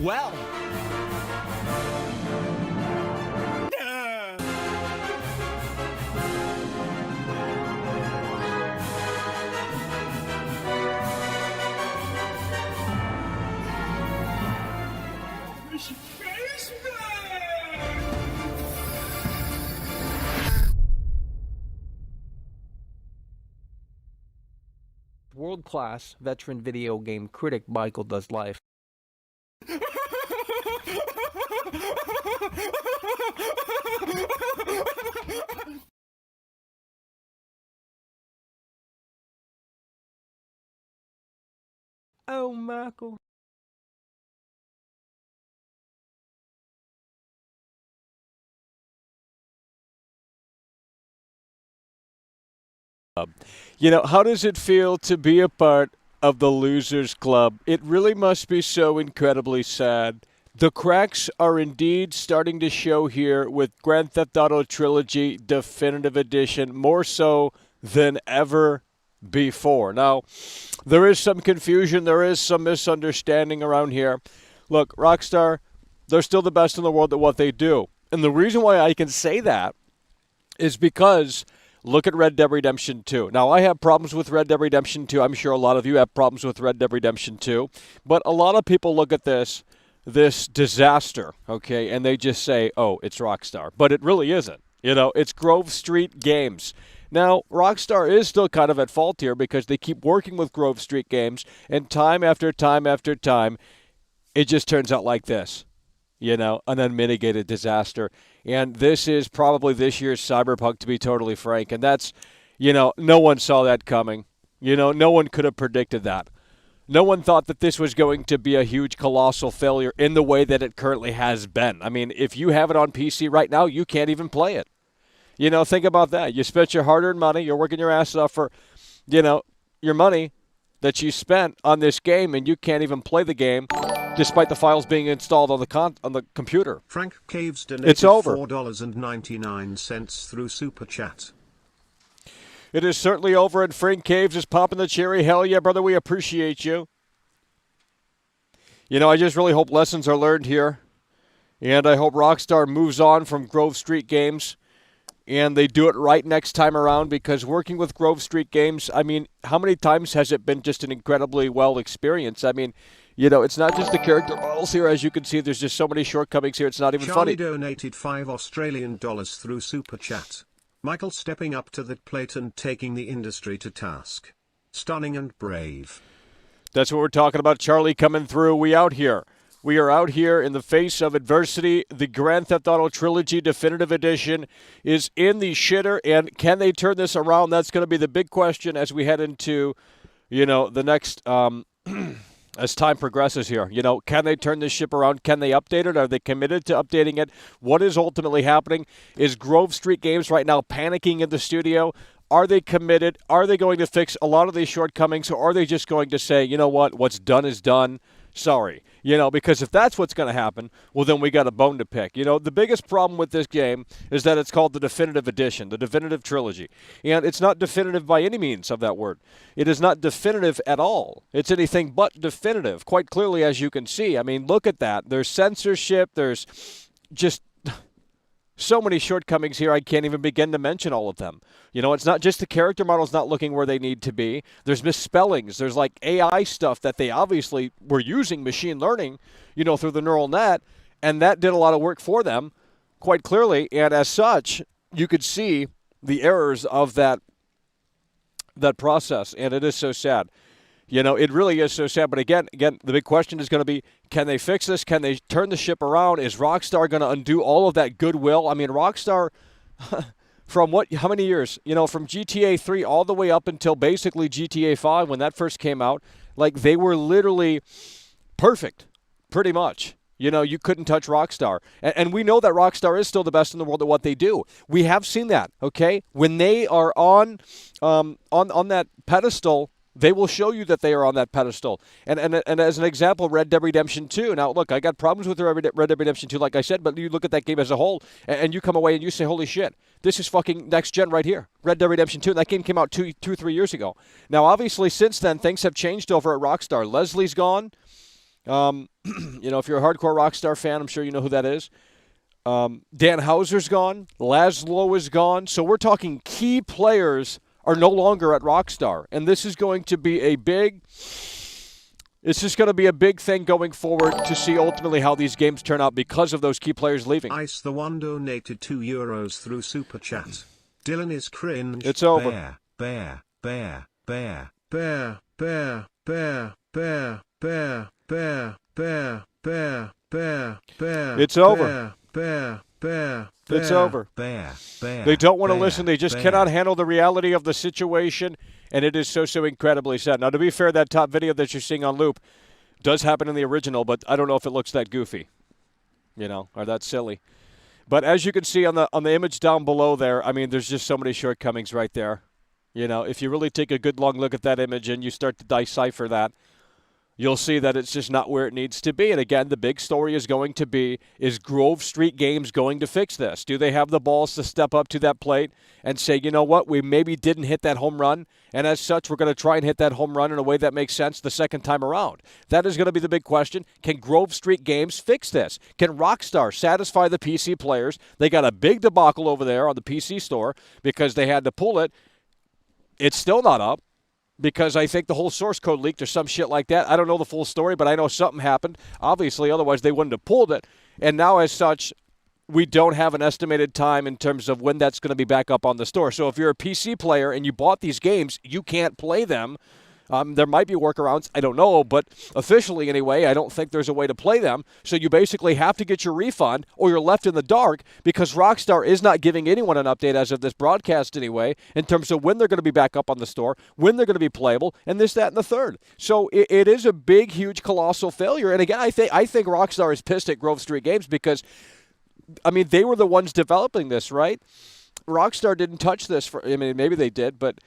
Well. World-class veteran video game critic Michael Does Life. Oh, Michael. You know, how does it feel to be a part of the Losers Club? It really must be so incredibly sad. The cracks are indeed starting to show here with Grand Theft Auto Trilogy Definitive Edition, more so than ever before. Now, there is some confusion, there is some misunderstanding around here. Look, Rockstar, they're still the best in the world at what they do. And the reason why I can say that is because look at Red Dead Redemption 2. Now, I have problems with Red Dead Redemption 2. I'm sure a lot of you have problems with Red Dead Redemption 2. But a lot of people look at this disaster, okay, and they just say, oh, it's Rockstar. But it really isn't. You know, it's Grove Street Games. Now, Rockstar is still kind of at fault here because they keep working with Grove Street Games, and time after time after time, it just turns out like this. You know, an unmitigated disaster. And this is probably this year's Cyberpunk, to be totally frank. And that's, you know, no one saw that coming. You know, no one could have predicted that. No one thought that this was going to be a huge, colossal failure in the way that it currently has been. I mean, if you have it on PC right now, you can't even play it. You know, think about that. You spent your hard-earned money. You're working your ass off for, you know, your money that you spent on this game, and you can't even play the game despite the files being installed on the computer. Frank Caves donated it's over. $4.99 through Super Chat. It is certainly over, and Frank Caves is popping the cherry. Hell yeah, brother, we appreciate you. You know, I just really hope lessons are learned here, and I hope Rockstar moves on from Grove Street Games, and they do it right next time around, because working with Grove Street Games, I mean, how many times has it been just an incredibly well experience? I mean, you know, it's not just the character models here. As you can see, there's just so many shortcomings here, it's not even Charlie funny. donated $5 through Super Chat. Michael stepping up to the plate and taking the industry to task. Stunning and brave. That's what we're talking about, Charlie, coming through. We out here. We are out here in the face of adversity. The Grand Theft Auto Trilogy Definitive Edition is in the shitter, and can they turn this around? That's going to be the big question as we head into, you know, the next as time progresses here. You know, can they turn this ship around? Can they update it? Are they committed to updating it? What is ultimately happening? Is Grove Street Games right now panicking in the studio? Are they committed? Are they going to fix a lot of these shortcomings, or are they just going to say, you know what, what's done is done? Sorry. You know, because if that's what's going to happen, well, then we got a bone to pick. You know, the biggest problem with this game is that it's called the Definitive Edition, the Definitive Trilogy. And it's not definitive by any means of that word. It is not definitive at all. It's anything but definitive, quite clearly, as you can see. I mean, look at that. There's censorship. There's just so many shortcomings here, I can't even begin to mention all of them. You know, it's not just the character models not looking where they need to be. There's misspellings. There's like AI stuff that they obviously were using machine learning, you know, through the neural net, and that did a lot of work for them, quite clearly. And as such, you could see the errors of that process, and it is so sad. You know, it really is so sad. But again, the big question is going to be, can they fix this? Can they turn the ship around? Is Rockstar going to undo all of that goodwill? I mean, Rockstar, from how many years? You know, from GTA 3 all the way up until basically GTA 5 when that first came out, like they were literally perfect, pretty much. You know, you couldn't touch Rockstar. And we know that Rockstar is still the best in the world at what they do. We have seen that, okay? When they are on that pedestal, they will show you that they are on that pedestal. And as an example, Red Dead Redemption 2. Now, look, I got problems with Red Dead Redemption 2, like I said, but you look at that game as a whole, and you come away and you say, holy shit, this is fucking next gen right here. Red Dead Redemption 2, and that game came out 3 years ago. Now, obviously, since then, things have changed over at Rockstar. Leslie's gone. You know, if you're a hardcore Rockstar fan, I'm sure you know who that is. Dan Houser's gone. Laszlo is gone. So we're talking key players are no longer at Rockstar. And this is going to be it's just going to be a big thing going forward to see ultimately how these games turn out because of those key players leaving. Ice the One donated €2 through Super Chat. Dylan is cringe. It's over. Bear, bear, bear, bear, bear, bear, bear, bear, bear, bear, bear, bear, bear. It's over. Bear, bear, It's over. Bear, bear. They don't want to bear, listen. They just bear. cannot handle the reality of the situation, and it is so incredibly sad. Now, to be fair, that top video that you're seeing on loop does happen in the original, but I don't know if it looks that goofy, or that silly. But as you can see on the image down below there, I mean, there's just so many shortcomings right there. If you really take a good long look at that image and you start to decipher that, you'll see that it's just not where it needs to be. And again, the big story is going to be, is Grove Street Games going to fix this? Do they have the balls to step up to that plate and say, you know what, we maybe didn't hit that home run, and as such, we're going to try and hit that home run in a way that makes sense the second time around? That is going to be the big question. Can Grove Street Games fix this? Can Rockstar satisfy the PC players? They got a big debacle over there on the PC store because they had to pull it. It's still not up, because I think the whole source code leaked or some shit like that. I don't know the full story, but I know something happened. Obviously, otherwise they wouldn't have pulled it. And now, as such, we don't have an estimated time in terms of when that's going to be back up on the store. So if you're a PC player and you bought these games, you can't play them. There might be workarounds. I don't know, but officially anyway, I don't think there's a way to play them. So you basically have to get your refund, or you're left in the dark, because Rockstar is not giving anyone an update as of this broadcast anyway, in terms of when they're going to be back up on the store, when they're going to be playable, and this, that, and the third. So it is a big, huge, colossal failure. And again, I think Rockstar is pissed at Grove Street Games because, I mean, they were the ones developing this, right? Rockstar didn't touch this. Maybe they did, but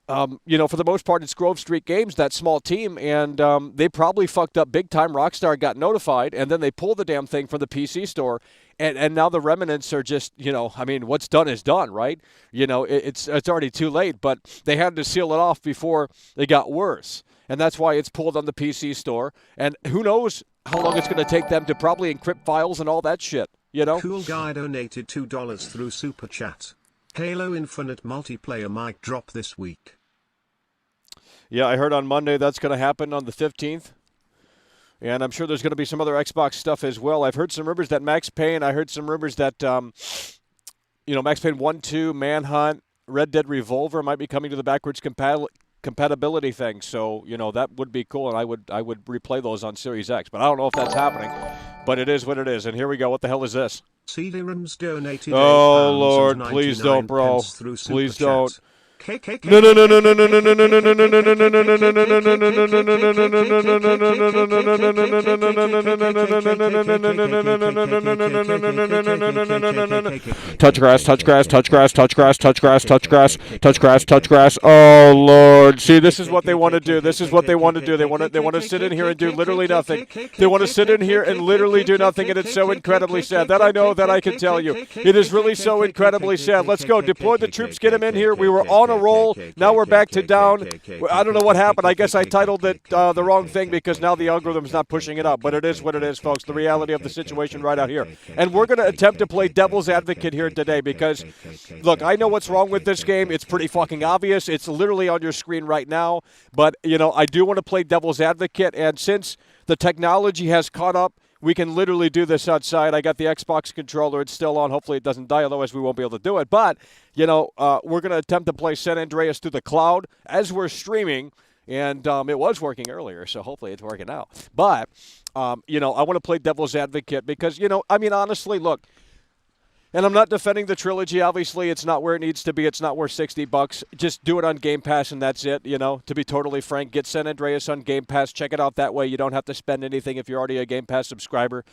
for the most part, it's Grove Street Games, that small team, and they probably fucked up big time. Rockstar got notified, and then they pulled the damn thing from the PC store, and now the remnants are just, what's done is done, right? It's already too late, but they had to seal it off before it got worse, and that's why it's pulled on the PC store, and who knows how long it's going to take them to probably encrypt files and all that shit, Cool Guy donated $2 through Super Chat. Halo Infinite multiplayer might drop this week. Yeah, I heard on Monday that's going to happen on the 15th. And I'm sure there's going to be some other Xbox stuff as well. I've heard some rumors that Max Payne, I heard some rumors that, Max Payne 1, 2, Manhunt, Red Dead Revolver might be coming to the backwards compatibility thing. So, that would be cool, and I would replay those on Series X. But I don't know if that's happening. But it is what it is. And here we go. What the hell is this? Cedarums donated Oh, Lord, please don't, bro. Please don't. No. Touch grass. Oh, Lord. See, this is what they want to do. They want to sit in here and do literally nothing. They want to sit in here and literally do nothing, and it's so incredibly sad. That I know, that I can tell you. It is really so incredibly sad. Let's go. Deploy the troops. Get them in here. We were on a roll. Now we're back to down. I don't know what happened. I guess I titled it the wrong thing because now the algorithm's not pushing it up. But it is what it is, folks. The reality of the situation right out here. And we're going to attempt to play devil's advocate here today because, look, I know what's wrong with this game. It's pretty fucking obvious. It's literally on your screen right now. But, I do want to play devil's advocate. And since the technology has caught up, we can literally do this outside. I got the Xbox controller. It's still on. Hopefully it doesn't die, otherwise we won't be able to do it. But, we're going to attempt to play San Andreas through the cloud as we're streaming. And it was working earlier, so hopefully it's working out. But, I want to play devil's advocate because, honestly, look, and I'm not defending the trilogy. Obviously, it's not where it needs to be. It's not worth $60. Just do it on Game Pass, and that's it. To be totally frank, get San Andreas on Game Pass. Check it out that way. You don't have to spend anything if you're already a Game Pass subscriber.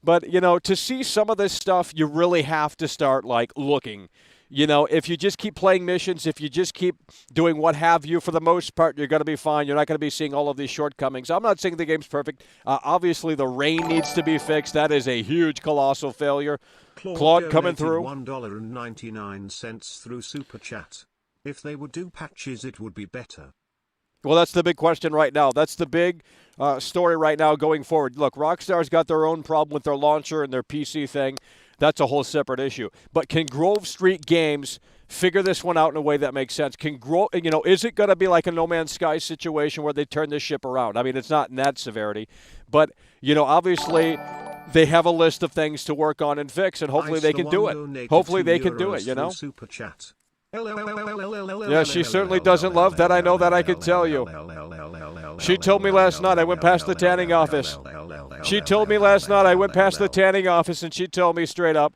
But, to see some of this stuff, you really have to start, looking. If you just keep playing missions, if you just keep doing what have you, for the most part, you're going to be fine. You're not going to be seeing all of these shortcomings. I'm not saying the game's perfect. Obviously, the rain needs to be fixed. That is a huge, colossal failure. Claude coming through. $1.99 through Super Chat. If they would do patches, it would be better. Well, that's the big question right now. That's the big story right now going forward. Look, Rockstar's got their own problem with their launcher and their PC thing. That's a whole separate issue. But can Grove Street Games figure this one out in a way that makes sense? Is it going to be like a No Man's Sky situation where they turn this ship around? I mean, it's not in that severity. But, obviously they have a list of things to work on and fix, and hopefully they can do it. Hopefully they can do it, Super chat. Yeah, she certainly doesn't love that. I know that, I could tell you. She told me last night I went past the tanning office. She told me last night I went past the tanning office, and she told me straight up,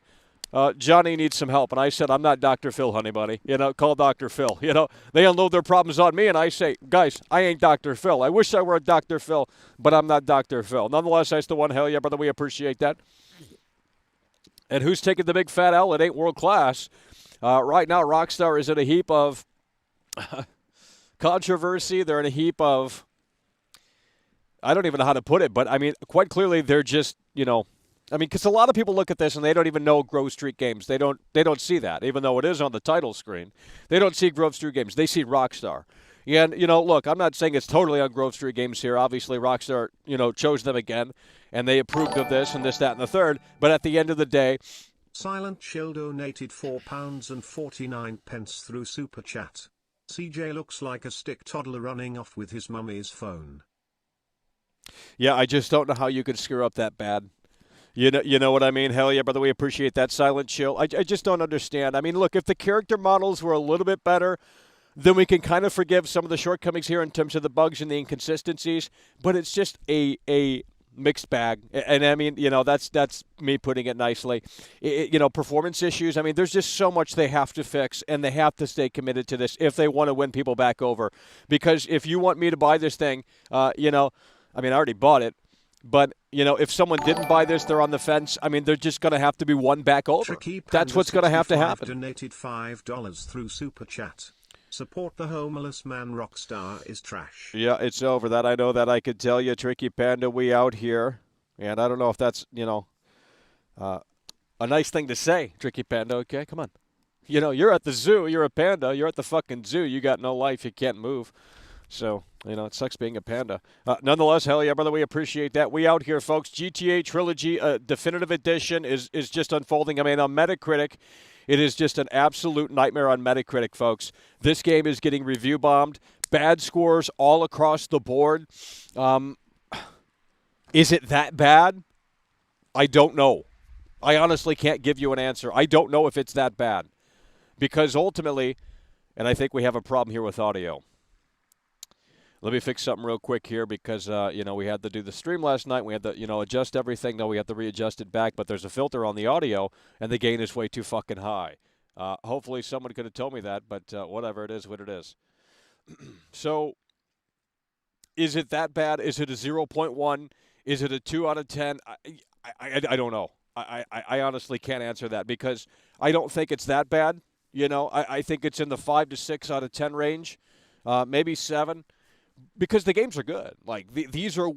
Johnny needs some help. And I said, I'm not Dr. Phil, honey bunny. Call Dr. Phil. They unload their problems on me, and I say, guys, I ain't Dr. Phil. I wish I were Dr. Phil, but I'm not Dr. Phil. Nonetheless, I still want hell yeah, brother. We appreciate that. And who's taking the big fat L? It ain't world class. Right now, Rockstar is in a heap of controversy. They're in a heap of, I don't even know how to put it, but I mean, quite clearly, they're just, because a lot of people look at this and they don't even know Grove Street Games. They don't see that, even though it is on the title screen. They don't see Grove Street Games. They see Rockstar. And, look, I'm not saying it's totally on Grove Street Games here. Obviously, Rockstar, chose them again, and they approved of this and this, that, and the third. But at the end of the day, Silent Chill donated £4.49 through Super Chat. CJ looks like a stick toddler running off with his mummy's phone. Yeah, I just don't know how you could screw up that bad. You know what I mean? Hell yeah, brother, we appreciate that. Silent Chill. I just don't understand. I mean, look, if the character models were a little bit better, then we can kind of forgive some of the shortcomings here in terms of the bugs and the inconsistencies. But it's just a mixed bag. And I mean, that's me putting it nicely. Performance issues. I mean, there's just so much they have to fix, and they have to stay committed to this if they want to win people back over. Because if you want me to buy this thing, I already bought it. But, if someone didn't buy this, they're on the fence. I mean, they're just going to have to be won back over. That's what's going to have to happen. Donated $5 through Super Chat. Support the homeless man. Rockstar is trash. Yeah, it's over. That I know that. I could tell you, Tricky Panda, we out here. And I don't know if that's, a nice thing to say, Tricky Panda. Okay, come on. You're at the zoo. You're a panda. You're at the fucking zoo. You got no life. You can't move. So, it sucks being a panda. Nonetheless, hell yeah, brother, we appreciate that. We out here, folks. GTA Trilogy Definitive Edition is just unfolding. I mean, on Metacritic, it is just an absolute nightmare on Metacritic, folks. This game is getting review bombed. Bad scores all across the board. Is it that bad? I don't know. I honestly can't give you an answer. I don't know if it's that bad. Because ultimately, and I think we have a problem here with audio. Let me fix something real quick here because, we had to do the stream last night. We had to, adjust everything. Now we have to readjust it back, but there's a filter on the audio, and the gain is way too fucking high. Hopefully someone could have told me that, but whatever, it is what it is. So is it that bad? Is it a 0.1? Is it a 2 out of 10? I don't know. I honestly can't answer that because I don't think it's that bad. I think it's in the 5 to 6 out of 10 range, maybe 7. Because the games are good. Like these are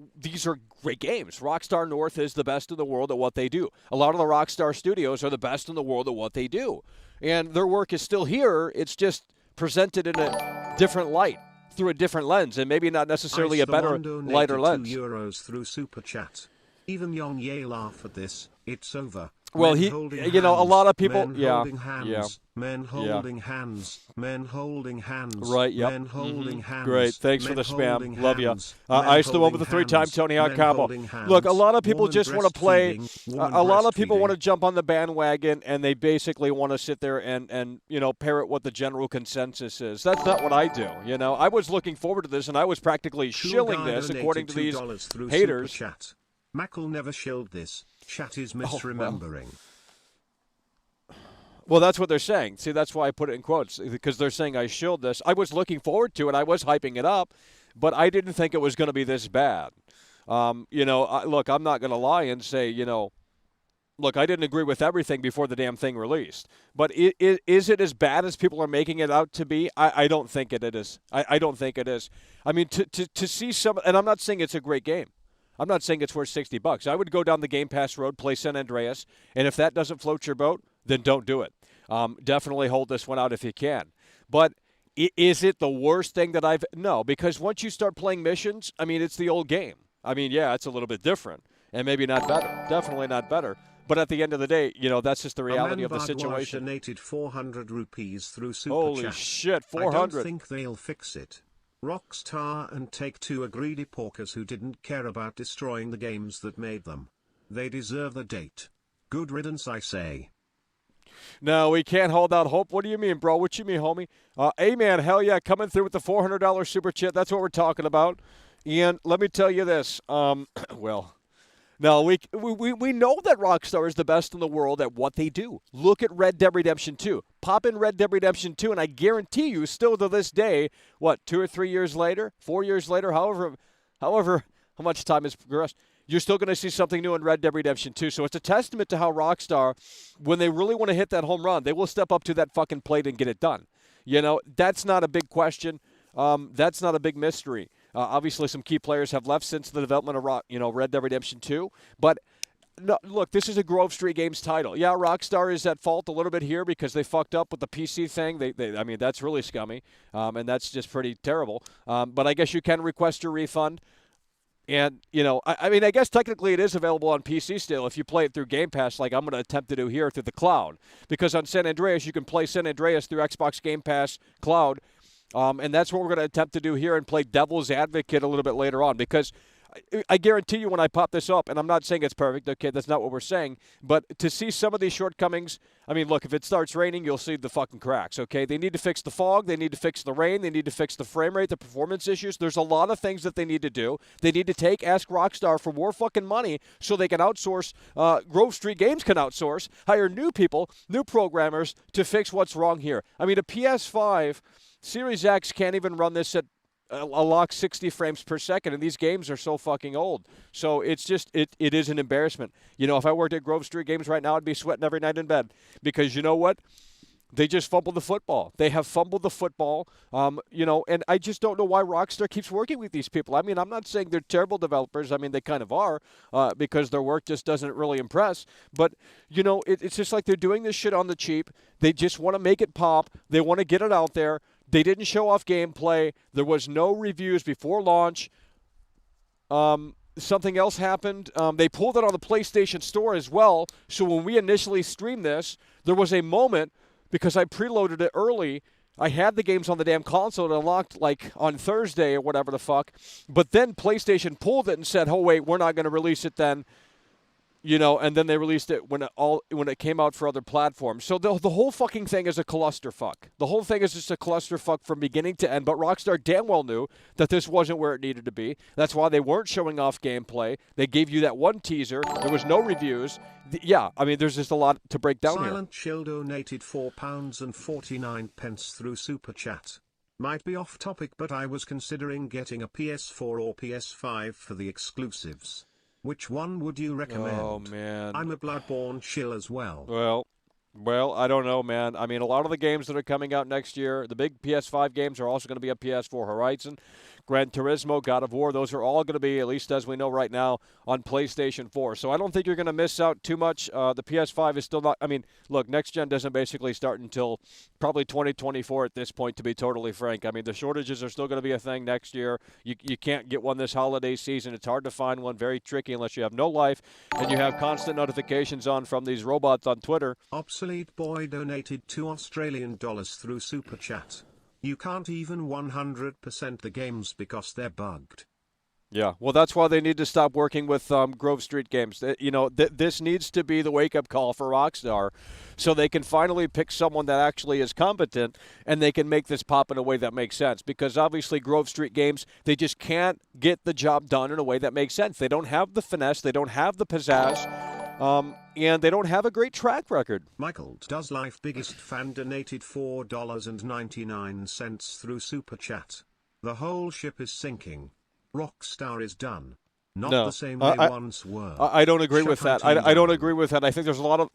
great games. Rockstar North is the best in the world at what they do. A lot of the Rockstar Studios are the best in the world at what they do. And their work is still here. It's just presented in a different light, through a different lens, and maybe not necessarily a better, lighter lens. €2 through Super Chat. Even Young Ye laugh at this. It's over. Well, a lot of people, men holding hands, men holding hands, men holding hands, right, yep. Men holding hands. Great, thanks for the spam. Love you. I Ice the one with the 3-time Tony Hawk combo. Look, a lot of people just want to play. A lot of people want to jump on the bandwagon, and they basically want to sit there and parrot what the general consensus is. That's not what I do. I was looking forward to this, and I was practically shilling this according to these haters. Mackle never shilled this. Chat is misremembering. Well, that's what they're saying. See, that's why I put it in quotes, because they're saying I shilled this. I was looking forward to it. I was hyping it up, but I didn't think it was going to be this bad. Look, I'm not going to lie and say, look, I didn't agree with everything before the damn thing released. But is it as bad as people are making it out to be? I don't think it is. I don't think it is. I mean, to see some, and I'm not saying it's a great game. I'm not saying it's worth $60. I would go down the Game Pass road, play San Andreas, and if that doesn't float your boat, then don't do it. Definitely hold this one out if you can. But Is it the worst thing that I've – no, because once you start playing missions, I mean, it's the old game. I mean, yeah, it's a little bit different and maybe not better. Definitely not better. But at the end of the day, that's just the reality of the situation. Donated 400 rupees through Super Holy Chat. shit, 400. I don't think they'll fix it. Rockstar and Take-Two are greedy porkers who didn't care about destroying the games that made them. They deserve the date. Good riddance, I say. No, we can't hold out hope. What do you mean, bro? What you mean, homie? A-Man, hell yeah, coming through with the $400 super chat. That's what we're talking about. And let me tell you this. Well, no, we know that Rockstar is the best in the world at what they do. Look at Red Dead Redemption 2. Pop in Red Dead Redemption 2, and I guarantee you, still to this day, 2 or 3 years later, 4 years later, however how much time has progressed, you're still going to see something new in Red Dead Redemption 2. So it's a testament to how Rockstar, when they really want to hit that home run, they will step up to that fucking plate and get it done. That's not a big question. That's not a big mystery. Obviously, some key players have left since the development of Red Dead Redemption 2. But no, look, this is a Grove Street Games title. Yeah, Rockstar is at fault a little bit here because they fucked up with the PC thing. I mean, that's really scummy, and that's just pretty terrible. But I guess you can request your refund. And, I mean, I guess technically it is available on PC still if you play it through Game Pass like I'm going to attempt to do here through the cloud. Because on San Andreas, you can play San Andreas through Xbox Game Pass Cloud. And that's what we're going to attempt to do here and play devil's advocate a little bit later on. Because I guarantee you when I pop this up, and I'm not saying it's perfect, okay, that's not what we're saying, but to see some of these shortcomings, I mean, look, if it starts raining, you'll see the fucking cracks, okay? They need to fix the fog, they need to fix the rain, they need to fix the frame rate, the performance issues. There's a lot of things that they need to do. They need to ask Rockstar for more fucking money so they can outsource, Grove Street Games can outsource, hire new people, new programmers to fix what's wrong here. I mean, a PS5 Series X can't even run this at a lock 60 frames per second, and these games are so fucking old. So it's just, it is an embarrassment. If I worked at Grove Street Games right now, I'd be sweating every night in bed. Because you know what? They just fumbled the football. They have fumbled the football, and I just don't know why Rockstar keeps working with these people. I mean, I'm not saying they're terrible developers. I mean, they kind of are because their work just doesn't really impress. But, it's just like they're doing this shit on the cheap. They just want to make it pop. They want to get it out there. They didn't show off gameplay. There was no reviews before launch. Something else happened. They pulled it on the PlayStation Store as well. So when we initially streamed this, there was a moment, because I preloaded it early, I had the games on the damn console and unlocked on Thursday or whatever the fuck. But then PlayStation pulled it and said, oh, wait, we're not going to release it then. And then they released it when it came out for other platforms. So the whole fucking thing is a clusterfuck. The whole thing is just a clusterfuck from beginning to end. But Rockstar damn well knew that this wasn't where it needed to be. That's why they weren't showing off gameplay. They gave you that one teaser. There was no reviews. Yeah, I mean, there's just a lot to break down here. Silent Chill donated £4.49 through Super Chat. Might be off topic, but I was considering getting a PS4 or PS5 for the exclusives. Which one would you recommend? Oh, man. I'm a Bloodborne shill as well. Well, I don't know, man. I mean, a lot of the games that are coming out next year, the big PS5 games are also going to be on PS4. Horizon, Gran Turismo, God of War, those are all going to be, at least as we know right now, on PlayStation 4. So I don't think you're going to miss out too much. The PS5 is still not, I mean, look, next gen doesn't basically start until probably 2024 at this point, to be totally frank. I mean, the shortages are still going to be a thing next year. You can't get one this holiday season. It's hard to find one, very tricky unless you have no life and you have constant notifications on from these robots on Twitter. Obsolete Boy donated $2 through Super Chat. You can't even 100% the games because they're bugged. Yeah, well, that's why they need to stop working with Grove Street Games. This needs to be the wake-up call for Rockstar so they can finally pick someone that actually is competent and they can make this pop in a way that makes sense. Because obviously Grove Street Games, they just can't get the job done in a way that makes sense. They don't have the finesse. They don't have the pizzazz. And they don't have a great track record. Michael Does Life biggest fan donated $4.99 through Super Chat. The whole ship is sinking. Rockstar is done. Not the same they once were. I don't agree with that. I don't agree with that. I think there's a lot of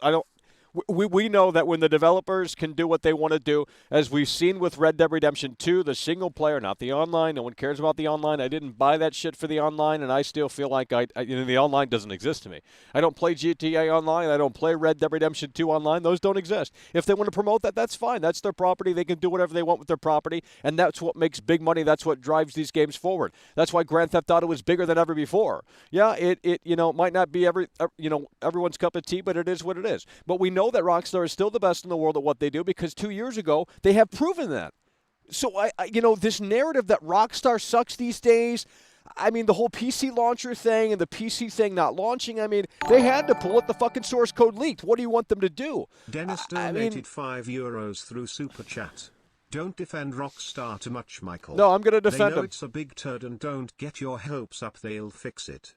we know that when the developers can do what they want to do, as we've seen with Red Dead Redemption 2, the single player, not the online. No one cares about the online. I didn't buy that shit for the online, and I still feel like the online doesn't exist to me. I don't play GTA online. I don't play Red Dead Redemption 2 online. Those don't exist. If they want to promote that, that's fine. That's their property. They can do whatever they want with their property, and that's what makes big money. That's what drives these games forward. That's why Grand Theft Auto is bigger than ever before. Yeah, it might not be everyone's cup of tea, but it is what it is. But we know that Rockstar is still the best in the world at what they do because 2 years ago they have proven that. So this narrative that Rockstar sucks these days. I mean, the whole PC launcher thing and the PC thing not launching, I mean, they had to pull it. The fucking source code leaked. What do you want them to do? Dennis donated €5 through Super Chat. Don't defend Rockstar too much, Michael. No, I'm going to defend them. them. It's a big turd and don't get your hopes up. They'll fix it.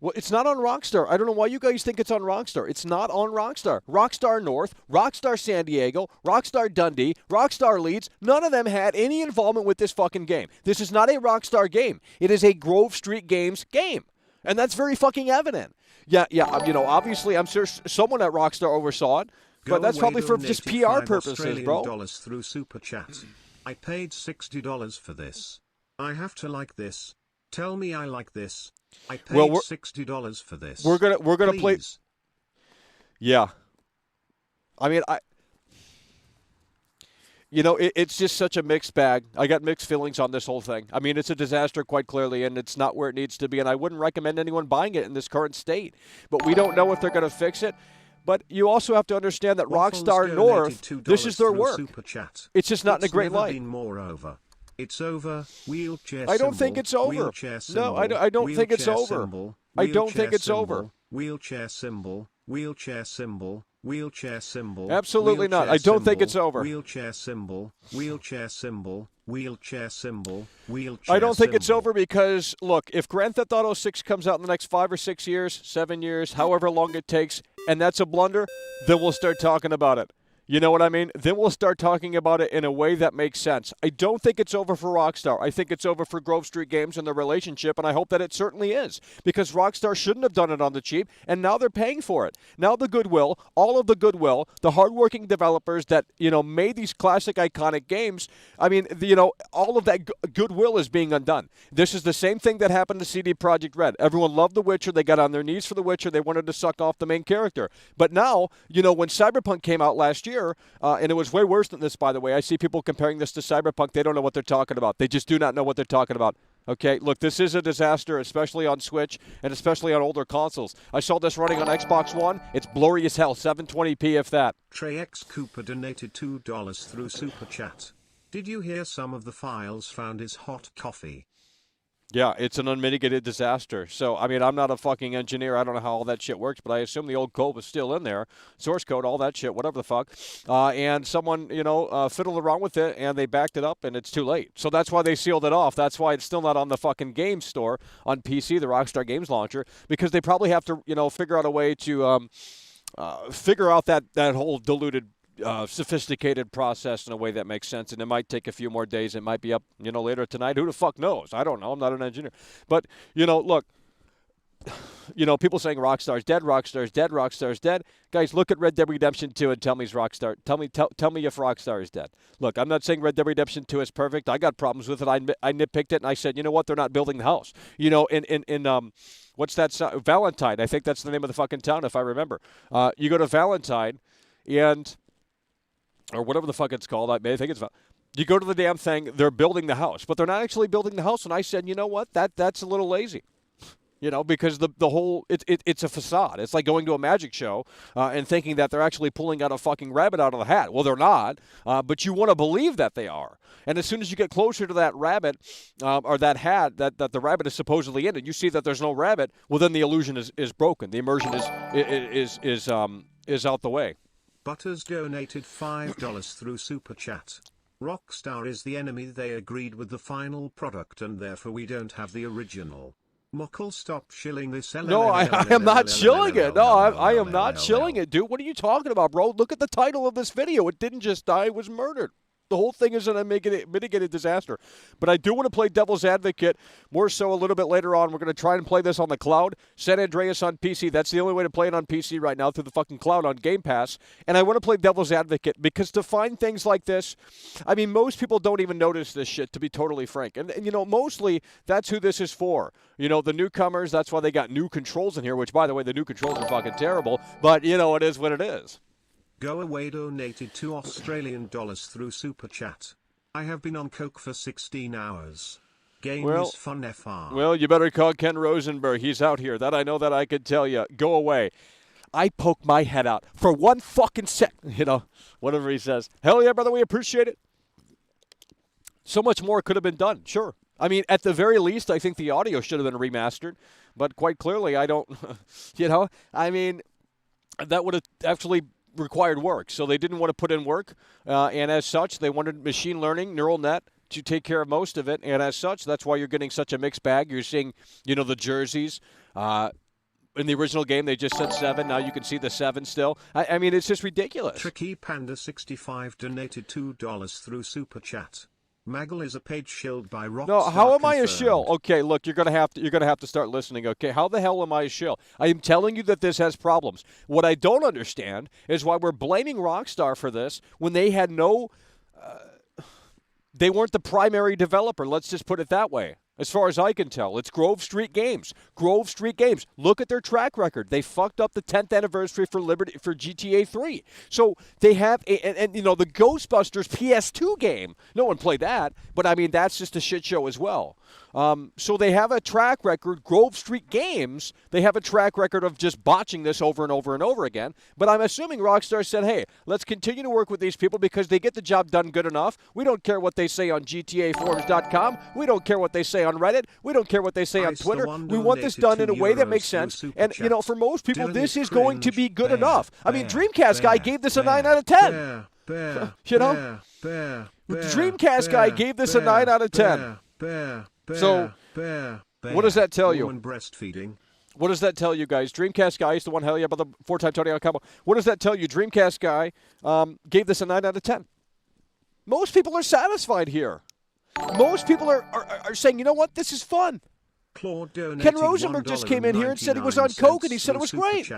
Well, it's not on Rockstar. I don't know why you guys think it's on Rockstar. It's not on Rockstar. Rockstar North, Rockstar San Diego, Rockstar Dundee, Rockstar Leeds, none of them had any involvement with this fucking game. This is not a Rockstar game. It is a Grove Street Games game. And that's very fucking evident. Yeah, obviously I'm sure someone at Rockstar oversaw it, but that's probably for just PR purposes, bro. Dollars through Super Chat. I paid $60 for this. I have to like this. Tell me I like this. I paid $60 for this. We're gonna play. Yeah. I mean, it's just such a mixed bag. I got mixed feelings on this whole thing. I mean, it's a disaster quite clearly, and it's not where it needs to be. And I wouldn't recommend anyone buying it in this current state. But we don't know if they're going to fix it. But you also have to understand that Rockstar North, this is their work. It's just not in a great light. Moreover. It's over. Wheelchair I don't think it's over. No, I don't think it's over. I don't think it's over. Wheelchair symbol. Wheelchair symbol. Wheelchair symbol. Absolutely not. I don't think it's over. Wheelchair symbol. Wheelchair symbol. Wheelchair symbol. Wheelchair. I don't think it's over because look, if Grand Theft Auto 6 comes out in the next 5 or 6 years, 7 years, however long it takes, and that's a blunder, then we'll start talking about it. You know what I mean? Then we'll start talking about it in a way that makes sense. I don't think it's over for Rockstar. I think it's over for Grove Street Games and their relationship, and I hope that it certainly is. Because Rockstar shouldn't have done it on the cheap, and now they're paying for it. Now the goodwill, all of the goodwill, the hardworking developers that, made these classic, iconic games, I mean, all of that goodwill is being undone. This is the same thing that happened to CD Projekt Red. Everyone loved The Witcher. They got on their knees for The Witcher. They wanted to suck off the main character. But now, when Cyberpunk came out last year, and it was way worse than this, by the way. I see people comparing this to Cyberpunk. They don't know what they're talking about. They just do not know what they're talking about. Okay, look, this is a disaster, especially on Switch and especially on older consoles. I saw this running on Xbox One. It's blurry as hell, 720p if that. Trey X Cooper donated $2 through Super Chat. Did you hear some of the files found is hot coffee? Yeah, it's an unmitigated disaster. So, I mean, I'm not a fucking engineer. I don't know how all that shit works, but I assume the old code was still in there. Source code, all that shit, whatever the fuck. And someone, fiddled around with it, and they backed it up, and it's too late. So that's why they sealed it off. That's why it's still not on the fucking game store on PC, the Rockstar Games launcher, because they probably have to, figure out a way to figure out that whole diluted sophisticated process in a way that makes sense, and it might take a few more days. It might be up, later tonight. Who the fuck knows? I don't know. I'm not an engineer. But, look, people saying Rockstar's dead, Rockstar's dead, Rockstar's dead. Guys, look at Red Dead Redemption 2 and tell me Rockstar. Tell me if Rockstar is dead. Look, I'm not saying Red Dead Redemption 2 is perfect. I got problems with it. I nitpicked it, and I said, you know what? They're not building the house. In what's that? Valentine. I think that's the name of the fucking town, if I remember. You go to Valentine, or whatever the fuck it's called. I think it's you go to the damn thing. They're building the house, but they're not actually building the house. And I said, you know what? That's a little lazy. Because the whole it's a facade. It's like going to a magic show and thinking that they're actually pulling out a fucking rabbit out of the hat. Well, they're not, but you want to believe that they are. And as soon as you get closer to that rabbit or that hat that the rabbit is supposedly in, and you see that there's no rabbit, well, then the illusion is broken. The immersion is out the way. Butters donated $5 through Super Chat. Rockstar is the enemy. They agreed with the final product, and therefore we don't have the original. Muckle, stop shilling this. No, I am not shilling it. No, I am not shilling it, dude. What are you talking about, bro? Look at the title of this video. It didn't just die. It was murdered. The whole thing is a mitigated disaster. But I do want to play devil's advocate more so a little bit later on. We're going to try and play this on the cloud. San Andreas on PC. That's the only way to play it on PC right now, through the fucking cloud on Game Pass. And I want to play devil's advocate because to find things like this, I mean, most people don't even notice this shit, to be totally frank. And you know, mostly that's who this is for. You know, the newcomers, that's why they got new controls in here, which, by the way, the new controls are fucking terrible. But, you know, it is what it is. Go Away donated $2 through Super Chat. I have been on coke for 16 hours. Game is fun FR. Well, you better call Ken Rosenberg. He's out here. That I know, that I could tell you. Go away. I poke my head out for one fucking sec. You know, whatever he says. Hell yeah, brother, we appreciate it. So much more could have been done, sure. I mean, at the very least, I think the audio should have been remastered. But quite clearly, I don't, you know, I mean, that would have actually required work. So they didn't want to put in work. And as such, they wanted machine learning, neural net, to take care of most of it. And as such, that's why you're getting such a mixed bag. You're seeing, you know, the jerseys. In the original game, they just said 7. Now you can see the 7 still. I mean, it's just ridiculous. Tricky Panda 65 donated $2 through Super Chat. Maggle is a page shilled by Rockstar. No, how am I a confirmed. shill? Okay, look, you're gonna have to start listening. Okay, how the hell am I a shill? I am telling you that this has problems. What I don't understand is why we're blaming Rockstar for this when they had no. They weren't the primary developer. Let's just put it that way. As far as I can tell, it's Grove Street Games. Grove Street Games. Look at their track record. They fucked up the 10th anniversary for GTA 3. So they have, and you know, the Ghostbusters PS2 game. No one played that, but I mean, that's just a shit show as well. So they have a track record, Grove Street Games, they have a track record of just botching this over and over and over again. But I'm assuming Rockstar said, hey, let's continue to work with these people because they get the job done good enough. We don't care what they say on GTAforums.com. We don't care what they say on Reddit. We don't care what they say on Twitter. We want this done in a way that makes sense. And, you know, for most people, this is going to be good enough. I mean, Dreamcast guy gave this a 9 out of 10. You know? The Dreamcast guy gave this a 9 out of 10. So, what does that tell you? Breastfeeding. What does that tell you, guys? Dreamcast guy is the one, hell yeah, about the 4-time Tony on combo. What does that tell you? Dreamcast guy gave this a 9 out of 10. Most people are satisfied here. Most people are saying, you know what, this is fun. Ken Rosenberg just came in here and said he was on coke and he said it was great.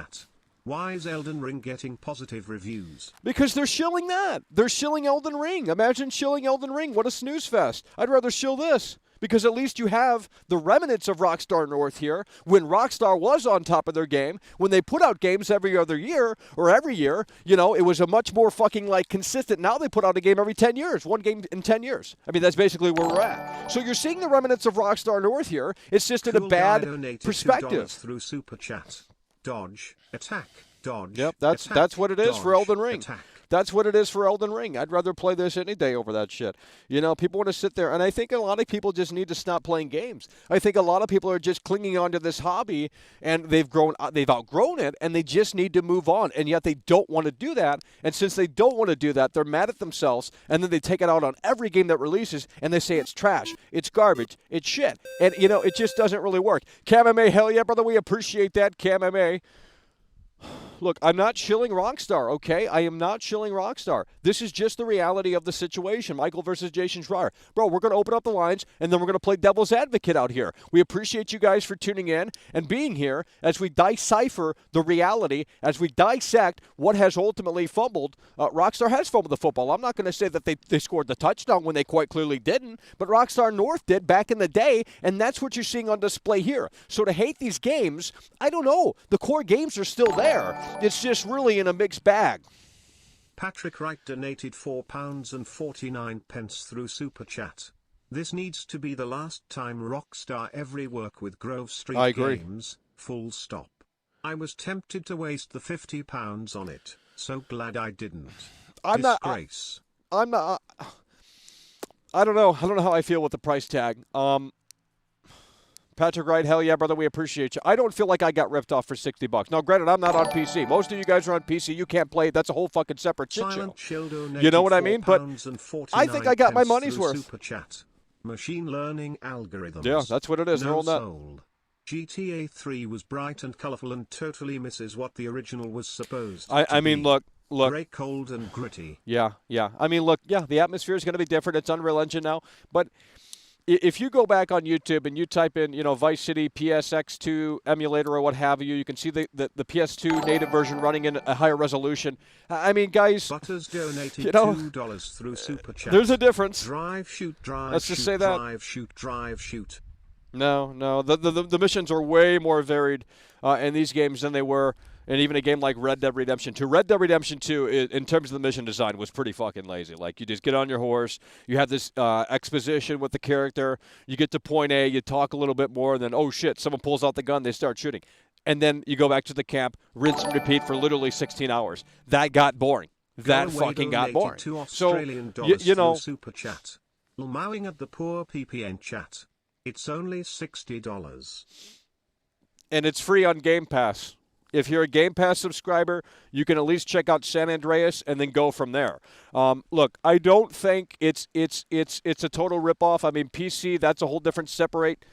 Why is Elden Ring getting positive reviews? Because they're shilling that. They're shilling Elden Ring. Imagine shilling Elden Ring. What a snooze fest. I'd rather shill this. Because at least you have the remnants of Rockstar North here. When Rockstar was on top of their game, when they put out games every other year, or every year, you know, it was a much more fucking, like, consistent. Now they put out a game every 10 years. One game in 10 years. I mean, that's basically where we're at. So you're seeing the remnants of Rockstar North here. It's just in a bad perspective. Through Super Chat. Dodge, attack, dodge. Yep, that's what it is for Elden Ring. Attack. That's what it is for Elden Ring. I'd rather play this any day over that shit. You know, people want to sit there, and I think a lot of people just need to stop playing games. I think a lot of people are just clinging on to this hobby, and they've outgrown it, and they just need to move on, and yet they don't want to do that. And since they don't want to do that, they're mad at themselves, and then they take it out on every game that releases, and they say it's trash, it's garbage, it's shit. And, you know, it just doesn't really work. Cam MMA, hell yeah, brother, we appreciate that, Cam MMA. Look, I'm not shilling Rockstar, okay? I am not shilling Rockstar. This is just the reality of the situation. Michael versus Jason Schreier. Bro, we're going to open up the lines, and then we're going to play devil's advocate out here. We appreciate you guys for tuning in and being here as we decipher the reality, as we dissect what has ultimately fumbled. Rockstar has fumbled the football. I'm not going to say that they scored the touchdown when they quite clearly didn't, but Rockstar North did back in the day, and that's what you're seeing on display here. So to hate these games, I don't know. The core games are still there. It's just really in a mixed bag. Patrick Wright donated £4.49 through Super Chat. This needs to be the last time Rockstar ever work with Grove Street Games, full stop. I was tempted to waste the £50 on it, so glad I didn't. Disgrace. I don't know. I don't know how I feel with the price tag. Patrick Wright, hell yeah, brother, we appreciate you. I don't feel like I got ripped off for $60. Now, granted, I'm not on PC. Most of you guys are on PC. You can't play it. That's a whole fucking separate shit show. You know what I mean? But I think I got my money's worth. Super Chat. Machine learning algorithm. Yeah, that's what it is. No that. soul. GTA 3 was bright and colorful and totally misses what the original was supposed I to mean, be. look. Grey, cold, and gritty. Yeah. I mean, look, yeah, the atmosphere is going to be different. It's Unreal Engine now. But if you go back on YouTube and you type in, Vice City PSX2 emulator or what have you, you can see the PS2 native version running in a higher resolution. I mean, guys, Butters donated $2 through Super Chat. There's a difference. Drive, shoot, drive, Let's shoot, just say that. drive, shoot, drive, shoot. No. The missions are way more varied in these games than they were in even a game like Red Dead Redemption 2. Red Dead Redemption 2, in terms of the mission design, was pretty fucking lazy. Like, you just get on your horse, you have this exposition with the character, you get to point A, you talk a little bit more, and then, oh shit, someone pulls out the gun, they start shooting. And then you go back to the camp, rinse and repeat for literally 16 hours. That got boring. That fucking got boring. So, you know. Super Chat. Mowing at the poor PPN chat. It's only $60. And it's free on Game Pass. If you're a Game Pass subscriber, you can at least check out San Andreas and then go from there. Look, I don't think it's a total ripoff. I mean, PC, that's a whole different separate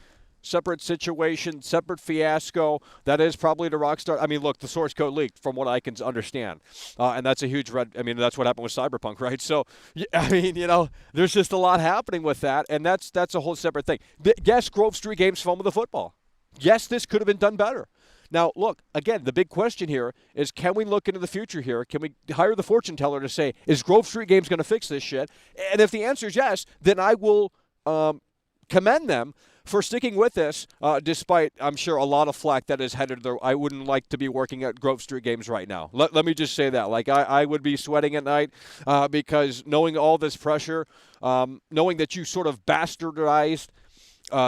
situation, separate fiasco. That is probably to Rockstar. I mean, look, the source code leaked from what I can understand. And that's a huge that's what happened with Cyberpunk, right? So, I mean, there's just a lot happening with that, and that's a whole separate thing. Yes, Grove Street Games fumbled the football. Yes, this could have been done better. Now, look, again, the big question here is, can we look into the future here? Can we hire the fortune teller to say, is Grove Street Games going to fix this shit? And if the answer is yes, then I will commend them for sticking with this, despite, I'm sure, a lot of flack that is headed there. I wouldn't like to be working at Grove Street Games right now. Let me just say that. Like, I would be sweating at night because knowing all this pressure, knowing that you sort of bastardized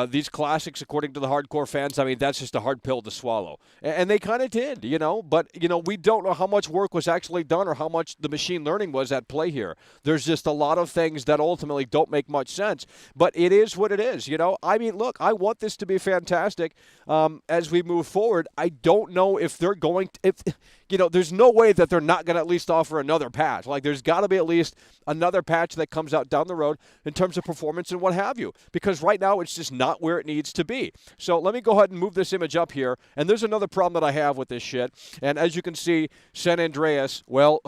these classics, according to the hardcore fans, I mean, that's just a hard pill to swallow. And they kind of did, But, we don't know how much work was actually done or how much the machine learning was at play here. There's just a lot of things that ultimately don't make much sense. But it is what it is, I mean, look, I want this to be fantastic as we move forward. I don't know if they're going to, there's no way that they're not going to at least offer another patch. Like, there's got to be at least another patch that comes out down the road in terms of performance and what have you. Because right now, it's just not where it needs to be. So let me go ahead and move this image up here. And there's another problem that I have with this shit. And as you can see, San Andreas, well,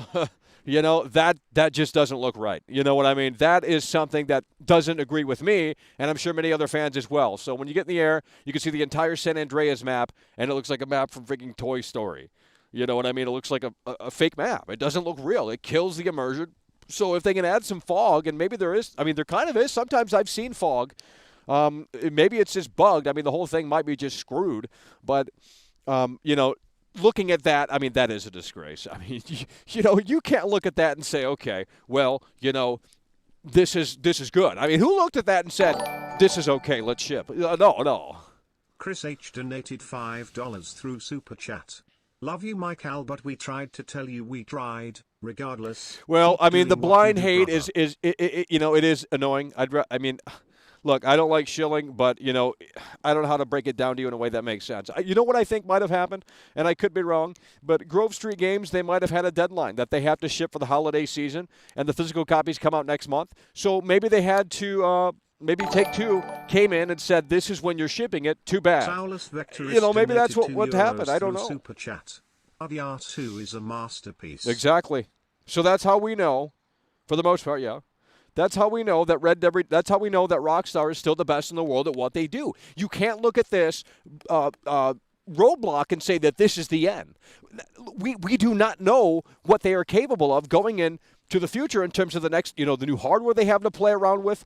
that just doesn't look right. You know what I mean? That is something that doesn't agree with me, and I'm sure many other fans as well. So when you get in the air, you can see the entire San Andreas map, and it looks like a map from freaking Toy Story. You know what I mean? It looks like a fake map. It doesn't look real. It kills the immersion. So if they can add some fog, and maybe there kind of is. Sometimes I've seen fog. Maybe it's just bugged. I mean, the whole thing might be just screwed. But, looking at that, I mean, that is a disgrace. I mean, you can't look at that and say, okay, well, this is good. I mean, who looked at that and said, this is okay, let's ship? No. Chris H. donated $5 through Super Chat. Love you, Michael, but we tried to tell you we tried, regardless. Well, I mean, the blind hate is it is annoying. Look, I don't like shilling, but, I don't know how to break it down to you in a way that makes sense. You know what I think might have happened? And I could be wrong, but Grove Street Games, they might have had a deadline that they have to ship for the holiday season, and the physical copies come out next month. So maybe they had to, maybe Take-Two came in and said, this is when you're shipping it, too bad. Maybe that's what happened. I don't know. Super Chat. RDR2 is a masterpiece. Exactly. So that's how we know, for the most part, yeah. That's how we know that that's how we know that Rockstar is still the best in the world at what they do. You can't look at this roadblock and say that this is the end. We do not know what they are capable of going in to the future in terms of the next, the new hardware they have to play around with.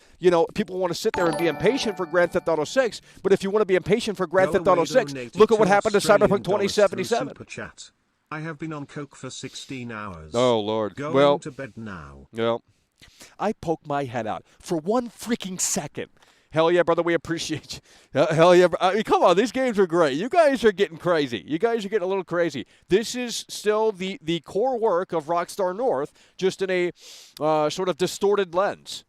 People want to sit there and be impatient for Grand Theft Auto 6, but if you want to be impatient for Grand Theft Auto 6, look at what happened to Cyberpunk 2077. Super Chat. I have been on coke for 16 hours. Oh, Lord. Going to bed now. Well, I poke my head out for one freaking second. Hell yeah, brother, we appreciate you. Hell yeah. I mean, come on, these games are great. You guys are getting crazy. You guys are getting a little crazy. This is still the core work of Rockstar North, just in a sort of distorted lens,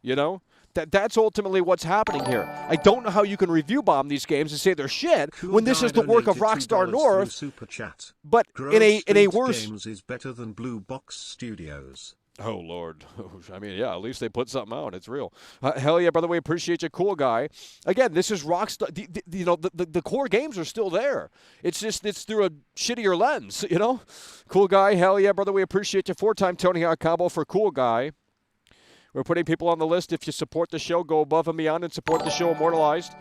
That's ultimately what's happening here. I don't know how you can review bomb these games and say they're shit when this is the work of Rockstar North. Super Chat. But in a worse Games is better than Blue Box Studios. Oh, Lord. I mean, yeah, at least they put something out. It's real. Hell yeah, brother. We appreciate you, cool guy. Again, this is Rockstar. The core games are still there. It's just it's through a shittier lens, you know? Cool guy. Hell yeah, brother. We appreciate you. 4-time Tony Hawk combo for cool guy. We're putting people on the list. If you support the show, go above and beyond and support the show immortalized.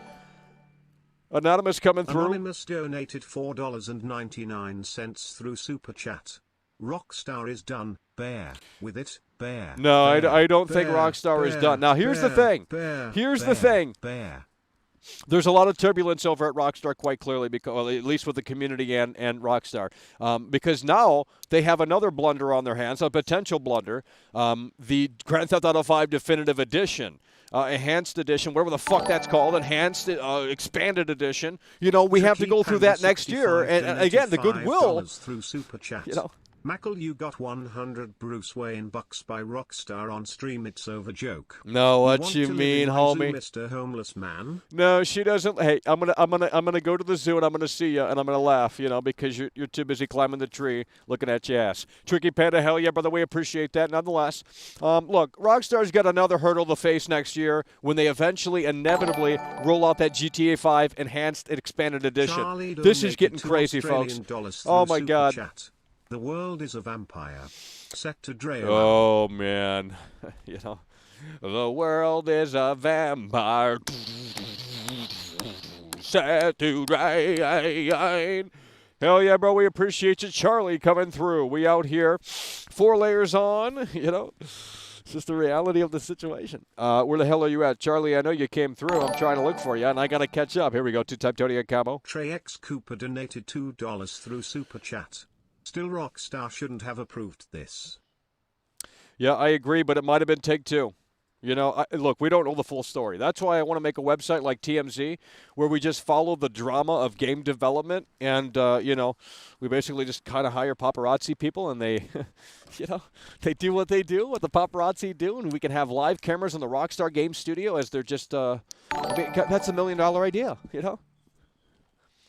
Anonymous coming through. Anonymous donated $4.99 through Super Chat. Rockstar is done. Bear with it. Bear. No, bear, I don't bear, think Rockstar bear, is done. Now, here's bear, the thing. Bear, here's bear, the thing. Bear. There's a lot of turbulence over at Rockstar, quite clearly, because well, at least with the community and Rockstar, because now they have another blunder on their hands, a potential blunder, the Grand Theft Auto 5 Definitive Edition. Enhanced edition, whatever the fuck that's called, enhanced, expanded edition. You know, we have to go through that next year. And again, the goodwill. Through Super Chat. You know. Mackle, you got 100 Bruce Wayne bucks by Rockstar on stream. It's over joke. No, what you mean, homie? Mr. Homeless Man. No, she doesn't. Hey, I'm gonna go to the zoo and I'm gonna see you and I'm gonna laugh, you know, because you're too busy climbing the tree looking at your ass. Tricky Panda, hell yeah, brother, we appreciate that. Nonetheless, look, Rockstar's got another hurdle to face next year when they eventually, inevitably, roll out that GTA 5 enhanced and expanded edition. Charlie this is getting crazy, folks. Oh my God. Chat. The world is a vampire. Set to drain. Oh man, you know, the world is a vampire. Set to drain. Hell yeah, bro. We appreciate you, Charlie, coming through. We out here, 4 layers on. You know, it's just the reality of the situation. Where the hell are you at, Charlie? I know you came through. I'm trying to look for you, and I gotta catch up. Here we go. 2-type Tony and Cabo. Trey X Cooper donated $2 through Super Chat. Still, Rockstar shouldn't have approved this. Yeah, I agree, but it might have been Take-Two. You know, look, we don't know the full story. That's why I want to make a website like TMZ where we just follow the drama of game development and, you know, we basically just kind of hire paparazzi people and they, you know, they do what they do, what the paparazzi do, and we can have live cameras in the Rockstar Game Studio as they're just, I mean, that's $1 million idea, you know?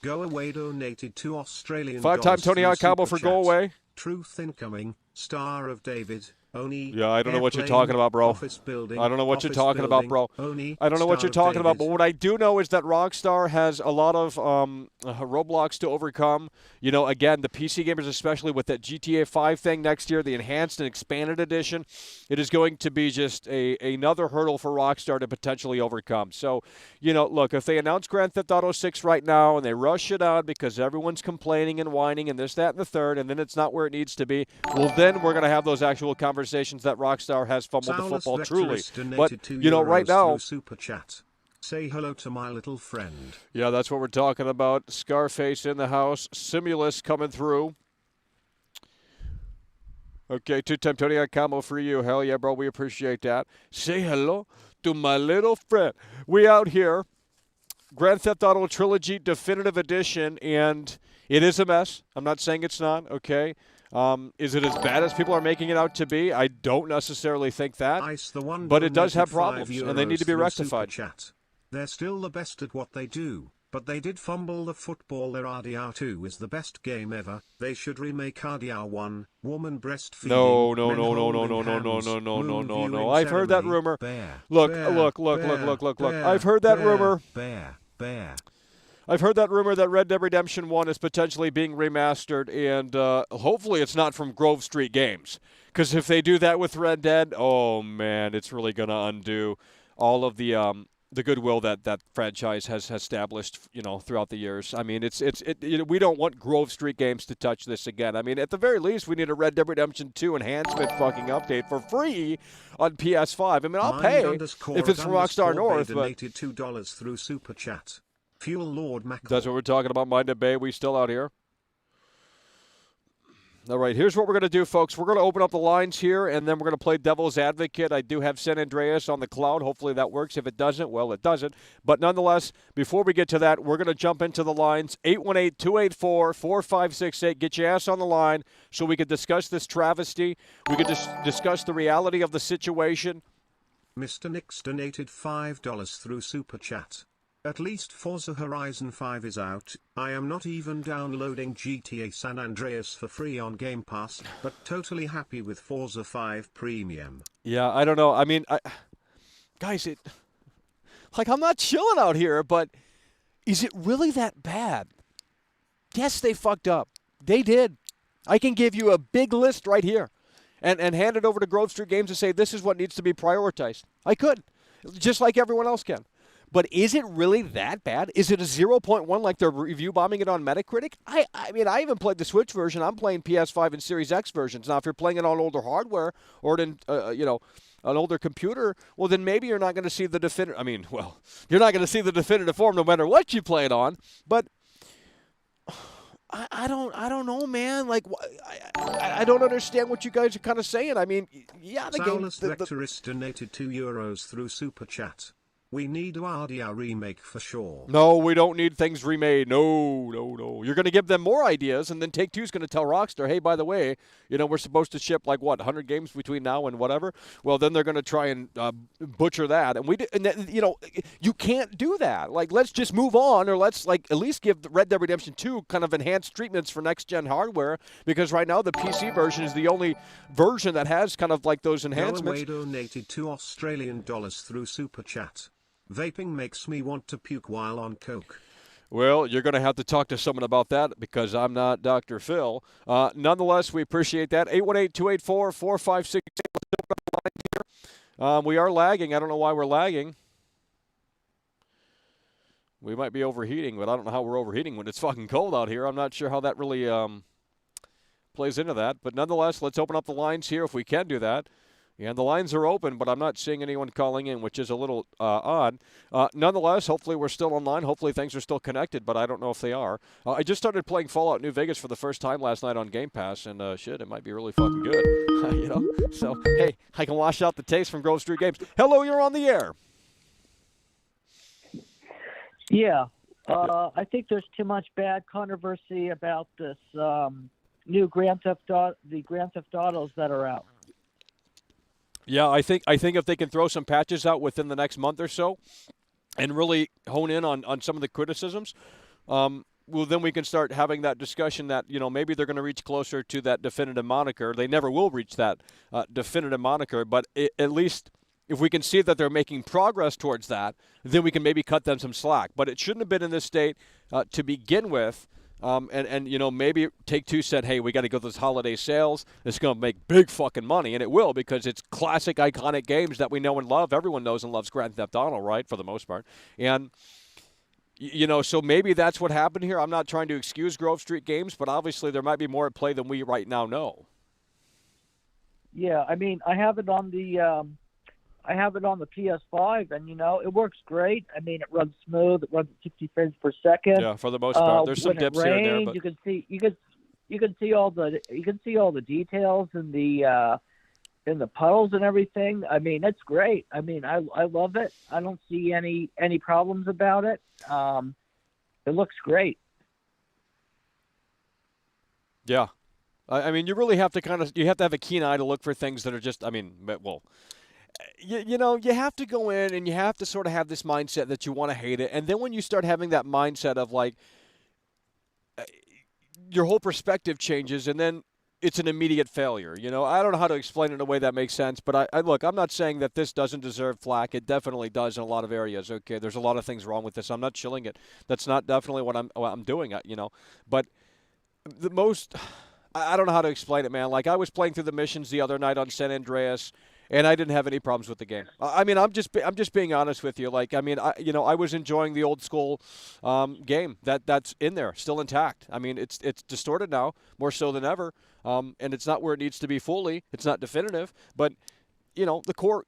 Go Away donated to Australian 5-time Tony Hawk Cowboy for Go Away. Truth Incoming, Star of David, Oni. Yeah, I don't know what you're talking about, bro. Building, I don't know what you're talking about, bro. Oni, I don't know what you're talking about, but what I do know is that Rockstar has a lot of roadblocks to overcome. You know, again, the PC gamers, especially with that GTA 5 thing next year, the enhanced and expanded edition, it is going to be just another hurdle for Rockstar to potentially overcome. So, you know, look, if they announce Grand Theft Auto 6 right now and they rush it out because everyone's complaining and whining and this, that, and the third, and then it's not where it needs to be, well, then we're going to have those actual conversations that Rockstar has fun with the football, truly. But, you know, right now... Super Chat. Say hello to my little friend. Yeah, that's what we're talking about. Scarface in the house. Simulus coming through. Okay, 2-time Tony on combo for you. Hell yeah, bro. We appreciate that. Say hello to my little friend. We out here. Grand Theft Auto Trilogy Definitive Edition, and it is a mess. I'm not saying it's not, okay? Is it as bad as people are making it out to be? I don't necessarily think that. But it does have problems, and they need to be rectified. They're still the best at what they do, but they did fumble the football. Their RDR 2 is the best game ever. They should remake RDR 1, woman breastfeeding. No. I've heard that rumor. Look. I've heard that rumor. I've heard that rumor that Red Dead Redemption 1 is potentially being remastered, and hopefully it's not from Grove Street Games. Because if they do that with Red Dead, oh man, it's really going to undo all of the goodwill that franchise has established, you know, throughout the years. I mean, you know, we don't want Grove Street Games to touch this again. I mean, at the very least, we need a Red Dead Redemption 2 enhancement fucking update for free on PS5. I mean, I'll pay if it's from Rockstar North. But donated $2 through Super Chat. Fuel Lord Mac. That's what we're talking about. Minded Bay, we still out here. All right, here's what we're going to do, folks. We're going to open up the lines here, and then we're going to play devil's advocate. I do have San Andreas on the cloud. Hopefully that works. If it doesn't, well, it doesn't. But nonetheless, before we get to that, we're going to jump into the lines. 818-284-4568. Get your ass on the line so we can discuss this travesty. We can discuss the reality of the situation. Mr. Nix donated $5 through Super Chat. At least Forza Horizon 5 is out. I am not even downloading GTA San Andreas for free on Game Pass, but totally happy with Forza 5 Premium. Yeah, I don't know. I mean, guys, I'm not chilling out here, but is it really that bad? Yes, they fucked up. They did. I can give you a big list right here and hand it over to Grove Street Games and say this is what needs to be prioritized. I could, just like everyone else can. But is it really that bad? Is it a 0.1 like they're review bombing it on Metacritic? I mean, I even played the Switch version. I'm playing PS5 and Series X versions. Now, if you're playing it on older hardware or an older computer, well, then maybe you're not going to see the definitive. I mean, well, you're not going to see the definitive form no matter what you play it on. But I don't know, man. Like, I don't understand what you guys are kind of saying. I mean, yeah, the game. Vectorist donated €2 through Super Chat. We need Wardia remake for sure. No, we don't need things remade. No. You're going to give them more ideas, and then Take-Two's going to tell Rockstar, hey, by the way, we're supposed to ship 100 games between now and whatever. Well, then they're going to try and butcher that, you can't do that. Like, let's just move on, or let's at least give Red Dead Redemption 2 kind of enhanced treatments for next-gen hardware, because right now the PC version is the only version that has kind of those enhancements. Noah donated $2 through Super Chat. Vaping makes me want to puke while on coke. Well, you're going to have to talk to someone about that because I'm not Dr. Phil. Nonetheless, we appreciate that. 818-284-4568. We are lagging. I don't know why we're lagging. We might be overheating, but I don't know how we're overheating when it's fucking cold out here. I'm not sure how that really plays into that. But nonetheless, let's open up the lines here if we can do that. And the lines are open, but I'm not seeing anyone calling in, which is a little odd. Nonetheless, hopefully we're still online. Hopefully things are still connected, but I don't know if they are. I just started playing Fallout New Vegas for the first time last night on Game Pass, and it might be really fucking good. So, hey, I can wash out the taste from Grove Street Games. Hello, you're on the air. Yeah. I think there's too much bad controversy about this new Grand Theft Autos that are out. Yeah, I think if they can throw some patches out within the next month or so and really hone in on some of the criticisms, well, then we can start having that discussion that, maybe they're going to reach closer to that definitive moniker. They never will reach that definitive moniker, but at least if we can see that they're making progress towards that, then we can maybe cut them some slack. But it shouldn't have been in this state to begin with. Maybe Take-Two said, hey, we got to go to those holiday sales. It's going to make big fucking money, and it will because it's classic, iconic games that we know and love. Everyone knows and loves Grand Theft Auto, right, for the most part. And, so maybe that's what happened here. I'm not trying to excuse Grove Street Games, but obviously there might be more at play than we right now know. Yeah, I mean, I have it on the PS5, and it works great. I mean, it runs smooth. It runs at 60 frames per second. Yeah, for the most part. There's some dips here and there, but you can see all the details in the puddles and everything. I mean, it's great. I mean, I love it. I don't see any problems about it. It looks great. Yeah, I mean, you really have to you have to have a keen eye to look for things that are just. I mean, well. You have to go in and you have to sort of have this mindset that you want to hate it. And then when you start having that mindset of your whole perspective changes and then it's an immediate failure. I don't know how to explain it in a way that makes sense, but look, I'm not saying that this doesn't deserve flack. It definitely does in a lot of areas. Okay, there's a lot of things wrong with this. I'm not chilling it. That's not definitely what I'm doing, But the most, I don't know how to explain it, man. I was playing through the missions the other night on San Andreas, and I didn't have any problems with the game. I mean, I'm just being honest with you. I was enjoying the old school game that's in there, still intact. I mean, it's distorted now more so than ever, and it's not where it needs to be fully. It's not definitive, but the core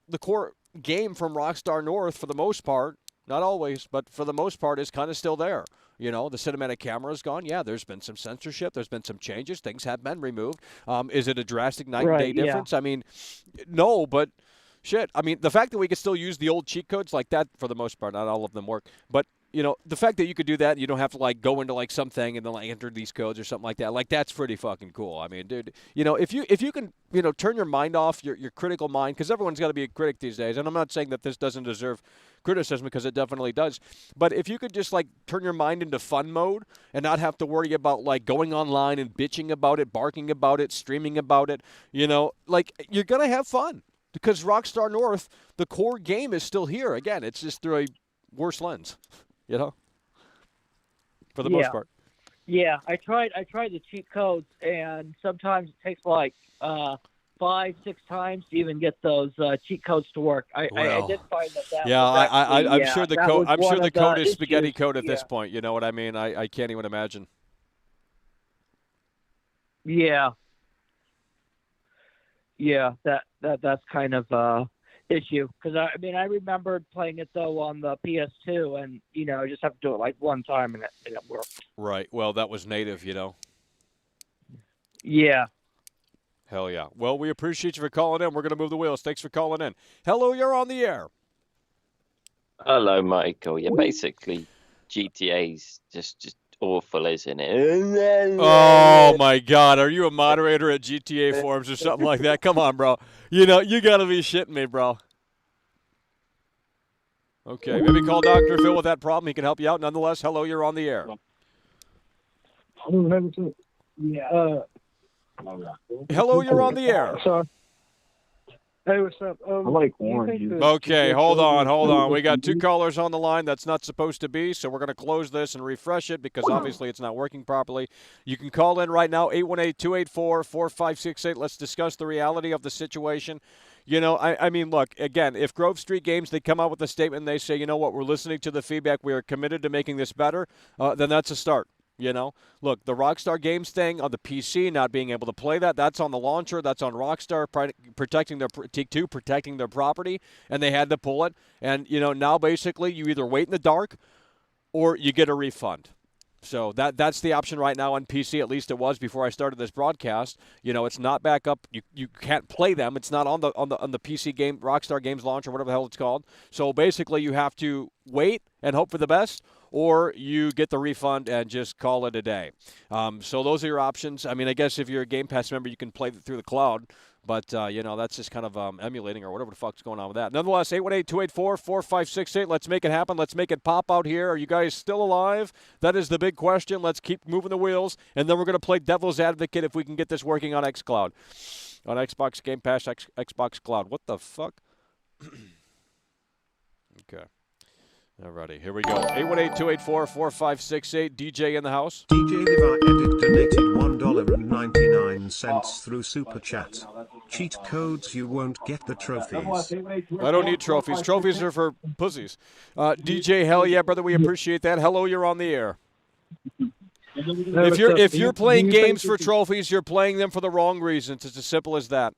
game from Rockstar North for the most part, not always, but for the most part, is kind of still there. The cinematic camera is gone. Yeah, there's been some censorship. There's been some changes. Things have been removed. Is it a drastic night and day difference? Yeah. I mean, no, but shit. I mean, the fact that we can still use the old cheat codes like that for the most part, not all of them work, but the fact that you could do that, and you don't have to like go into like something and then like enter these codes or something like that. Like that's pretty fucking cool. I mean, dude, if you can, turn your mind off, your critical mind, because everyone's got to be a critic these days. And I'm not saying that this doesn't deserve criticism, because it definitely does. But if you could just like turn your mind into fun mode and not have to worry about like going online and bitching about it, barking about it, streaming about it, like you're gonna have fun. Because Rockstar North, the core game is still here. Again, it's just through a worse lens. For the most part. Yeah, I tried the cheat codes, and sometimes it takes like 5-6 times to even get those cheat codes to work. I did find that. Yeah, I'm sure the code. I'm sure the code is spaghetti issues. code at this point. You know what I mean? I can't even imagine. Yeah. Yeah, that's kind of issue, because I remembered playing it though on the PS2, and I just have to do it like one time and it worked. Right. Well, that was native, Yeah. Hell yeah. Well, we appreciate you for calling in. We're going to move the wheels. Thanks for calling in. Hello, you're on the air. Hello, Michael. Yeah, basically, GTA's just awful, isn't it? Oh my God, are you a moderator at GTA forums or something like that? Come on, bro. You got to be shitting me, bro. Okay, maybe call Dr. Phil with that problem. He can help you out. Nonetheless, hello, you're on the air. Yeah. Hello, you're on the air. Sorry. Hey, what's up? I like orange. Okay, hold on. We got 2 callers on the line. That's not supposed to be, so we're going to close this and refresh it because obviously it's not working properly. You can call in right now, 818-284-4568. Let's discuss the reality of the situation. I mean, look, again, if Grove Street Games, they come out with a statement and they say, we're listening to the feedback, we are committed to making this better, then that's a start. Look, the Rockstar Games thing on the PC, not being able to play that's on the launcher, that's on Rockstar protecting their property, and they had to pull it. And now basically you either wait in the dark or you get a refund. So that's the option right now on PC. At least it was before I started this broadcast. It's not back up. You can't play them. It's not on the PC game, Rockstar Games launcher, whatever the hell it's called. So basically you have to wait and hope for the best, or you get the refund and just call it a day. So those are your options. I mean, I guess if you're a Game Pass member, you can play it through the cloud. But, that's just kind of emulating or whatever the fuck's going on with that. Nonetheless, 818-284-4568. Let's make it happen. Let's make it pop out here. Are you guys still alive? That is the big question. Let's keep moving the wheels. And then we're going to play devil's advocate if we can get this working on xCloud. On Xbox Game Pass, Xbox Cloud. What the fuck? Okay. Alrighty, here we go. 818-284-4568. DJ in the house. DJ Levi Edit donated $1.99 through Super Chat. Cheat codes, you won't get the trophies. I don't need trophies. Trophies are for pussies. DJ, hell yeah, brother, we appreciate that. Hello, you're on the air. If you're playing games for trophies, you're playing them for the wrong reasons. It's as simple as that.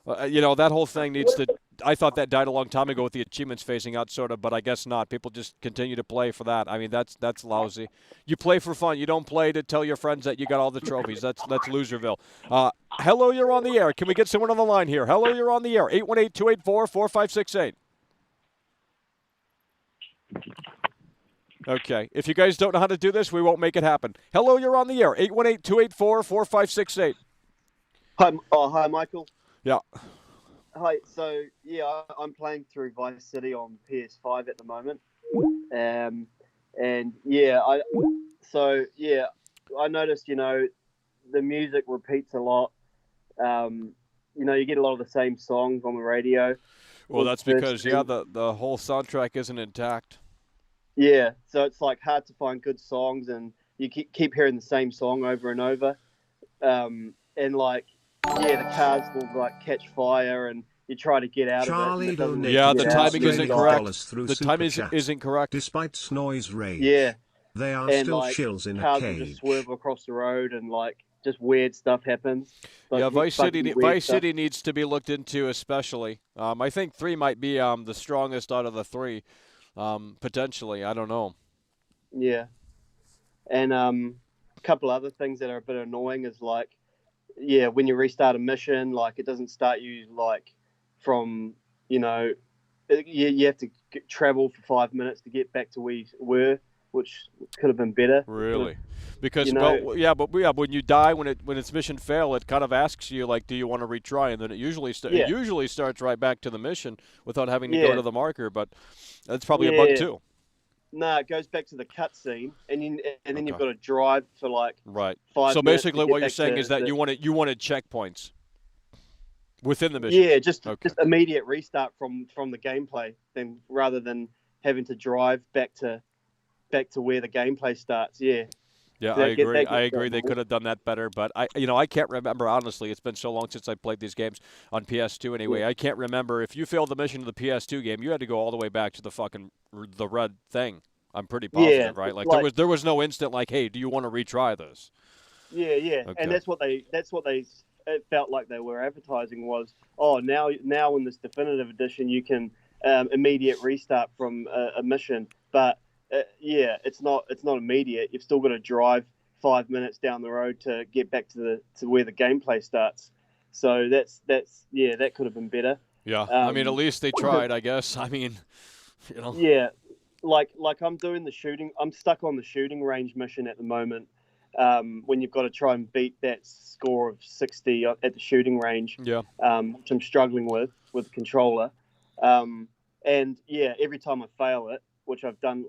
That whole thing needs to. I thought that died a long time ago with the achievements phasing out, sort of, but I guess not. People just continue to play for that. I mean, that's lousy. You play for fun. You don't play to tell your friends that you got all the trophies. That's Loserville. Hello, you're on the air. Can we get someone on the line here? Hello, you're on the air. 818-284-4568. Okay. If you guys don't know how to do this, we won't make it happen. Hello, you're on the air. 818-284-4568. Hi, Michael. Yeah. Hi. So I'm playing through Vice City on PS5 at the moment, I noticed the music repeats a lot. You get a lot of the same songs on the radio. Well, that's because the whole soundtrack isn't intact. Yeah, so it's like hard to find good songs, and you keep hearing the same song over and over, the cars will catch fire, and you try to get out of it. The timing isn't correct. The timing isn't correct. Despite Snoy's rage, they are and, still shills in a cars cage. Will just swerve across the road, and just weird stuff happens. Vice City needs to be looked into, especially. I think 3 might be the strongest out of the 3, potentially. I don't know. Yeah, and a couple other things that are a bit annoying is when you restart a mission, it doesn't start you from you have to travel for 5 minutes to get back to where you were, which could have been better. Really? Because but when you die, when it's mission fail, it kind of asks you like, do you want to retry? And then it usually starts right back to the mission without having to go to the marker. But that's probably a bug too. No, it goes back to the cutscene, and then you've got to drive for like 5 minutes. So basically, what you're saying is that you wanted checkpoints within the mission. Yeah, just immediate restart from the gameplay, then rather than having to drive back to where the gameplay starts. Yeah. Yeah, I agree. They could have done that better, but I can't remember, honestly. It's been so long since I played these games on PS2 anyway. Yeah. I can't remember. If you failed the mission of the PS2 game, you had to go all the way back to the red thing. I'm pretty positive, right? Like there was no instant like, hey, do you want to retry this? Yeah. Okay. And that's what they it felt like they were advertising was, now in this definitive edition you can immediate restart from a mission, but it's not immediate. You've still got to drive 5 minutes down the road to get back to where the gameplay starts. So that could have been better. Yeah, I mean, at least they tried, I guess. I mean, Yeah, like I'm doing the shooting. I'm stuck on the shooting range mission at the moment. When you've got to try and beat that score of 60 at the shooting range. Yeah. Which I'm struggling with the controller. And every time I fail it, which I've done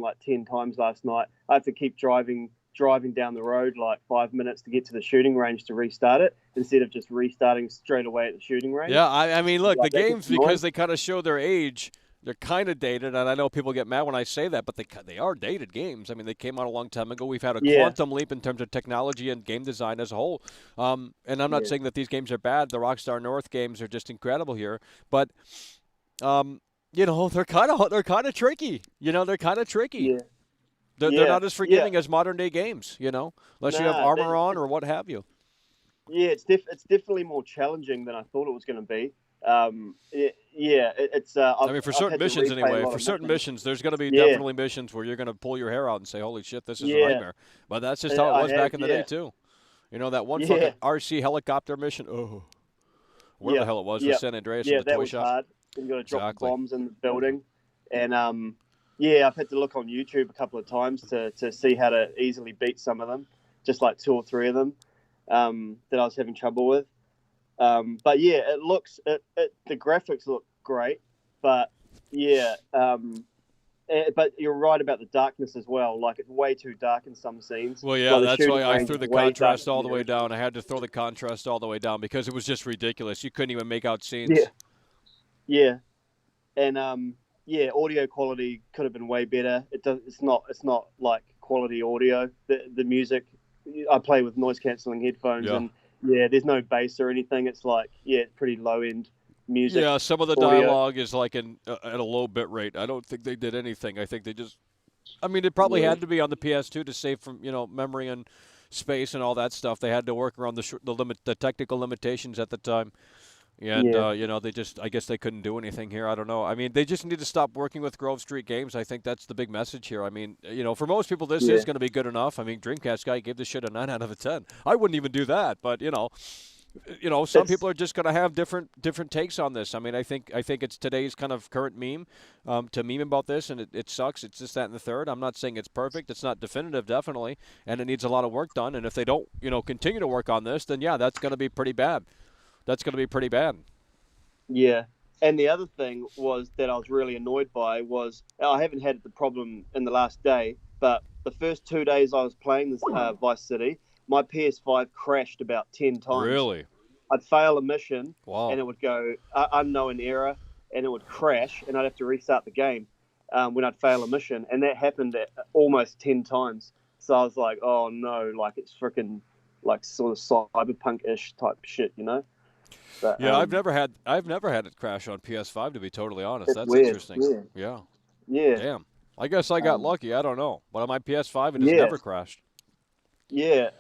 like 10 times last night, I have to keep driving down the road like 5 minutes to get to the shooting range to restart it instead of just restarting straight away at the shooting range. Yeah, I mean, look, the games, because they kind of show their age, they're kind of dated, and I know people get mad when I say that, but they are dated games. I mean, they came out a long time ago. We've had a quantum leap in terms of technology and game design as a whole. And I'm not saying that these games are bad. The Rockstar North games are just incredible here, but they're kind of tricky. They're kind of tricky. Yeah. They're not as forgiving as modern day games. Unless you have armor on or what have you. Yeah, it's definitely more challenging than I thought it was going to be. It's. I mean, for certain missions anyway. For certain missions, there's going to be definitely missions where you're going to pull your hair out and say, "Holy shit, this is a nightmare." But that's just how it was back in the day too. That one fucking RC helicopter mission. Oh, where the hell it was San Andreas in the toy shop. Hard. You've got to drop bombs in the building, and I've had to look on YouTube a couple of times to see how to easily beat some of them, just like 2 or 3 of them that I was having trouble with. But it looks the graphics look great, but but you're right about the darkness as well. Like, it's way too dark in some scenes. Well, yeah, that's why I threw the contrast all the way down. I had to throw the contrast all the way down because it was just ridiculous. You couldn't even make out scenes. Yeah, and audio quality could have been way better. It's not like quality audio. The music, I play with noise cancelling headphones, and there's no bass or anything. It's like pretty low end music. Yeah, some of the dialogue is like at a low bit rate. I don't think they did anything. I think they just. I mean, it probably had to be on the PS2 to save from memory and space and all that stuff. They had to work around the technical limitations at the time. And, they just, I guess they couldn't do anything here. I don't know. I mean, they just need to stop working with Grove Street Games. I think that's the big message here. I mean, for most people, this is going to be good enough. I mean, Dreamcast guy gave this shit a 9 out of 10. I wouldn't even do that. But, some people are just going to have different takes on this. I mean, I think it's today's kind of current meme to meme about this, and it sucks. It's just that and the third. I'm not saying it's perfect. It's not definitive, definitely, and it needs a lot of work done. And if they don't, continue to work on this, then, that's going to be pretty bad. That's going to be pretty bad. Yeah. And the other thing was that I was really annoyed by was, I haven't had the problem in the last day, but the first 2 days I was playing this Vice City, my PS5 crashed about 10 times. Really? I'd fail a mission, and it would go unknown error, and it would crash, and I'd have to restart the game when I'd fail a mission. And that happened almost 10 times. So I was like, oh no, like it's freaking like sort of cyberpunk-ish type shit, But, I've never had it crash on PS5, to be totally honest. That's weird. Interesting. Yeah. Damn. I guess I got lucky. I don't know. But on my PS5, it has never crashed. Yeah.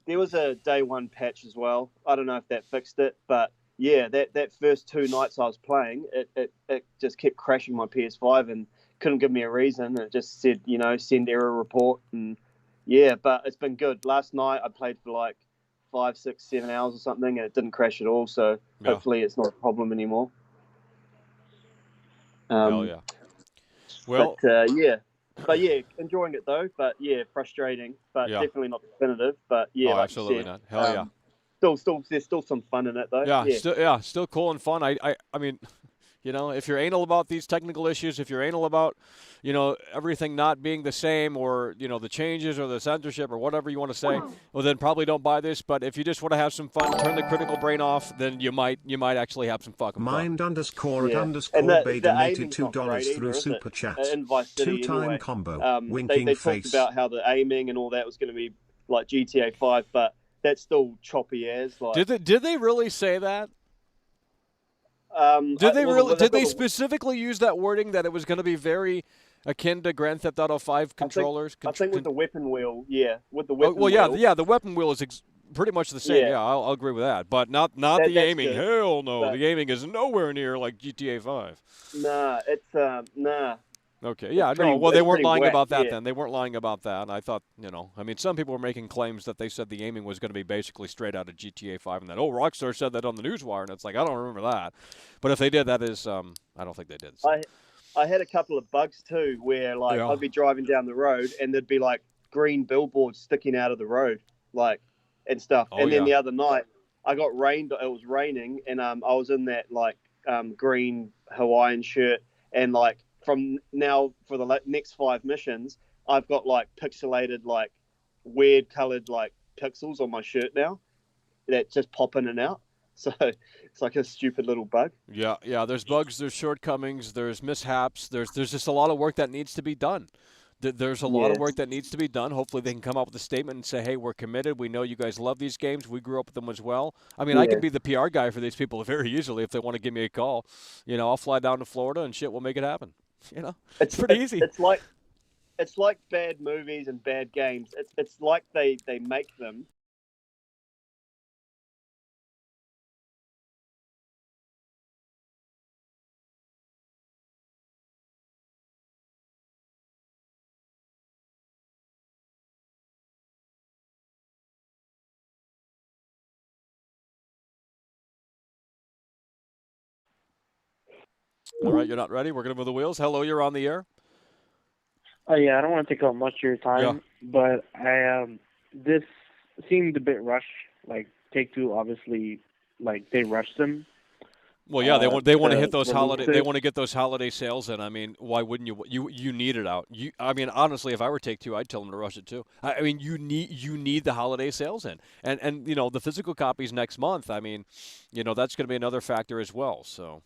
There was a day one patch as well. I don't know if that fixed it, but that first 2 nights I was playing, it just kept crashing my PS5 and couldn't give me a reason. It just said, send error report, and but it's been good. Last night I played for like 5, 6, 7 hours or something, and it didn't crash at all. So hopefully it's not a problem anymore. Hell yeah. Well, but yeah, enjoying it though. But yeah, frustrating. But definitely not definitive. But yeah, like absolutely you said, not. Hell yeah. There's still some fun in it though. Yeah, still cool and fun. I mean, you know, if you're anal about these technical issues, if you're anal about, you know, everything not being the same, or, you know, the changes or the censorship or whatever you want to say, well, then probably don't buy this. But if you just want to have some fun, turn the critical brain off, then you might actually have some fucking fun. Mind_Bay donated $2 through Super Chat. In Vice City, 2-time anyway. combo. Winking they face. talked about how the aiming and all that was going to be like GTA 5, but that's still choppy as. Like, Did they really say that? Did they specifically use that wording that it was going to be very akin to Grand Theft Auto 5 controllers? I think with the weapon wheel, with the weapon wheel. Yeah, the weapon wheel is pretty much the same. Yeah, I'll agree with that. But not the aiming. Good. Hell no, the aiming is nowhere near like GTA 5. Nah, it's nah. Okay, yeah, no, well, they weren't lying about that then. They weren't lying about that. And I thought, you know, I mean, some people were making claims that they said the aiming was going to be basically straight out of GTA 5 and that, Rockstar said that on the newswire, and it's like, I don't remember that. But if they did, that is, I don't think they did. So. I had a couple of bugs too where, like, I'd be driving down the road and there'd be, like, green billboards sticking out of the road, like, and stuff. And then the other night, I got rained, it was raining, and I was in that, like, green Hawaiian shirt, and, like, from now for the next 5 missions, I've got like pixelated, like weird colored like pixels on my shirt now that just pop in and out. So it's like a stupid little bug. Yeah. There's bugs, there's shortcomings, there's mishaps, there's just a lot of work that needs to be done. There's a lot of work that needs to be done. Hopefully they can come up with a statement and say, hey, we're committed. We know you guys love these games. We grew up with them as well. I mean, I can be the PR guy for these people very easily if they want to give me a call. You know, I'll fly down to Florida and shit, we'll make it happen. You know, it's pretty easy. It's like bad movies and bad games. It's like they make them. All right, you're not ready? We're going to move the wheels. Hello, you're on the air. Oh, yeah, I don't want to take up much of your time, but this seemed a bit rushed. Like, Take-Two obviously, like, they rushed them. Well, yeah, they want to hit those holiday. They want to get those holiday sales in. I mean, why wouldn't you? You need it out. I mean, honestly, if I were Take-Two, I'd tell them to rush it too. I mean, you need the holiday sales in, and you know the physical copies next month. I mean, you know that's going to be another factor as well. So.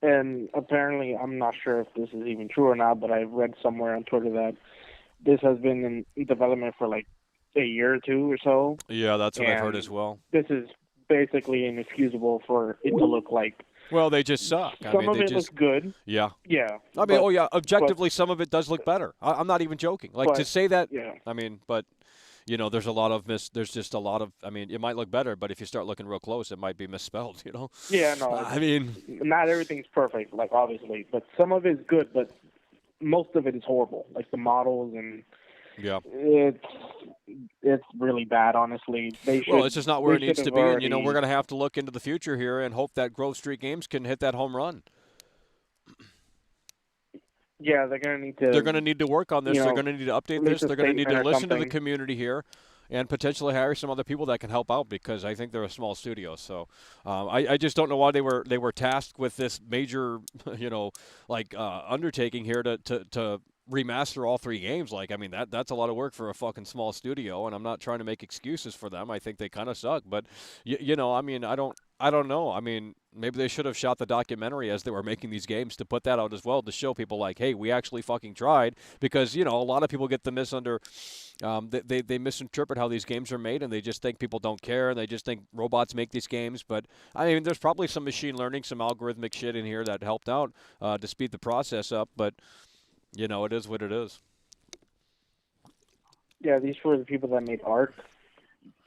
And apparently, I'm not sure if this is even true or not, but I read somewhere on Twitter that this has been in development for like a year or two or so. Yeah, that's what I've heard as well. This is basically inexcusable for it to look like. Well, they just suck. Some of it looks good. Yeah. Yeah. I mean, objectively, some of it does look better. I'm not even joking. Like, to say that, I mean, but... You know, there's just a lot of, I mean, it might look better, but if you start looking real close, it might be misspelled, you know? Yeah, no. I mean. Not everything's perfect, like, obviously, but some of it's good, but most of it is horrible. Like, the models and. Yeah. It's really bad, honestly. Well, it's just not where it needs to be, and, you know, we're going to have to look into the future here and hope that Grove Street Games can hit that home run. Yeah, they're going to need to. They're going to need to work on this. They're going to need to update this. They're going to need to listen to the community here, and potentially hire some other people that can help out because I think they're a small studio. So I just don't know why they were tasked with this major, you know, like undertaking here to remaster all 3 games. Like, I mean, that's a lot of work for a fucking small studio, and I'm not trying to make excuses for them. I think they kind of suck, but you know, I mean, I don't know. I mean, maybe they should have shot the documentary as they were making these games to put that out as well to show people like, hey, we actually fucking tried, because, you know, a lot of people get the they misinterpret how these games are made, and they just think people don't care, and they just think robots make these games. But I mean, there's probably some machine learning, some algorithmic shit in here that helped out to speed the process up, but you know, it is what it is. Yeah, these were the people that made Ark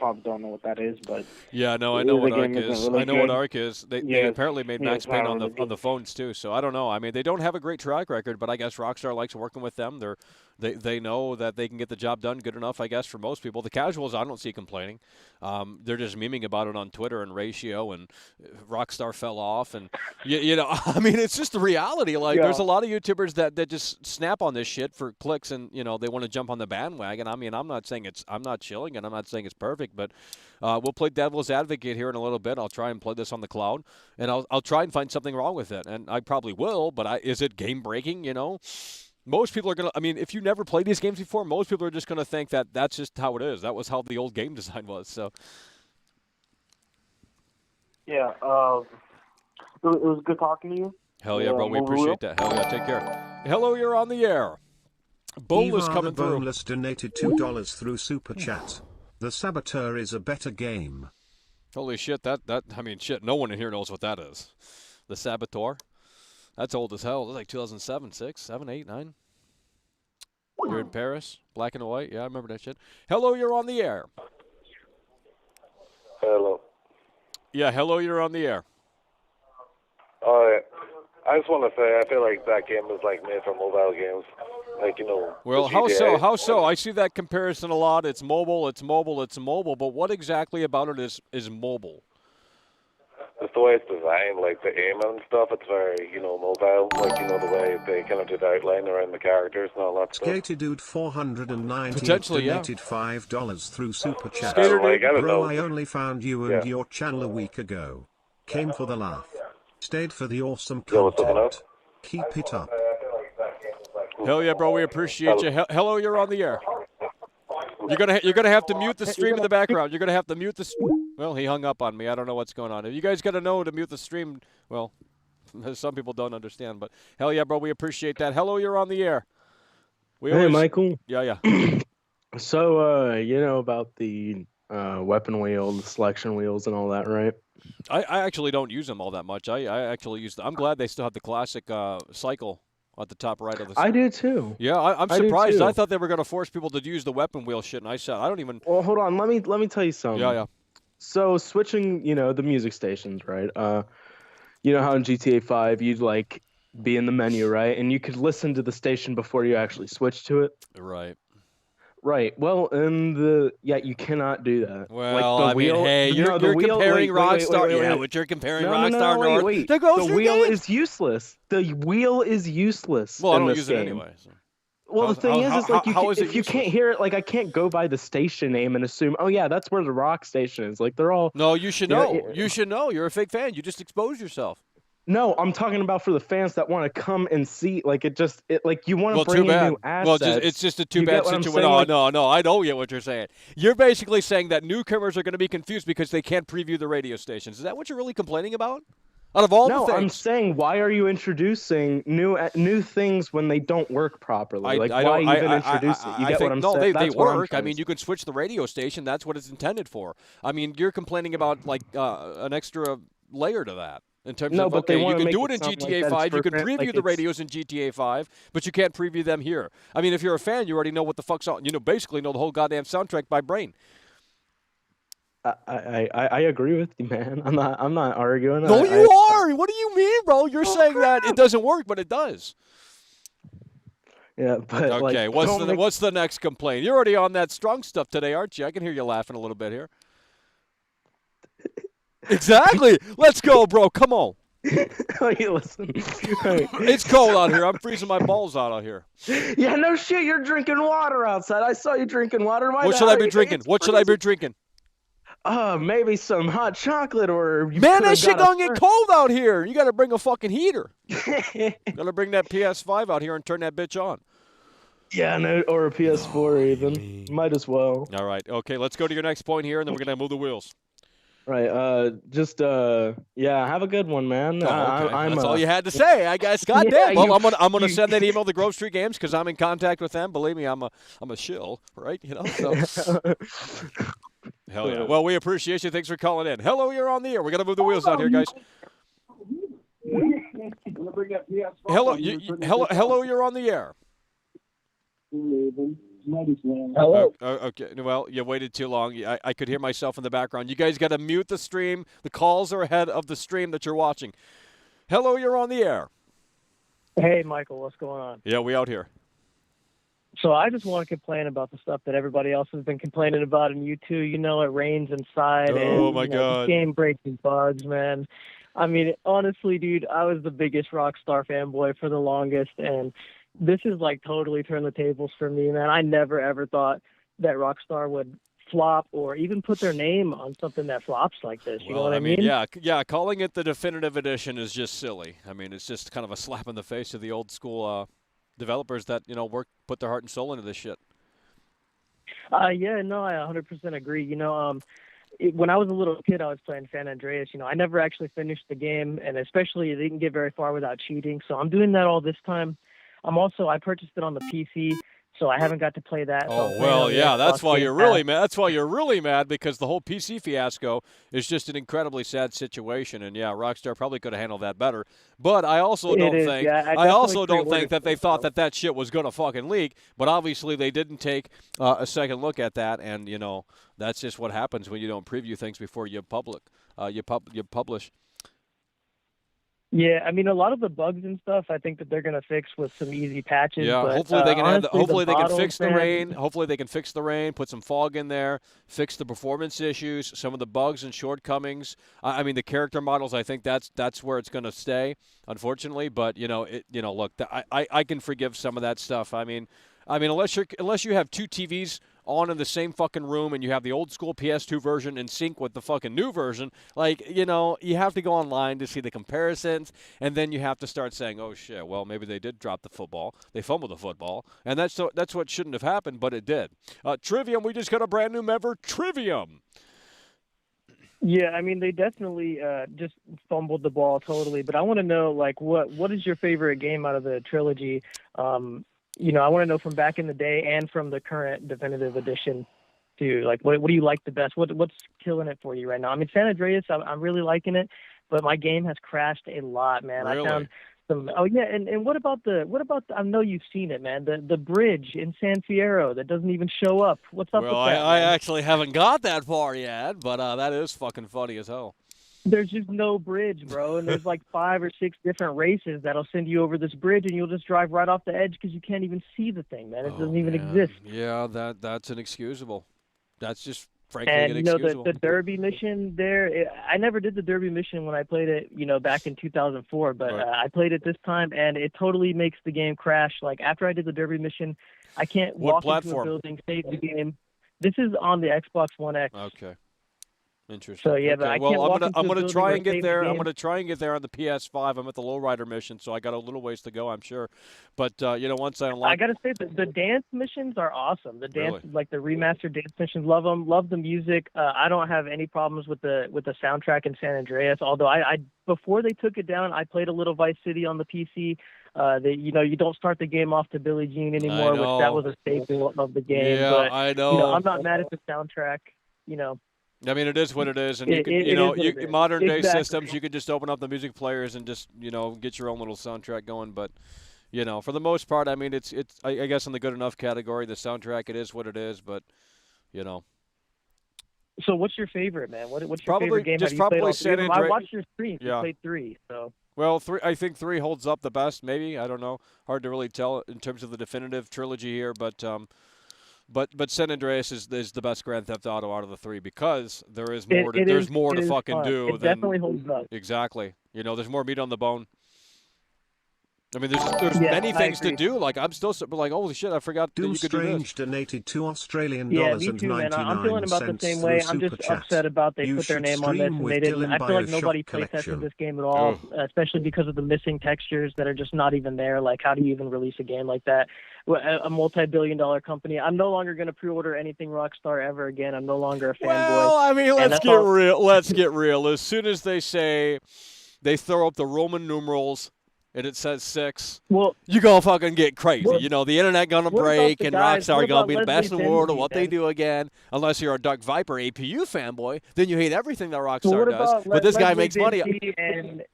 probably don't know what that is, but yeah, no, I know what the Arc game isn't is. really I know what good. Arc is. They Yeah, apparently made yeah, Max it's not Payne on really the good. phones too. So I don't know. I mean, they don't have a great track record, but I guess Rockstar likes working with them. They know that they can get the job done good enough, I guess, for most people. The casuals, I don't see complaining. They're just memeing about it on Twitter and Ratio, and Rockstar fell off, and you know, I mean, it's just the reality. Like, there's a lot of YouTubers that just snap on this shit for clicks, and you know, they want to jump on the bandwagon. I mean, I'm not chilling, and I'm not saying it's perfect, but we'll play devil's advocate here in a little bit. I'll try and play this on the cloud, and I'll try and find something wrong with it, and I probably will. But is it game breaking? You know. Most people are going to, I mean, if you never played these games before, most people are just going to think that that's just how it is. That was how the old game design was. So, Yeah, it was good talking to you. hell yeah, bro. We appreciate that. Hell yeah, take care. Hello, you're on the air. Boneless Eva coming the through. Boneless donated $2 through Super Chat. The Saboteur is a better game. Holy shit, I mean, shit, no one in here knows what that is. The Saboteur? That's old as hell. That's like 2007, 6, 7, 8, 9. You're in Paris, black and white. Yeah, I remember that shit. Hello, you're on the air. Hello. Yeah, hello, you're on the air. I just want to say I feel like that game is like made for mobile games. Like, you know. Well, how so? How so? I see that comparison a lot. It's mobile, it's mobile, it's mobile. But what exactly about it is mobile? Just the way it's designed, like the aim and stuff, it's very, you know, mobile. Like, you know, the way they kind of did outline around the characters and all that stuff. Skater Dude 490 Potentially, donated $5 through Super Chat. Skater Dude. Bro, I only found you and your channel a week ago. Came for the laugh. Stayed for the awesome content. Keep it up. Hell yeah, bro. We appreciate you. Hello, you're on the air. You're gonna have to mute the stream in the background. You're gonna have to mute the. Well, he hung up on me. I don't know what's going on. If you guys gotta know to mute the stream, well, some people don't understand. But hell yeah, bro. We appreciate that. Hello, you're on the air. Hey, Michael. Yeah. So, you know about the weapon wheel, the selection wheels, and all that, right? I actually don't use them all that much. I actually use. I'm glad they still have the classic cycle at the top right of the. I do too. Yeah, I'm surprised. I thought they were going to force people to use the weapon wheel shit, and I said I don't even. Well, hold on. Let me tell you something. Yeah. So switching, you know, the music stations, right? You know how in GTA 5 you'd like be in the menu, right? And you could listen to the station before you actually switch to it. Right. Right. Well, you cannot do that. Well, like mean, hey, you're comparing Rockstar. Yeah, but you're comparing Rockstar North. Wait. The wheel is useless. The wheel is useless. Well, I don't use game. it anyway. So. Well, the thing is like if you useless? can't hear it, like I can't go by the station name and assume, oh yeah, that's where the rock station is. Like they're all. No, you should know. You should know. You're a fake fan. You just exposed yourself. No, I'm talking about for the fans that want to come and see. Like like you want to bring in new assets. Well, it's just a too bad situation. No, I don't get what you're saying. You're basically saying that newcomers are going to be confused because they can't preview the radio stations. Is that what you're really complaining about? Out of all the things. No, I'm saying why are you introducing new things when they don't work properly? Why even introduce it? You get what I'm saying? No, they work. I mean, you can switch the radio station. That's what it's intended for. I mean, you're complaining about like an extra layer to that. In terms of, okay, you can do it in GTA 5, you can preview the radios in GTA 5, but you can't preview them here. I mean, if you're a fan, you already know what the fuck's on. You know, basically know the whole goddamn soundtrack by brain. I agree with you, man. I'm not arguing. No, you are. What do you mean, bro? You're saying that it doesn't work, but it does. Yeah, but okay. What's the next complaint? You're already on that strong stuff today, aren't you? I can hear you laughing a little bit here. Exactly. Let's go, bro. Come on. Hey, listen. It's cold out here. I'm freezing my balls out here. Yeah, no shit. You're drinking water outside. I saw you drinking water. What should I be drinking? What should I be drinking? Maybe some hot chocolate or. Man, that shit gonna get cold out here. You got to bring a fucking heater. Got to bring that PS5 out here and turn that bitch on. Yeah, no, or a PS4 even. Might as well. All right. Okay, let's go to your next point here, and then we're gonna move the wheels. Right. Yeah. Have a good one, man. Oh, okay. That's all you had to say, I guess. Goddamn. Well, I'm gonna send that email to Grove Street Games because I'm in contact with them. Believe me, I'm a shill, right? You know. So. Hell yeah. Well, we appreciate you. Thanks for calling in. Hello, you're on the air. We gotta move the wheels out here, guys. Hello, you're on the air. Hello. Okay. Well, you waited too long. I could hear myself in the background. You guys got to mute the stream. The calls are ahead of the stream that you're watching. Hello, you're on the air. Hey, Michael, what's going on? Yeah, we out here. So I just want to complain about the stuff that everybody else has been complaining about, and you too. You know, it rains inside. Oh, and, my God. This game breaks and bugs, man. I mean, honestly, dude, I was the biggest Rockstar fanboy for the longest, and this is like totally turned the tables for me, man. I never, ever thought that Rockstar would flop or even put their name on something that flops like this. You know what I mean? Yeah, calling it the definitive edition is just silly. I mean, it's just kind of a slap in the face of the old school developers that, put their heart and soul into this shit. Yeah, no, I 100% agree. When I was a little kid, I was playing San Andreas. I never actually finished the game, and especially they didn't get very far without cheating. So I'm doing that all this time. I purchased it on the PC, so I haven't got to play that. Oh, well, yeah, that's why you're really mad. That's why you're really mad, because the whole PC fiasco is just an incredibly sad situation. And yeah, Rockstar probably could have handled that better. But I also don't think that they thought that shit was going to fucking leak. But obviously they didn't take a second look at that, and that's just what happens when you don't preview things before you publish. Yeah, I mean, a lot of the bugs and stuff, I think that they're going to fix with some easy patches. Yeah, but, hopefully they can honestly, they can fix the rain. Hopefully they can fix the rain, put some fog in there, fix the performance issues, some of the bugs and shortcomings. I mean, the character models, I think that's where it's going to stay, unfortunately. But look, I can forgive some of that stuff. I mean, unless you have two TVs on in the same fucking room and you have the old school PS2 version in sync with the fucking new version, you have to go online to see the comparisons, and then you have to start saying, oh shit, well, maybe they did drop the football, they fumbled the football, and that's what shouldn't have happened, but it did. Trivium, we just got a brand new member, Trivium. Yeah, I mean, they definitely just fumbled the ball totally, but I want to know, what is your favorite game out of the trilogy? I want to know from back in the day and from the current definitive edition too. What do you like the best? What's killing it for you right now? I mean, San Andreas, I'm really liking it, but my game has crashed a lot, man. Really? I found some. Oh yeah, and what about the? I know you've seen it, man. The bridge in San Fierro that doesn't even show up. What's up with that? Well, I actually haven't got that far yet, but that is fucking funny as hell. There's just no bridge, bro, and there's 5 or 6 different races that'll send you over this bridge, and you'll just drive right off the edge because you can't even see the thing, man. It doesn't even exist. Yeah, that's inexcusable. That's just frankly and inexcusable. the Derby mission there, I never did the Derby mission when I played it, back in 2004, but right. I played it this time, and it totally makes the game crash. After I did the Derby mission, I can't walk into a building, save the game. This is on the Xbox One X. Okay. Interesting. So yeah, but I can't walk into I'm a gonna try and get there. game. I'm gonna try and get there on the PS5. I'm at the lowrider mission, so I got a little ways to go, I'm sure. But once I unlock, I gotta say that the dance missions are awesome. The dance, Really? the remastered dance missions, love them. Love the music. I don't have any problems with the soundtrack in San Andreas. Although I before they took it down, I played a little Vice City on the PC. You don't start the game off to Billie Jean anymore, which that was a staple of the game. Yeah, but, I know. I'm not mad at the soundtrack. I mean, it is what it is, and modern day systems, you can just open up the music players and just get your own little soundtrack going. But for the most part, I mean, it's I guess in the good enough category, the soundtrack, it is what it is. But So what's your favorite, man? What's your Probably- favorite game? just Have you played probably all San three of them? I Andreas. watched your stream. Yeah. You played 3, so. Well, I think 3 holds up the best. Maybe, I don't know. Hard to really tell in terms of the definitive trilogy here, but San Andreas is the best Grand Theft Auto out of the 3 because there is more. There's more to fucking do. It definitely holds up. Exactly. There's more meat on the bone. I mean, there's many things to do. I'm still holy shit, I forgot that you could do this. Strange donated $2 Australian Yeah, me too, man. I'm feeling about the same way. I'm just upset about they put their name on this and they didn't. I feel like nobody play tested this game at all, especially because of the missing textures that are just not even there. How do you even release a game like that? A multi-billion-dollar company. I'm no longer going to pre-order anything Rockstar ever again. I'm no longer a fanboy. Well, I mean, let's get real. Let's get real. As soon as they say they throw up the Roman numerals and it says 6, you gonna fucking get crazy. The internet gonna break, and Rockstar gonna be the best in the world at what they do again. Unless you're a Dark Viper APU fanboy, then you hate everything that Rockstar does. But this guy makes money.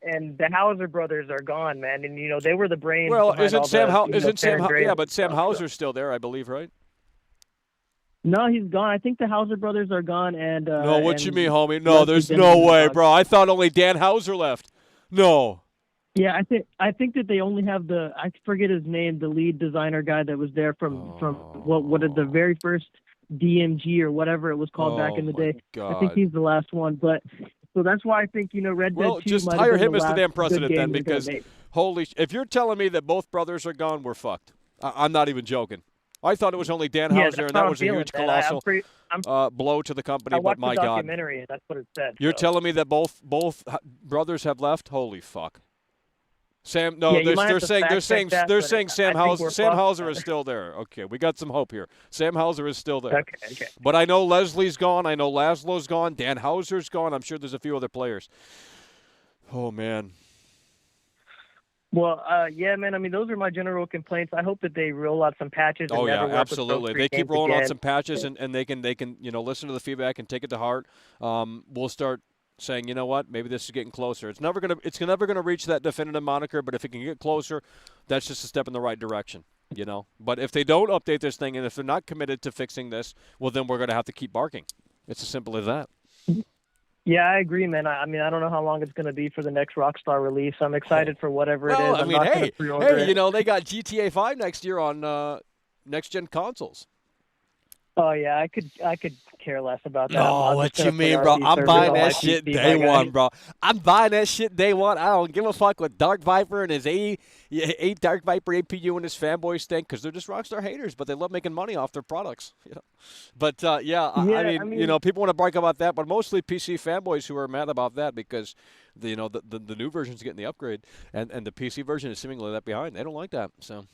And the Hauser brothers are gone, man. And they were the brains. Well, Sam? Yeah, but Sam Hauser's still there, I believe, right? No, he's gone. I think the Hauser brothers are gone. And no, what and you mean, homie? No, Leslie there's Denman no is way, gone. bro. I thought only Dan Hauser left. No. Yeah, I think that they only have I forget his name, the lead designer guy that was there from what is the very first DMG or whatever it was called back in the day. God. I think he's the last one, but so that's why I think Red Dead 2 just might hire have been him as the damn good president game then, they're gonna because make. if you're telling me that both brothers are gone, we're fucked. I'm not even joking. I thought it was only Dan Hauser, and that was a huge, colossal blow to the company. I watched but my the God, documentary, and that's what it said. you're telling me that both brothers have left? Holy fuck! Sam, no, Yeah, they're saying Sam Hauser is but- still there. Okay, we got some hope here. Sam Hauser is still there. Okay. But I know Leslie's gone. I know Laszlo's gone. Dan Hauser's gone. I'm sure there's a few other players. Oh man. Well, yeah, man. I mean, those are my general complaints. I hope that they roll out some patches. Oh and never yeah, work absolutely. With They keep rolling again. out some patches, and they can listen to the feedback and take it to heart. We'll start saying, you know what, maybe this is getting closer. It's never gonna reach that definitive moniker, but if it can get closer, that's just a step in the right direction. But if they don't update this thing, and if they're not committed to fixing this, well, then we're gonna have to keep barking. It's as simple as that. Yeah, I agree, man. I mean, I don't know how long it's going to be for the next Rockstar release. I'm excited for whatever it is. I I'm mean, not gonna pre-order it. they got GTA 5 next year on next-gen consoles. Oh yeah, I could care less about that. No, what you mean, bro? I'm buying that shit day one, bro. I'm buying that shit day one. I don't give a fuck what Dark Viper and his Dark Viper APU and his fanboys think, because they're just Rockstar haters, but they love making money off their products. But I mean, people want to brag about that, but mostly PC fanboys who are mad about that because the new version's getting the upgrade, and the PC version is seemingly left behind. They don't like that, so.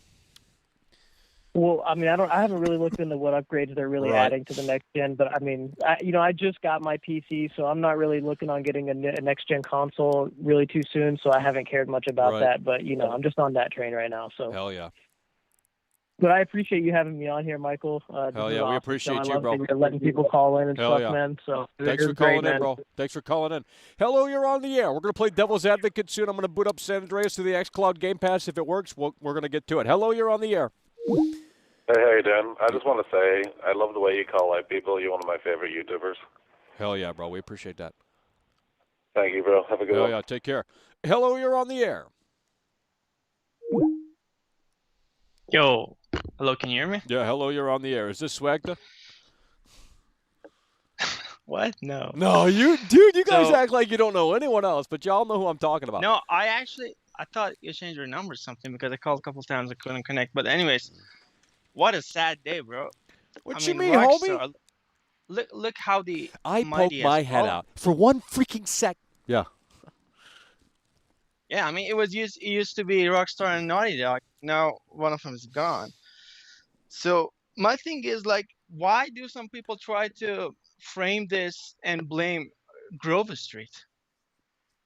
Well, I mean, I haven't really looked into what upgrades they're really adding to the next gen, but I mean, I just got my PC, so I'm not really looking on getting a next gen console really too soon, so I haven't cared much about that. But I'm just on that train right now. So. Hell yeah. But I appreciate you having me on here, Michael. Hell yeah, we appreciate you, bro. You're letting people call in and stuff, man. So thanks for calling in, bro. Thanks for calling in. Hello, you're on the air. We're going to play Devil's Advocate soon. I'm going to boot up San Andreas to the xCloud Game Pass. If it works, we're going to get to it. Hello, you're on the air. Hey, how you doing? I just want to say I love the way you call out people. You're one of my favorite YouTubers. Hell yeah, bro. We appreciate that. Thank you, bro. Have a good one. Yeah, take care. Hello, you're on the air. Yo. Hello, can you hear me? Yeah, hello, you're on the air. Is this Swagda? What? No. No, you guys act like you don't know anyone else, but y'all know who I'm talking about. No, I thought you changed your number or something because I called a couple times. I couldn't connect. But anyways, what a sad day, bro. What you mean, homie? Look how I poked my head out for one freaking sec. Yeah. Yeah, I mean, it used to be Rockstar and Naughty Dog. Now one of them is gone. So my thing is, like, why do some people try to frame this and blame Grove Street?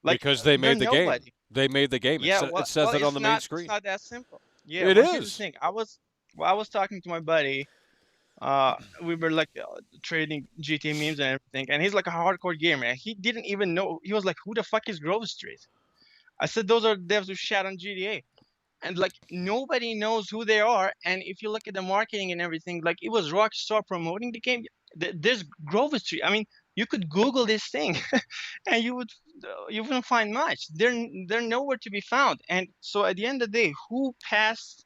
Like, because they made the game. They made the game. Yeah, it says it on the main screen. It's not that simple. Yeah, it is. Here's the thing. I was talking to my buddy. We were like trading GTA memes and everything, and he's like a hardcore gamer. And he didn't even know. He was like, "Who the fuck is Grove Street?" I said, "Those are devs who shat on GTA." And like nobody knows who they are. And if you look at the marketing and everything, like it was Rockstar promoting the game. This Grove Street. I mean, you could Google this thing, and you wouldn't find much. They're nowhere to be found. And so at the end of the day, who passed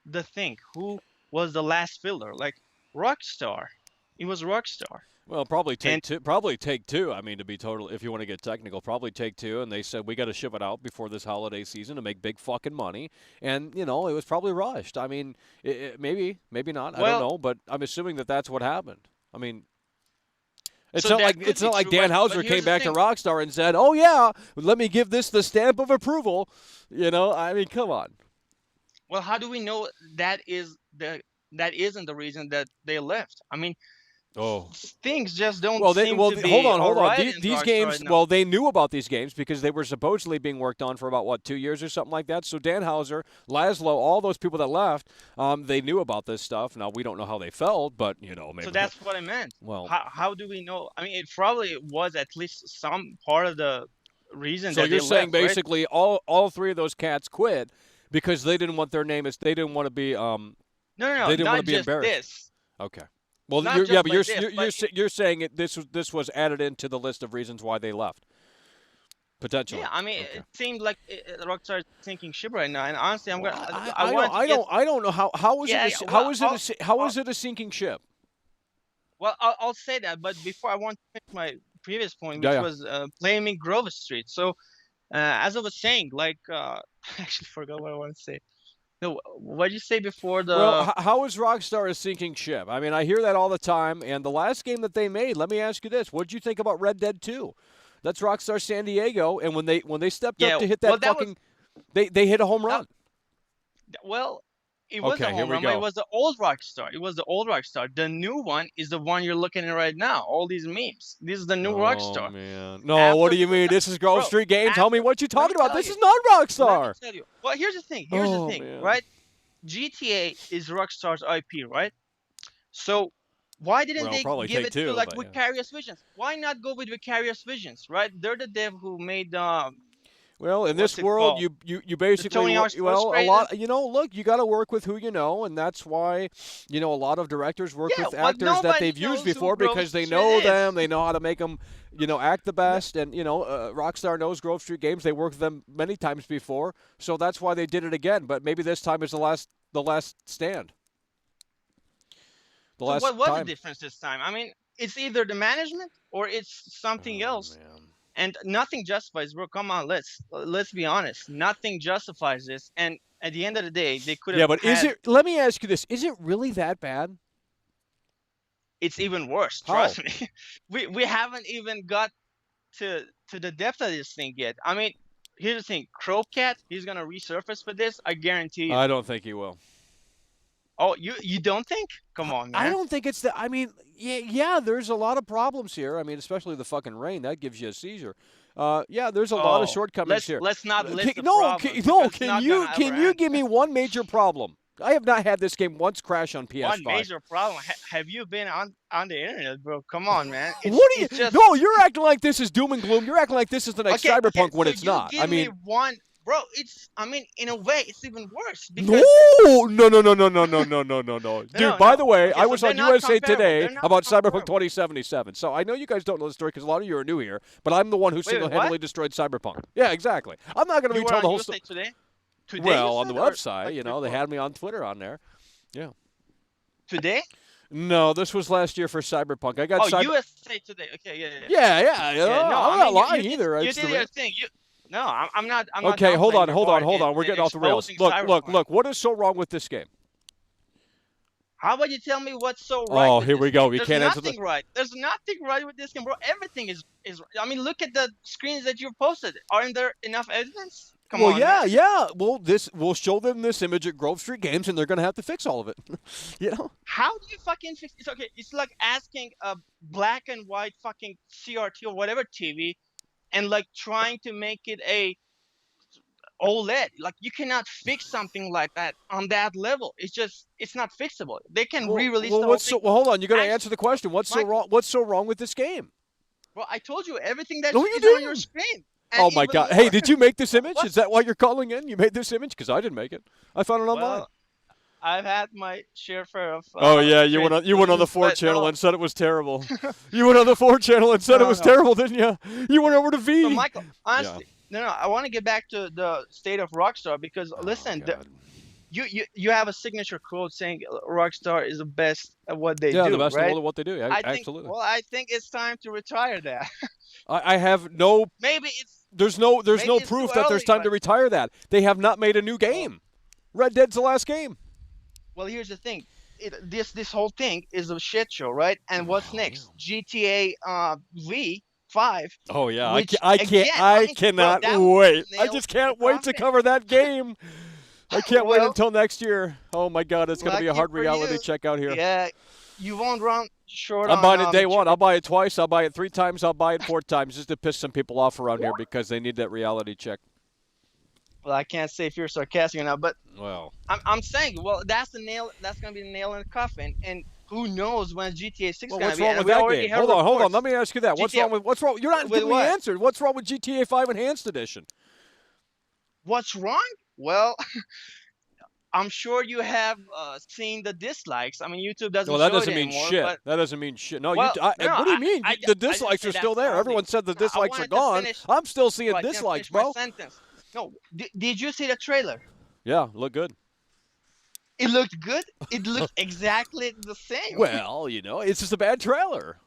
the thing? Who was the last filler? Like Rockstar. It was Rockstar. Well, probably take two. I mean, to be total, if you want to get technical, probably take two. And they said we got to ship it out before this holiday season to make big fucking money. And it was probably rushed. I mean, maybe not. I don't know, but I'm assuming that's what happened. I mean, it's not like Dan Hauser came back to Rockstar and said, "Oh yeah, let me give this the stamp of approval." I mean, come on. Well, how do we know that isn't the reason that they left? I mean. Oh, things just don't seem to be hold on. Right these games, well, they knew about these games because they were supposedly being worked on for about, 2 years or something like that. So Dan Hauser, Laszlo, all those people that left, they knew about this stuff. Now, we don't know how they felt, but, maybe. So that's what I meant. Well, how do we know? I mean, it probably was at least some part of the reason so that you're they saying left, basically right? all three of those cats quit because they didn't want their name, they didn't want to be, No, they didn't not want to be just embarrassed. this. Okay. Well, Not you're, just yeah, but by you're this, you're, but you're saying this was added into the list of reasons why they left. Potentially. yeah, I mean, Okay. it seemed like Rockstar is sinking ship right now, and honestly, Well, I wanted to get. I don't know how is Yeah, it yeah, how well, is it how is it a sinking ship? Well, I'll say that, but before I want to finish my previous point, Yeah, which yeah. was blaming Grove Street. So, as I was saying, like, I actually forgot what I wanted to say. No, what did you say before the? Well, how is Rockstar a sinking ship? I mean, I hear that all the time. And the last game that they made, let me ask you this: what did you think about Red Dead 2? That's Rockstar San Diego, and when they stepped Yeah, up to hit well, that fucking, they hit a home run. Well, it was a Okay, here home we run, but it go. was the old Rockstar. It was the old Rockstar. The new one is the one you're looking at right now. All these memes. This is the new Rockstar. Oh man, no! What do you mean? This is Grove Bro, Street Games. Tell me what you talking about. This is not Let me Rockstar. tell you. Well, here's the thing. Here's the thing, man. right? GTA is Rockstar's IP, right? So why didn't they probably give it to Take-Two, like but yeah. Vicarious Visions? Why not go with Vicarious Visions, right? They're the dev who made Well, in what's this it world, called? you basically Tony Hawk's well First a lot. You know, look, you got to work with who you know, and that's why a lot of directors work Yeah, with but actors that nobody they've used knows who before Grove because they Street know is. them, they know how to make them, act the best, and Rockstar knows Grove Street Games. They worked with them many times before, so that's why they did it again. But maybe this time is the last stand. So what was the difference this time? I mean, it's either the management or it's something else. Man. And nothing justifies, bro. Come on, let's be honest. Nothing justifies this. And at the end of the day, they could have. Yeah, but is it? Let me ask you this: is it really that bad? It's even worse. How? Trust me. We haven't even got to the depth of this thing yet. I mean, here's the thing: Crowcat, he's gonna resurface for this. I guarantee you. I don't think he will. Oh, you don't think? Come on, man. I don't think it's that. I mean, yeah, there's a lot of problems here. I mean, especially the fucking rain that gives you a seizure. Yeah, there's a lot of shortcomings here. Let's not list the no, problems. can you give me one major problem? I have not had this game once crash on PS5. One major problem. Have you been on the internet, bro? Come on, man. What do you? No, you're acting like this is doom and gloom. You're acting like this is the next Cyberpunk when so it's not. Give me one. Bro, I mean, in a way, it's even worse. Because No. Dude, No, by no. the way, Okay, I so was they're on not USA comparable. Today They're not about Cyberpunk comparable. 2077. So I know you guys don't know the story because a lot of you are new here, but I'm the one who Wait, single-handedly what? destroyed Cyberpunk. Yeah, exactly. I'm not going to You were retell on the whole USA story. Today? Today Well, you on the said, or, website, like, they before? had me on Twitter on there. Yeah. Today? No, this was last year for Cyberpunk. I got USA Today. Okay, yeah. Yeah. No, I'm I not mean, lying you either. You It's did the your thing. No, I'm not. Okay, hold on. downplaying We're your getting off the part in rails. exposing Look. Cyberpunk. What is so wrong with this game? How about you tell me what's so right? Oh, with here this we go. game? You There's can't answer nothing right. There's nothing right with this game, bro. Everything is. I mean, look at the screens that you've posted. Aren't there enough evidence? Come on. Man. Yeah. Well, we'll show them this image at Grove Street Games, and they're going to have to fix all of it. How do you fucking fix it? Okay, it's like asking a black and white fucking CRT or whatever TV, and like trying to make it a OLED. Like you cannot fix something like that on that level. It's not fixable. They can re-release the whole thing. Hold on, you got to answer the question. What's so wrong? What's so wrong with this game? Well, I told you everything that No, you is on your didn't. screen. Oh my God! Hey, did you make this image? What? Is that why you're calling in? You made this image? Because I didn't make it. I found it online. Well, I've had my share of. Oh yeah, you went on the 4 channel and said it was terrible. You went on the 4 channel and said it was terrible, didn't you? You went over to V. So Michael, honestly, no. I want to get back to the state of Rockstar because listen, you have a signature quote saying Rockstar is the best at what they do. Yeah, the best right? at what they do. Yeah, absolutely. Well, I think it's time to retire that. I have no. Maybe it's. There's no it's proof too that there's early, time to but- retire that. They have not made a new game. Red Dead's the last game. Well, here's the thing. This whole thing is a shit show, right? And what's next? GTA V5. Oh yeah, which, I again, cannot bro, that wait. I nailed just can't the wait to coffin. cover that game. I can't wait Well, until next year. Oh my God, it's going to be a lucky hard for reality you. check out here. Yeah, you won't run short I'm on. buying it day one. I'll buy it twice. I'll buy it 3 times. I'll buy it 4 times just to piss some people off around here because they need that reality check. Well, I can't say if you're sarcastic or not, but Well, I'm saying, well, that's the nail. That's gonna be the nail in the coffin, and who knows when GTA 6 is gonna what's be? wrong And with we that already game? heard Hold on. reports. Let me ask you that. What's wrong? You're not with giving me what? the answer. What's wrong with GTA 5 Enhanced Edition? What's wrong? Well, I'm sure you have seen the dislikes. I mean, YouTube doesn't Well, that show it doesn't mean anymore. shit. But That doesn't mean shit. No, well, no, what do you mean? The I didn't dislikes say are still that's there. only. Everyone said the No, I dislikes are wanted to gone. finish. I'm still seeing No, I didn't dislikes, finish my bro. sentence. No, did you see the trailer? Yeah, look good. It looked good. It looked exactly the same. Well, it's just a bad trailer.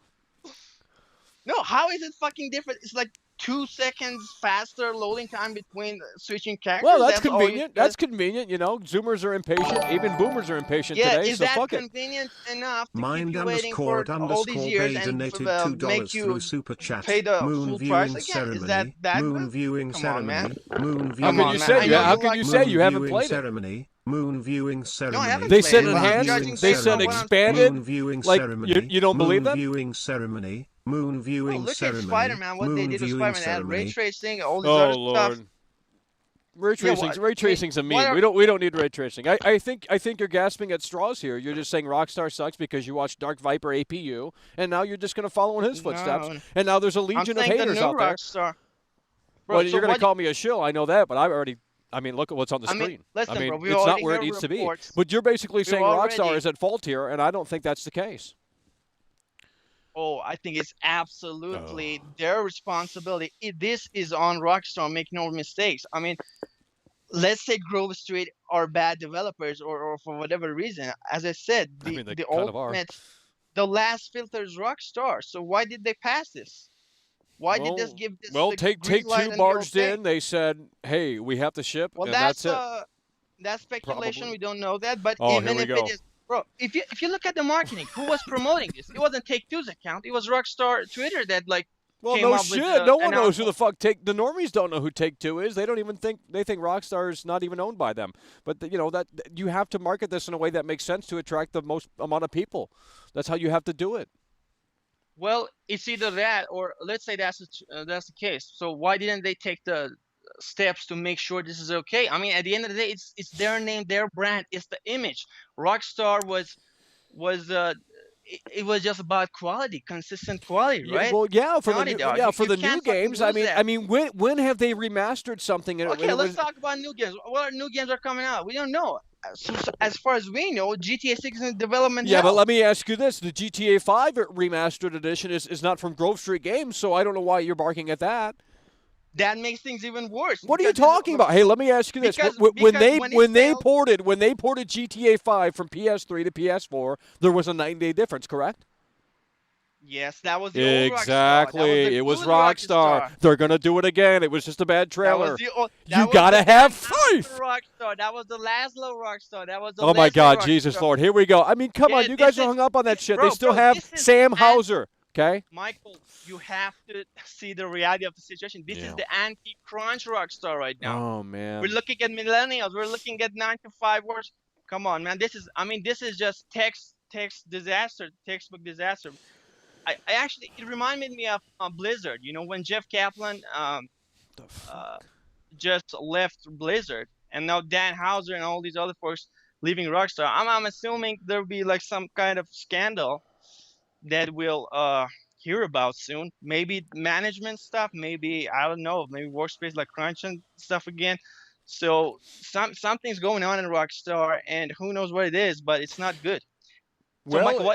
No, how is it fucking different? It's like 2 seconds faster loading time between switching characters. Well, that's convenient. That's convenient. Zoomers are impatient. Even boomers are impatient today. Is so that fuck convenient enough to keep Mind you waiting for all these years and donated make $2 you through super chat. pay the Moon full viewing price again? Is ceremony. that Moon good? viewing Come ceremony. on, man. Moon How viewing can you say? How can you say you haven't played ceremony. Moon viewing ceremony. No, I haven't They played said it, but I'm enhanced. judging They based said on what I'm expanded. Moon viewing Like ceremony. you don't believe Moon that? viewing ceremony. Moon viewing look ceremony. at Spider-Man. What they Moon did with viewing Spider-Man, they had ray ceremony. tracing, all this Oh other Lord. stuff. Ray tracing's a meme. We don't need ray tracing. I think you're gasping at straws here. You're just saying Rockstar sucks because you watched Dark Viper APU, and now you're just going to follow in his footsteps. No. And now there's a legion of haters out there. Rockstar. Bro, Well, you're going to call me a shill. I know that, but look at what's on the screen. Listen, bro, we it's not already where it heard needs to be. reports. But you're basically saying Rockstar already- is at fault here, and I don't think that's the case. Oh, I think it's absolutely their responsibility. This is on Rockstar. Make no mistakes. I mean, let's say Grove Street are bad developers, or for whatever reason. As I said, they the kind of are. ultimate, the last filter is Rockstar. So why did they pass this? Why did this give this? Well, the Take green light Two and barged the okay? in. They said, "Hey, we have to ship," Well, and that's it. That's speculation. Probably. We don't know that, but Oh, even here if we go. it is, bro, if you look at the marketing, who was promoting this? It wasn't Take-Two's account. It was Rockstar Twitter that Well, came no up shit. with No one knows who the fuck the normies don't know who Take-Two is. They don't even think Rockstar's not even owned by them. But that you have to market this in a way that makes sense to attract the most amount of people. That's how you have to do it. Well, it's either that, or let's say that's the case. So why didn't they take the steps to make sure this is okay? I mean, at the end of the day, it's their name, their brand, it's the image. Rockstar was it was just about quality, consistent quality, right? Well, yeah, for Naughty the Dog. for You the can't new fucking games. lose that. When have they remastered something? Okay, let's talk about new games. What new games are coming out? We don't know. So as far as we know, GTA 6 is in development Yeah, now. but let me ask you this: the GTA 5 remastered edition is not from Grove Street Games, so I don't know why you're barking at that. That makes things even worse. What are you talking about? Hey, let me ask you this: when they ported GTA 5 from PS3 to PS4, there was a 9-day difference, correct? Yes, that was the old Rockstar. Exactly. It was Rockstar. They're gonna do it again. It was just a bad trailer. You gotta have faith. Rockstar. That was the Laszlo Rockstar. That was the Oh my God, Rockstar. Jesus Lord! Here we go. I mean, come on, you guys are hung up on that shit. They still have Sam Hauser. Okay. Michael, you have to see the reality of the situation. This is the anti-crunch Rockstar right now. Oh man. We're looking at millennials. We're looking at 9-to-5 works. Come on, man. This is just textbook disaster. I actually, it reminded me of Blizzard. You know, when Jeff Kaplan just left Blizzard, and now Dan Houser and all these other folks leaving Rockstar. I'm assuming there'll be like some kind of scandal that we'll hear about soon. Maybe management stuff. Maybe, I don't know. Maybe workspace like crunch and stuff again. So something's going on in Rockstar, and who knows what it is, but it's not good. So, Well, Michael,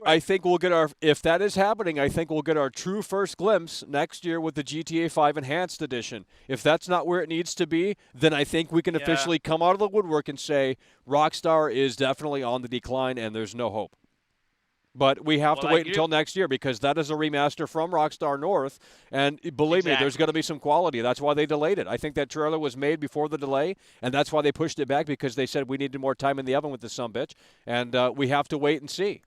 I think we'll get if that is happening, I think we'll get our true first glimpse next year with the GTA 5 Enhanced Edition. If that's not where it needs to be, then I think we can officially come out of the woodwork and say Rockstar is definitely on the decline and there's no hope. But we have to wait until next year because that is a remaster from Rockstar North. And believe me, there's going to be some quality. That's why they delayed it. I think that trailer was made before the delay, and that's why they pushed it back because they said we needed more time in the oven with this sumbitch. And we have to wait and see.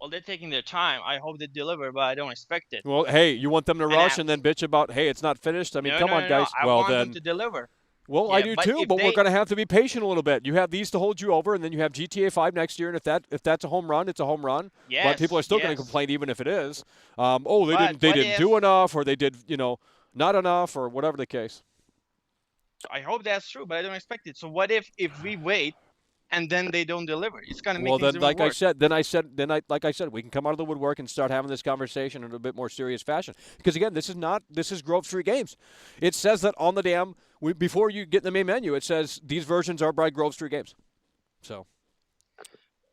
Well, they're taking their time. I hope they deliver, but I don't expect it. Well, hey, you want them to rush and then bitch about, hey, it's not finished? I mean, come on, guys. I want them to deliver. Well, Yeah, I do too, but we're going to have to be patient a little bit. You have these to hold you over, and then you have GTA 5 next year, and if that's a home run, it's a home run. Yes, but people are still going to complain even if it is. They didn't do enough, or they did, not enough, or whatever the case. I hope that's true, but I don't expect it. So what if we wait and then they don't deliver. It's gonna make Well, things then, even worse. like I said, we can come out of the woodwork and start having this conversation in a bit more serious fashion. Because again, this is Grove Street Games. It says that on the damn before you get in the main menu, it says these versions are by Grove Street Games. So,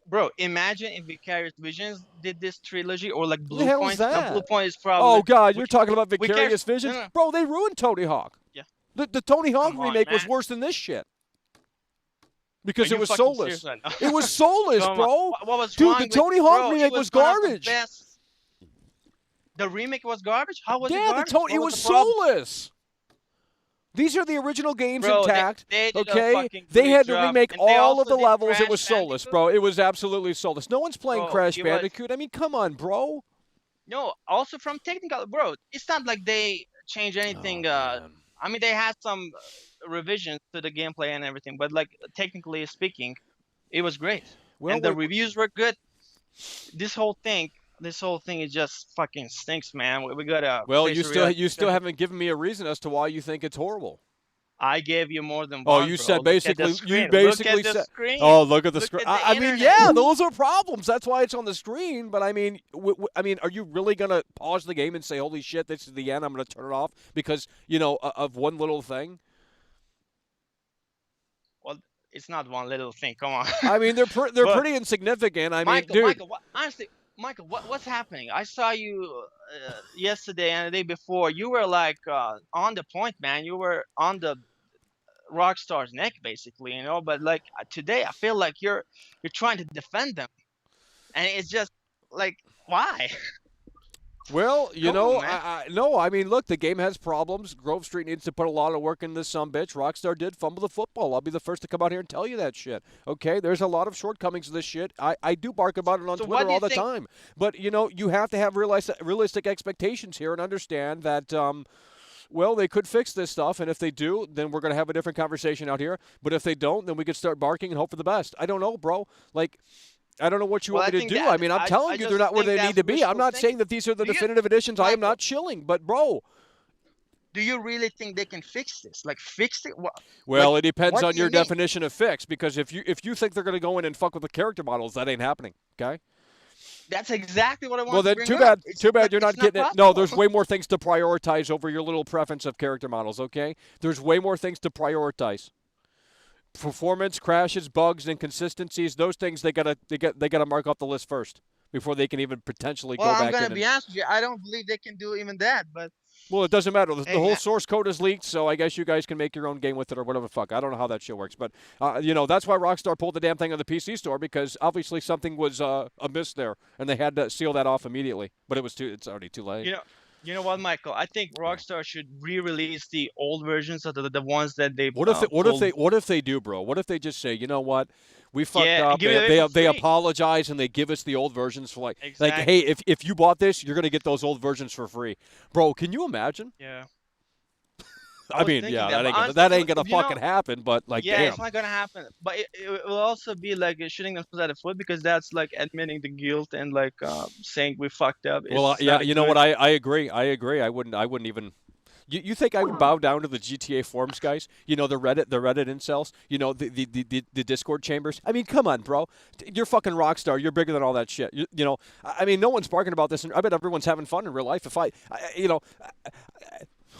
bro, imagine if Vicarious Visions did this trilogy, or like Blue the hell Point. is that? No, Blue Point is probably. Oh God, you're talking about Vicarious Vicarious Visions, no. bro? They ruined Tony Hawk. Yeah. The Tony Hawk Come on, remake was man. worse than this shit. Because Are it you was fucking soulless. serious right It was soulless, Come on. bro. What was Dude, wrong the with- Tony Hawk bro, remake it was one of the garbage. best. The remake was garbage? How was it Yeah, garbage? it was the problem? soulless. These are the original games Bro, intact. they did a Okay, fucking they great had to job, remake and they all of also the did levels. It Crash was soulless, Bandicoot. bro. It was absolutely soulless. No one's playing Bro, Crash it was- Bandicoot. I mean, come on, bro. No, also from technical, bro. It's not like they changed anything. I mean, they had some revisions to the gameplay and everything, but like technically speaking, it was great. Well, and the we- reviews were good. This whole thing is just fucking stinks, man. We gotta. Well, face you the still reality. haven't given me a reason as to why you think it's horrible. I gave you more than Oh, one. you bro. said Look at the basically screen. you basically Look at the said. screen. Oh, look at the Look screen. at the I mean, internet. yeah, those are problems. That's why it's on the screen. But I mean, I mean, are you really gonna pause the game and say, "Holy shit, this is the end. I'm gonna turn it off" because of one little thing? Well, it's not one little thing. Come on. I mean, they're But- pretty insignificant. I mean, Michael, dude. Michael, honestly, Michael, what's happening? I saw you yesterday and the day before. You were like on the point, man. You were on the Rockstar's neck, basically, But like today, I feel like you're trying to defend them, and it's just like, why? Well, Come on, man. no. I mean, look, the game has problems. Grove Street needs to put a lot of work in this sumbitch. Rockstar did fumble the football. I'll be the first to come out here and tell you that shit. Okay, there's a lot of shortcomings to this shit. I do bark about it on So what Twitter do you all the think- time. But you have to have realistic expectations here and understand that. Well, they could fix this stuff, and if they do, then we're going to have a different conversation out here. But if they don't, then we could start barking and hope for the best. I don't know, bro. Like, I don't know what you Well, want I me to think do. that- I mean, I'm I telling you, they're just not where think they need that's to be. I'm wishful not saying thinking. that these are the Do you- definitive editions. I am Michael, not chilling. But, bro, Do you really think they can fix this? Like, fix it? What? well, like, it depends what on do your you mean? definition of fix. Because if you think they're going to go in and fuck with the character models, that ain't happening. Okay. That's exactly what I want Well, to then bring too up. bad. It's Too bad like, you're not it's getting it. possible. No, there's way more things to prioritize over your little preference of character models. Okay, there's way more things to prioritize. Performance, crashes, bugs, inconsistencies. Those things they gotta mark off the list first before they can even potentially Well, go I'm back gonna in. be honest with you. I don't believe they can do even that. But Well, it doesn't matter. The Hey, whole man. source code is leaked, so I guess you guys can make your own game with it or whatever the fuck. I don't know how that shit works, but that's why Rockstar pulled the damn thing on the PC store because obviously something was amiss there, and they had to seal that off immediately. But it's already too late. you know what, Michael? I think Rockstar should re-release the old versions of the ones that they. What if they do, bro? What if they just say, you know what, we fucked up. give it away for They free. apologize and they give us the old versions for like Exactly. hey, if you bought this, you're gonna get those old versions for free, bro. Can you imagine? Yeah. I was mean, thinking yeah, that, but that ain't honestly, gonna you know- fucking happen. But like, Yeah, damn. it's not gonna happen. But it will also be like shooting themselves at the foot because that's like admitting the guilt and like saying we fucked up. Well, It's yeah, not you know good. what? I agree. I wouldn't even. You think I would bow down to the GTA forums guys? The Reddit incels. The Discord chambers. I mean, come on, bro. You're fucking Rockstar. You're bigger than all that shit. I mean, no one's barking about this, and I bet everyone's having fun in real life.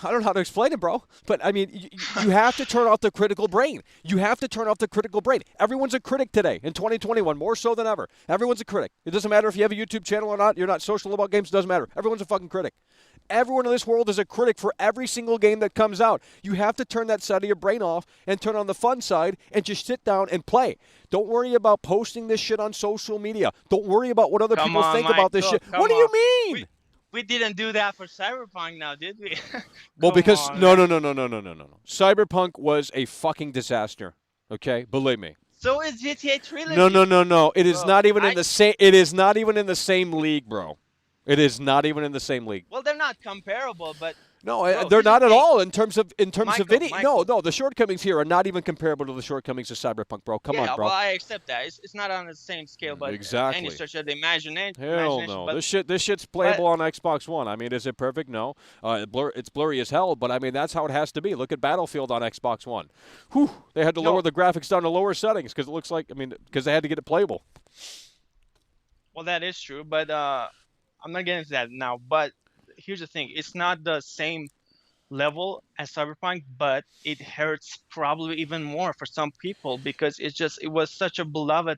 I don't know how to explain it, bro. But, I mean, you have to turn off the critical brain. You have to turn off the critical brain. Everyone's a critic today in 2021, more so than ever. Everyone's a critic. It doesn't matter if you have a YouTube channel or not. You're not social about games. It doesn't matter. Everyone's a fucking critic. Everyone in this world is a critic for every single game that comes out. You have to turn that side of your brain off and turn on the fun side and just sit down and play. Don't worry about posting this shit on social media. Don't worry about what other Come people on, think about this Michael, shit. come What do you on. mean? We didn't do that for Cyberpunk now, did we? Well, Come because on, no. man. Cyberpunk was a fucking disaster. Okay, believe me. So is GTA Trilogy. No. It is Bro, not even in the same. It is not even in the same league, bro. It is not even in the same league. Well, they're not comparable, but No, Bro, they're here's the not at thing. all in terms of Michael, any. Michael. No, the shortcomings here are not even comparable to the shortcomings of Cyberpunk, bro. Come on, bro. Well, I accept that. It's not on the same scale, but any Exactly. stretch of the imagination. Hell no. But This shit's playable on Xbox One. I mean, is it perfect? No. It's blurry as hell, but I mean that's how it has to be. Look at Battlefield on Xbox One. Whew, they had to lower the graphics down to lower settings because it looks like because they had to get it playable. well, that is true, but I'm not getting into that now. But here's the thing: it's not the same level as Cyberpunk, but it hurts probably even more for some people because it was such a beloved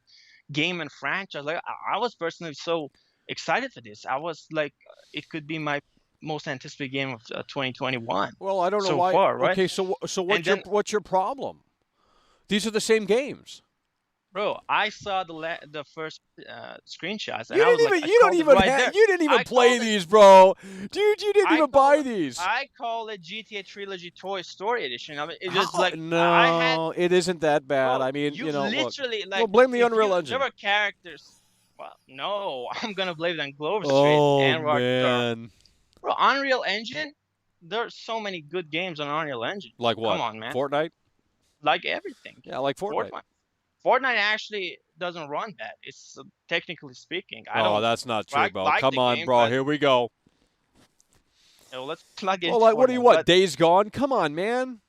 game and franchise. Like I was personally so excited for this. I was like, it could be my most anticipated game of 2021. Well, I don't know so why. far, right? Okay, so what's your problem? These are the same games. Bro, I saw the first screenshots, and You I was didn't like, even you don't even you didn't even play these, bro. Dude, you didn't even buy these. I call it GTA Trilogy Toy Story Edition. I mean, it's just no, it isn't that bad. Bro, I mean, you look, literally like. well, blame the Unreal Engine. There were characters. Well, no, I'm gonna blame it on Clover Street and Oh Rockstar. man, bro, Unreal Engine. There's so many good games on Unreal Engine. Like what? Come on, man. Fortnite. Like everything. Yeah, like Fortnite. Fortnite actually doesn't run bad. It's technically speaking. I don't. That's not true, bro. Like Come on, game, bro. Here we go. So let's plug in. Well, like, what do you want? But Days Gone? Come on, man.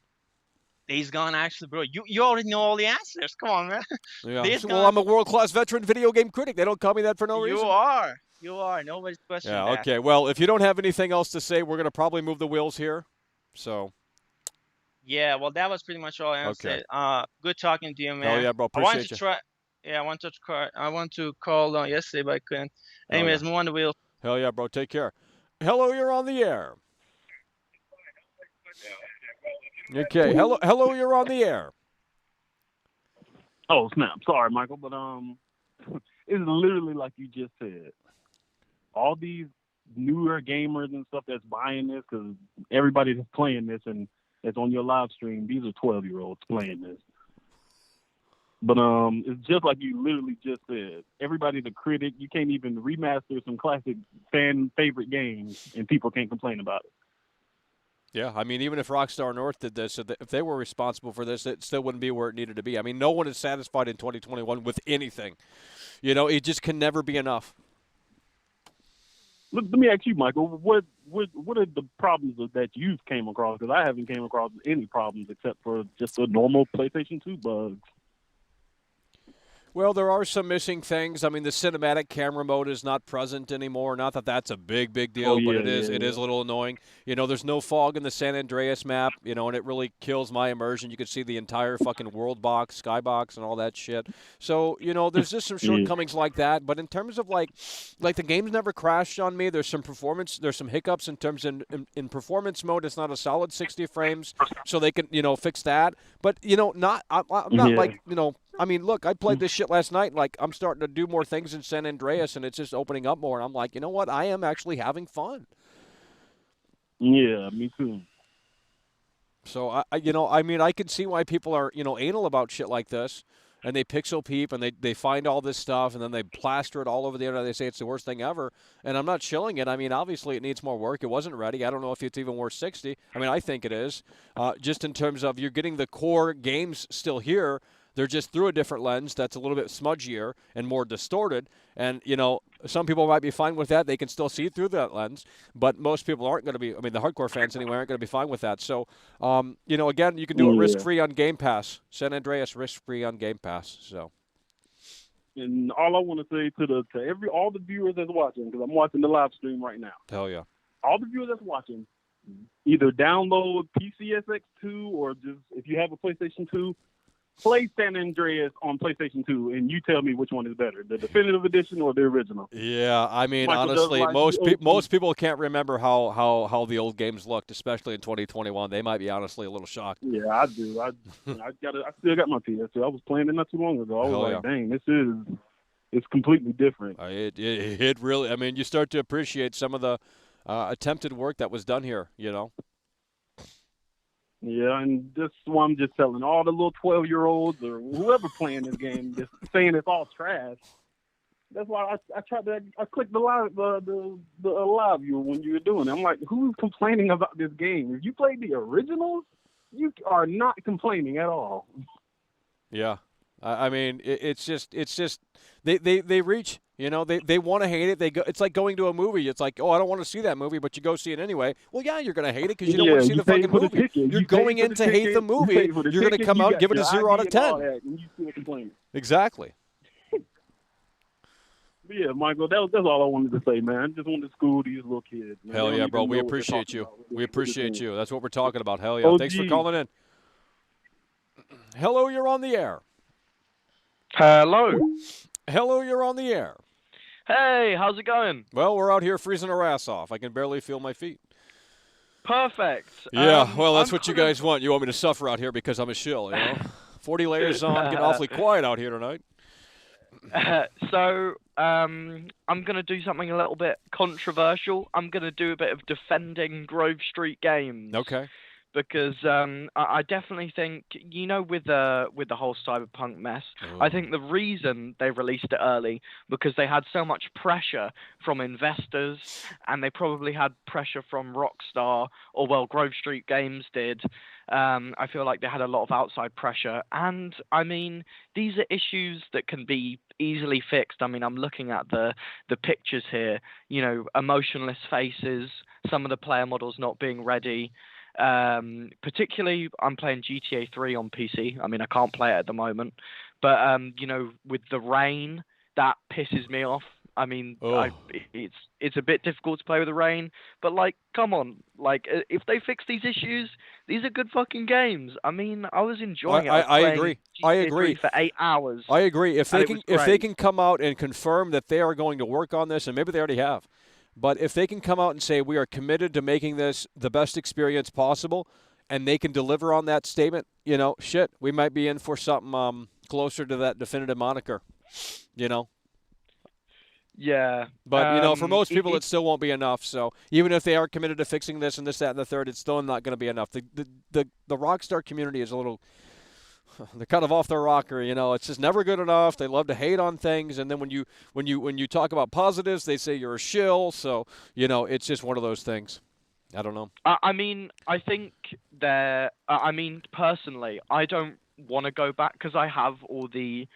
Days Gone, actually, bro. You already know all the answers. Come on, man. Yeah. Well, I'm a world-class veteran video game critic. They don't call me that for no reason. You are. You are. Nobody's questioning that. Yeah. Okay. Well, if you don't have anything else to say, we're gonna probably move the wheels here. So. Yeah. Well, that was pretty much all I Okay. said. Good talking to you, man. Oh yeah, bro. Appreciate you. I want to call yesterday, but I couldn't. Anyways, move on the wheel. Hell yeah, bro. Take care. Hello, you're on the air. Okay. Hello, you're on the air. Oh snap! Sorry, Michael, but it's literally like you just said. All these newer gamers and stuff that's buying this because everybody that's playing this and that's on your live stream, these are 12-year-olds playing this. But it's just like you literally just said. Everybody's a critic. You can't even remaster some classic fan favorite games, and people can't complain about it. Yeah, I mean, even if Rockstar North did this, if they were responsible for this, it still wouldn't be where it needed to be. I mean, no one is satisfied in 2021 with anything. You know, it just can never be enough. Let me ask you, Michael, what are the problems that you've came across? Because I haven't came across any problems except for just the normal PlayStation 2 bugs. Well, there are some missing things. I mean, the cinematic camera mode is not present anymore. Not that that's a big deal, but it is a little annoying. You know, there's no fog in the San Andreas map, you know, and it really kills my immersion. You can see the entire fucking world box, skybox, and all that shit. So, you know, there's just some shortcomings like that. But in terms of, like the game's never crashed on me. There's some hiccups in terms in performance mode. It's not a solid 60 frames, so they can, you know, fix that. But, you know, I'm not like, you know, I mean, look, I played this shit last night. Like, I'm starting to do more things in San Andreas, and it's just opening up more. And I'm like, you know what? I am actually having fun. Yeah, me too. So, I can see why people are, you know, anal about shit like this. And they pixel peep, and they find all this stuff, and then they plaster it all over the internet. They say it's the worst thing ever. And I'm not chilling it. I mean, obviously, it needs more work. It wasn't ready. I don't know if it's even worth 60. I mean, I think it is. Just in terms of you're getting the core games still here. They're just through a different lens that's a little bit smudgier and more distorted. And, you know, some people might be fine with that. They can still see through that lens. But most people aren't going to be. I mean, the hardcore fans anyway aren't going to be fine with that. So, you know, again, you can do it risk-free on Game Pass. San Andreas risk-free on Game Pass. So. And all I want to say to all the viewers that's watching, because I'm watching the live stream right now. Hell yeah. All the viewers that's watching, either download PCSX2 or just, if you have a PlayStation 2, play San Andreas on PlayStation 2, and you tell me which one is better, the definitive edition or the original. Yeah, I mean, Michael, honestly, most people can't remember how the old games looked, especially in 2021. They might be honestly a little shocked. Yeah, I do. I still got my PS2. I was playing it not too long ago. I was dang, it's completely different. It really. I mean, you start to appreciate some of the attempted work that was done here. You know. Yeah, and this one I'm just telling all the little 12-year-olds or whoever playing this game, just saying it's all trash. That's why I tried to. I clicked the live view when you were doing it. I'm like, who's complaining about this game? If you played the originals, you are not complaining at all. Yeah, I mean, it's just they reach. You know, they want to hate it. It's like going to a movie. It's like, oh, I don't want to see that movie, but you go see it anyway. Well, yeah, you're going to hate it because you don't want to see the fucking movie. You're going in to hate the movie. You're going to come out and give it a 0 out of 10. And you still complaining. Exactly. But yeah, Michael, that's all I wanted to say, man. I just wanted to school these little kids. Man. Hell yeah, bro. We appreciate you. We appreciate you. That's what we're talking about. Hell yeah. Thanks for calling in. Hello, you're on the air. Hello. Hello, you're on the air. Hey, how's it going? Well, we're out here freezing our ass off. I can barely feel my feet. Perfect. Yeah, well, that's what you guys want. You want me to suffer out here because I'm a shill, you know? 40 layers on, getting awfully quiet out here tonight. So, I'm going to do something a little bit controversial. I'm going to do a bit of defending Grove Street Games. Okay. Because I definitely think, you know, with the whole Cyberpunk mess, I think the reason they released it early because they had so much pressure from investors, and they probably had pressure from Rockstar, or well, Grove Street Games did. I feel like they had a lot of outside pressure, and I mean, these are issues that can be easily fixed. I mean, I'm looking at the pictures here. You know, emotionless faces, some of the player models not being ready. Particularly, I'm playing GTA 3 on PC. I mean, I can't play it at the moment, but you know, with the rain, that pisses me off. I mean, it's a bit difficult to play with the rain, but like, come on, like, if they fix these issues, these are good fucking games. I mean, I was enjoying it. I agree. I agree. For 8 hours. I agree. If they can come out and confirm that they are going to work on this, and maybe they already have. But if they can come out and say we are committed to making this the best experience possible, and they can deliver on that statement, you know, shit, we might be in for something closer to that definitive moniker, you know. Yeah. But, you know, for most people, it still won't be enough. So even if they are committed to fixing this and this, that, and the third, it's still not going to be enough. The Rockstar community is a little – they're kind of off their rocker, you know. It's just never good enough. They love to hate on things, and then when you talk about positives, they say you're a shill. So, you know, it's just one of those things. I don't know. I mean, I think I mean, personally, I don't want to go back because I have all the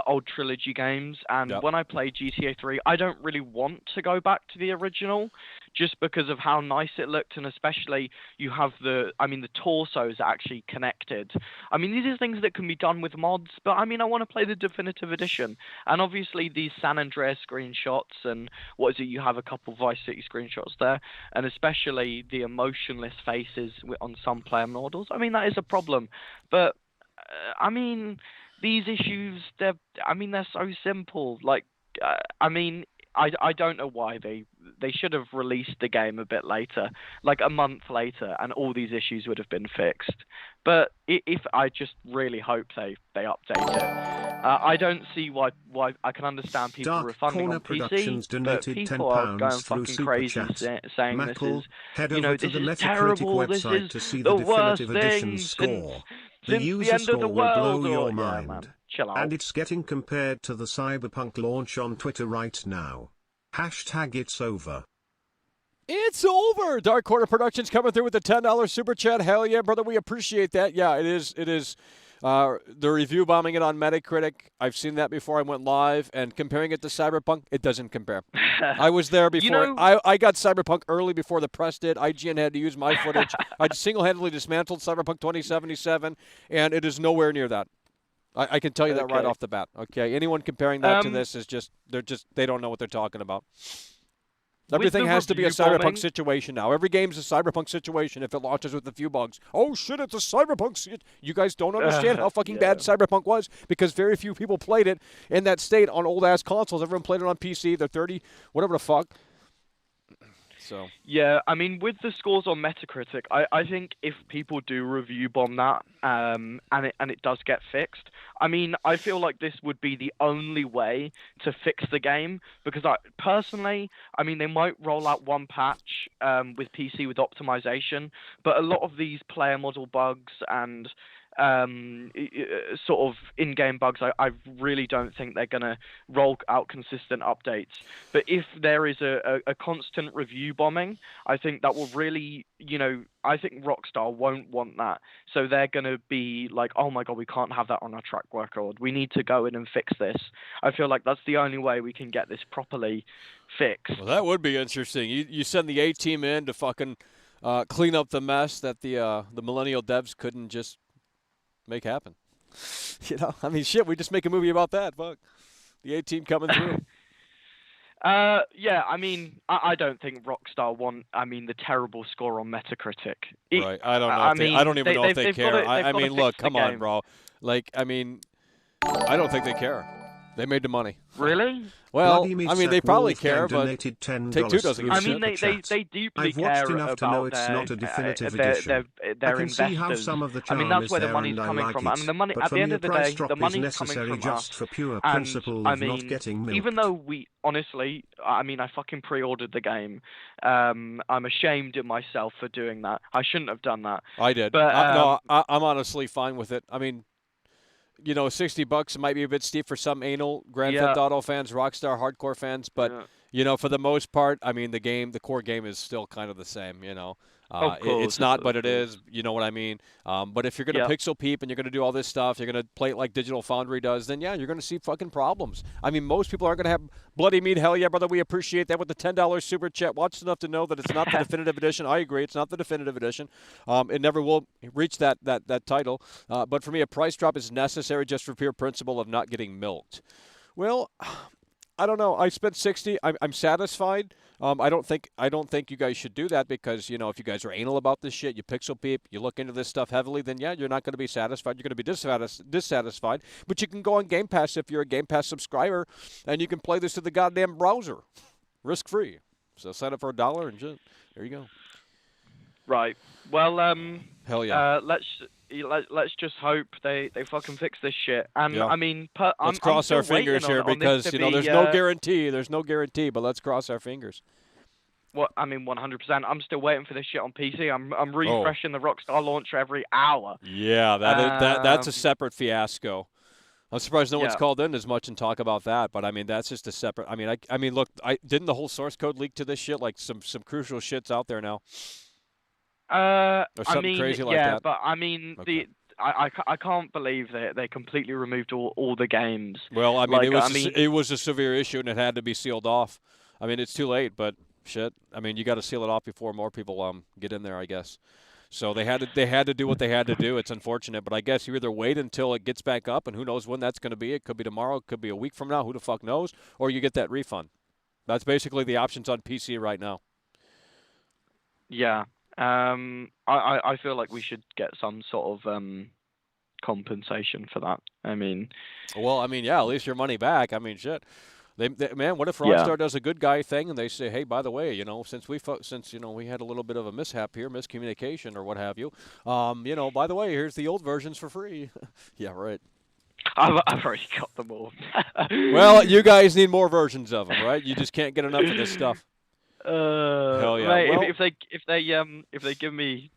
old Trilogy games, and when I play GTA 3, I don't really want to go back to the original just because of how nice it looked, and especially you have the torsos are actually connected. I mean, these are things that can be done with mods, but I mean, I want to play the definitive edition, and obviously these San Andreas screenshots, and what is it, you have a couple Vice City screenshots there, and especially the emotionless faces on some player models. I mean, that is a problem, but I mean, these issues, they're so simple. Like, I mean, I don't know why they should have released the game a bit later, like a month later, and all these issues would have been fixed. But if I just really hope they update it. I don't see why I can understand people Dark refunding Corner on PC, Productions but donated people are going £10 through fucking Super crazy Chat. saying Mackle, this is, head you over know, to this the is Metacritic terrible, this website is to see the the worst definitive edition thing score. The since user the end of score the will world. blow your Yeah, mind. man. Chill out. And it's getting compared to the Cyberpunk launch on Twitter right now. Hashtag it's over. It's over. Dark Corner Productions coming through with the $10 super chat. Hell yeah, brother. We appreciate that. Yeah, it is. It is. The review bombing it on Metacritic. I've seen that before. I went live, and comparing it to Cyberpunk, it doesn't compare. I was there before. You know, I got Cyberpunk early before the press did. IGN had to use my footage. I single-handedly dismantled Cyberpunk 2077, and it is nowhere near that. I can tell you that right off the bat. Okay, anyone comparing that to this is they don't know what they're talking about. Everything has to be a Cyberpunk situation now. Every game's a Cyberpunk situation if it launches with a few bugs. Oh, shit, it's a Cyberpunk. You guys don't understand how fucking bad Cyberpunk was because very few people played it in that state on old-ass consoles. Everyone played it on PC. They're 30, whatever the fuck. So. Yeah, I mean, with the scores on Metacritic, I think if people do review bomb that, and it does get fixed, I mean, I feel like this would be the only way to fix the game, because personally, I mean, they might roll out one patch with PC with optimization, but a lot of these player model bugs and sort of in-game bugs. I really don't think they're going to roll out consistent updates. But if there is a constant review bombing, I think that will really, I think Rockstar won't want that. So they're going to be like, oh my God, we can't have that on our track record. We need to go in and fix this. I feel like that's the only way we can get this properly fixed. Well, that would be interesting. You send the A-team in to fucking clean up the mess that the millennial devs couldn't just make happen. I mean, shit, we just make a movie about that. Fuck. The A-team coming through. Yeah, I mean, I don't think Rockstar want, the terrible score on Metacritic. Right. I don't know. I don't even know if they care. I mean, look, come on, bro. Like, I mean, I don't think they care. They made the money. Really? Well, I mean, they probably care, but $10 Take-Two doesn't give a shit. They deeply I've watched care enough to about know it's not a definitive edition. Their I can see how investors. some of the charm that's is where the there money's and I coming like from. it. The money, But at for the end me, of the a price day, drop the is money's necessary coming from just us. for pure And, principle of not getting milked. even though honestly, I fucking pre-ordered the game. I'm ashamed of myself for doing that. I shouldn't have done that. I did. But no, I'm honestly fine with it. I mean, $60 might be a bit steep for some anal Grand Theft Auto fans, Rockstar hardcore fans, but for the most part, I mean, the core game is still kind of the same. Of course, it's not, but it is. You know what I mean? But if you're going to pixel peep and you're going to do all this stuff, you're going to play it like Digital Foundry does, then yeah, you're going to see fucking problems. I mean, most people aren't going to have bloody meat. Hell yeah, brother, we appreciate that with the $10 super chat. Watched enough to know that it's not the definitive edition. I agree, it's not the definitive edition. It never will reach that title. But for me, a price drop is necessary just for pure principle of not getting milked. Well, I don't know. I spent $60. I'm satisfied. I don't think you guys should do that because if you guys are anal about this shit, you pixel peep, you look into this stuff heavily, then yeah, you're not going to be satisfied. You're going to be dissatisfied. But you can go on Game Pass if you're a Game Pass subscriber, and you can play this through the goddamn browser, risk free. So sign up for $1 and just there you go. Right. Well, hell yeah. Let's just hope they fucking fix this shit. And yeah. I mean, let's cross our fingers here because there's no guarantee. There's no guarantee, but let's cross our fingers. What I mean, 100%. I'm still waiting for this shit on PC. I'm refreshing the Rockstar launcher every hour. Yeah, that's a separate fiasco. I'm surprised no one's called in as much and talk about that, but I mean that's just a separate. I mean, look, didn't the whole source code leak to this shit? Like some crucial shit's out there now. Or something crazy like that. But I mean I can't believe they completely removed all the games. Well, I mean, it was a severe issue and it had to be sealed off. I mean, it's too late, but shit. I mean, you got to seal it off before more people get in there, I guess. So they had to do what they had to do. It's unfortunate, but I guess you either wait until it gets back up, and who knows when that's going to be. It could be tomorrow, it could be a week from now. Who the fuck knows? Or you get that refund. That's basically the options on PC right now. Yeah. I feel like we should get some sort of compensation for that. I mean, yeah, at least your money back. I mean, shit. Man, what if Rockstar does a good guy thing and they say, hey, by the way, since we had a little bit of a mishap here, miscommunication or what have you, by the way, here's the old versions for free. Yeah, right. I've already got them all. Well, you guys need more versions of them, right? You just can't get enough of this stuff. Hell yeah! Mate, well, if they give me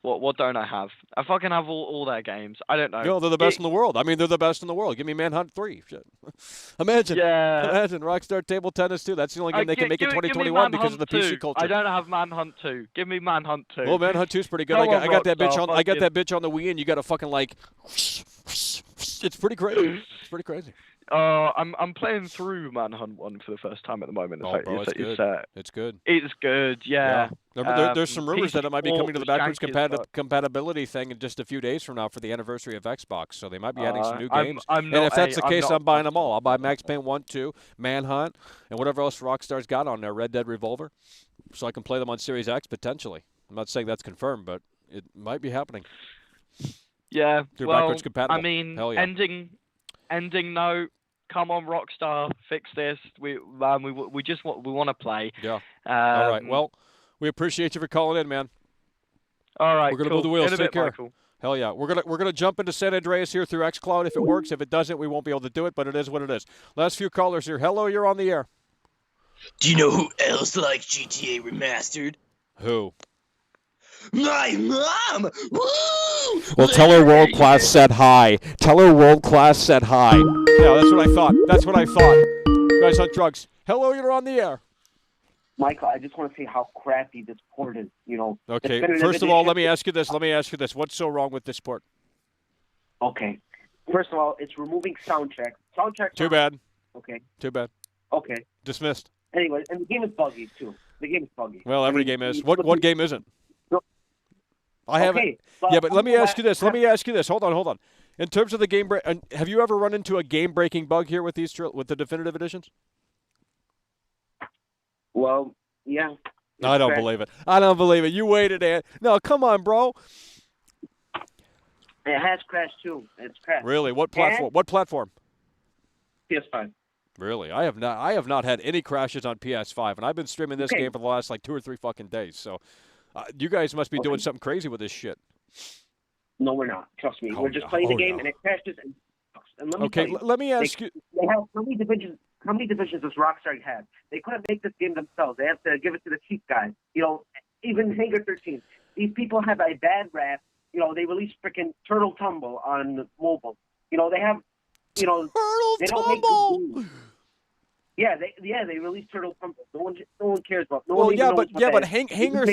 what don't I have? I fucking have all their games. I don't know. They're the best in the world. I mean, they're the best in the world. Give me Manhunt 3. Shit. Imagine Rockstar Table Tennis 2. That's the only game they can make in 2021 because of the PC culture. I don't have Manhunt 2. Give me Manhunt 2. Well, Manhunt 2 is pretty good. I got that bitch on. I got that bitch on the Wii, and you got to fucking like. It's pretty crazy. It's pretty crazy. I'm playing through Manhunt 1 for the first time at the moment. Bro, it's good. It's good. It's good, yeah. There's some rumors that it might be coming to the backwards compatibility thing in just a few days from now for the anniversary of Xbox. So they might be adding some new games. And if that's the case, I'm buying them all. I'll buy Max Payne 1, 2, Manhunt, and whatever else Rockstar's got on there, Red Dead Revolver, so I can play them on Series X potentially. I'm not saying that's confirmed, but it might be happening. Yeah, They're backwards compatible. I mean, hell yeah. ending note. Come on, Rockstar, fix this. We just want to play. Yeah. All right. Well, we appreciate you for calling in, man. All right. We're gonna move the wheels. Take care. Michael. Hell yeah. We're gonna jump into San Andreas here through xCloud if it works. If it doesn't, we won't be able to do it. But it is what it is. Last few callers here. Hello, you're on the air. Do you know who else likes GTA Remastered? Who? My mom! Woo! Well, tell her world class said hi. Tell her world class said hi. Yeah, that's what I thought. That's what I thought. You guys on drugs. Hello, you're on the air. Michael, I just want to see how crappy this port is. Okay. First of all, let me ask you this. What's so wrong with this port? Okay. First of all, it's removing soundtracks. Soundtracks. Too bad. Okay. Too bad. Okay. Dismissed. Anyway, and the game is buggy too. The game is buggy. Well, every game is. What game isn't? I haven't. Yeah, but let me ask you this. Hold on. In terms of the game break, have you ever run into a game-breaking bug here with with the definitive editions? Well, yeah. I don't believe it. You waited, Ant. No, come on, bro. It has crashed too. It's crashed. Really? What platform? What platform? PS5. Really? I have not had any crashes on PS5, and I've been streaming this game for the last 2 or 3 fucking days. So, you guys must be doing something crazy with this shit. No, we're not. Trust me. We're just playing the game, and it crashes. And let me tell you, let me ask you. They have how many divisions does Rockstar have? They couldn't make this game themselves. They have to give it to the cheap guys. Even Hangar 13. These people have a bad rap. They release freaking Turtle Tumble on mobile. They have, Turtle they don't Tumble. Make the they released Turtle Tumble. No one cares about. But Hangar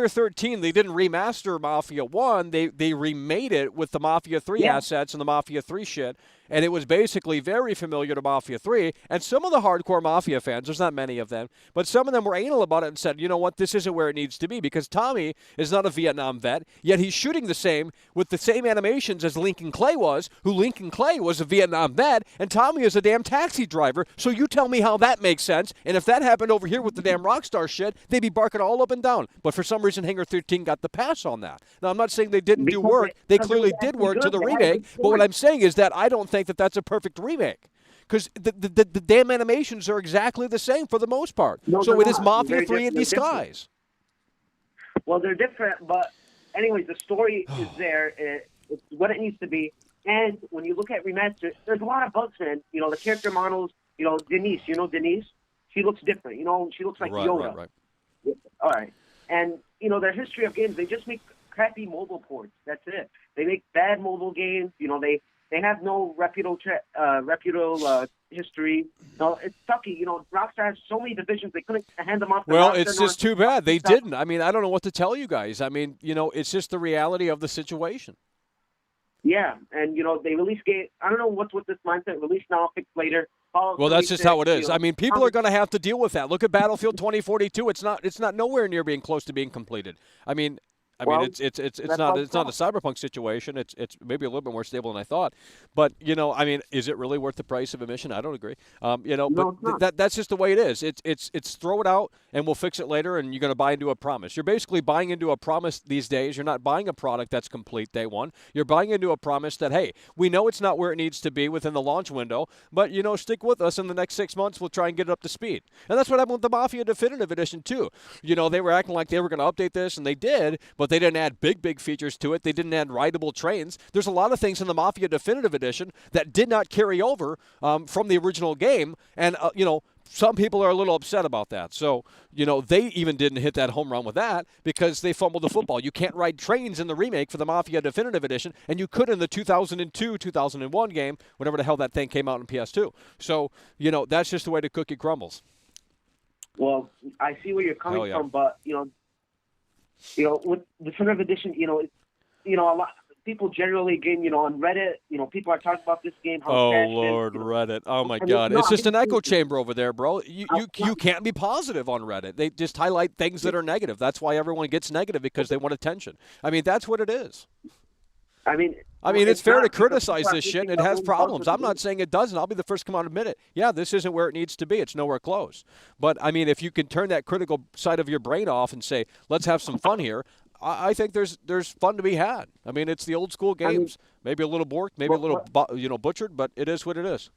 13, they didn't remaster Mafia 1. They remade it with the Mafia 3 assets and the Mafia 3 shit. And it was basically very familiar to Mafia 3. And some of the hardcore Mafia fans, there's not many of them, but some of them were anal about it and said, you know what, this isn't where it needs to be because Tommy is not a Vietnam vet, yet he's shooting the same with the same animations as Lincoln Clay was, who Lincoln Clay was a Vietnam vet, and Tommy is a damn taxi driver. So you tell me how that makes sense. And if that happened over here with the damn Rockstar shit, they'd be barking all up and down. But for some reason, Hangar 13 got the pass on that. Now, I'm not saying they didn't do work. They clearly did work to the remake. But what I'm saying is that I don't think that that's a perfect remake. Because the damn animations are exactly the same for the most part. So it is Mafia 3 in disguise. Well, they're different, but anyways, the story is there. It's what it needs to be. And when you look at remaster, there's a lot of bugs, man. The character models, Denise, Denise? She looks different. She looks like Yoda. Right. All right. And, their history of games, they just make crappy mobile ports. That's it. They make bad mobile games. They have no reputable history. No, it's sucky. Rockstar has so many divisions, they couldn't hand them off. Well, it's just too bad. They didn't. I mean, I don't know what to tell you guys. I mean, it's just the reality of the situation. Yeah, and, they release game. I don't know what's with this mindset. Release now, fix later. Well, that's just how it is. I mean, people are going to have to deal with that. Look at Battlefield 2042. It's not nowhere near being close to being completed. I mean, it's not a Cyberpunk situation. It's maybe a little bit more stable than I thought. But is it really worth the price of admission? I don't agree. But that's just the way it is. It's throw it out and we'll fix it later. And you're going to buy into a promise. You're basically buying into a promise these days. You're not buying a product that's complete day one. You're buying into a promise that hey, we know it's not where it needs to be within the launch window, but stick with us in the next 6 months. We'll try and get it up to speed. And that's what happened with the Mafia Definitive Edition too. They were acting like they were going to update this, and they did, but they didn't add big features to it. They didn't add rideable trains. There's a lot of things in the Mafia Definitive Edition that did not carry over from the original game, and some people are a little upset about that. So, they even didn't hit that home run with that because they fumbled the football. You can't ride trains in the remake for the Mafia Definitive Edition, and you could in the 2002, 2001 game, whenever the hell that thing came out in PS2. So, that's just the way the cookie crumbles. Well, I see where you're coming from, but, with the Definitive Edition, a lot people generally game, on Reddit, people are talking about this game. Oh Lord, Reddit! Oh my God, it's just an echo chamber over there, bro. You can't be positive on Reddit. They just highlight things that are negative. That's why everyone gets negative because they want attention. I mean, that's what it is. I mean, it's fair to criticize this shit, and it has problems. I'm not saying it doesn't. I'll be the first to come out and admit it. Yeah, this isn't where it needs to be. It's nowhere close. But, I mean, if you can turn that critical side of your brain off and say, let's have some fun here, I think there's fun to be had. I mean, it's the old school games. Maybe a little borked, maybe a little butchered, but it is what it is.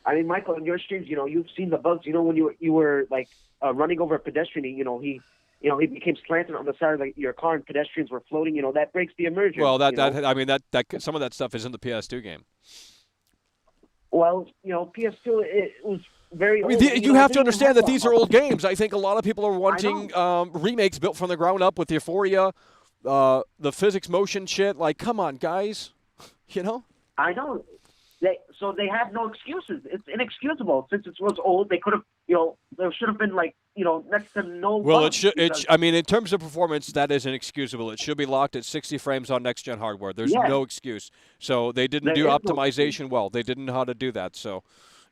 I mean, Michael, in your streams, you've seen the bugs. When you were, like, running over a pedestrian, he became slanted on the side of your car, and pedestrians were floating. That breaks the immersion. Well, that some of that stuff is in the PS2 game. Well, PS2, it was very. I mean, old. You have to understand that these are old games. I think a lot of people are wanting remakes built from the ground up with Euphoria, the physics motion shit. Like, come on, guys. You know? I know. So they have no excuses. It's inexcusable. Since it was old, they could have, there should have been next to no. Well, it should. I mean, in terms of performance, that is inexcusable. It should be locked at 60 frames on next-gen hardware. There's no excuse. So they didn't do optimization well. They didn't know how to do that. So,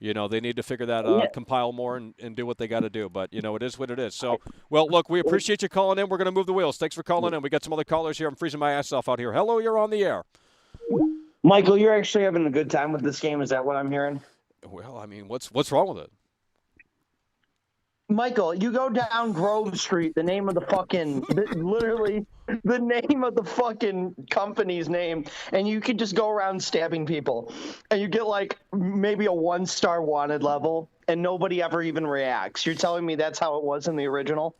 they need to figure that, compile more and do what they got to do. But, it is what it is. So, well, look, we appreciate you calling in. We're going to move the wheels. Thanks for calling in. We got some other callers here. I'm freezing my ass off out here. Hello, you're on the air. Michael, you're actually having a good time with this game. Is that what I'm hearing? Well, I mean, what's wrong with it? Michael, you go down Grove Street, the name of the fucking, literally the name of the fucking company's name, and you could just go around stabbing people. And you get maybe a 1-star wanted level, and nobody ever even reacts. You're telling me that's how it was in the original?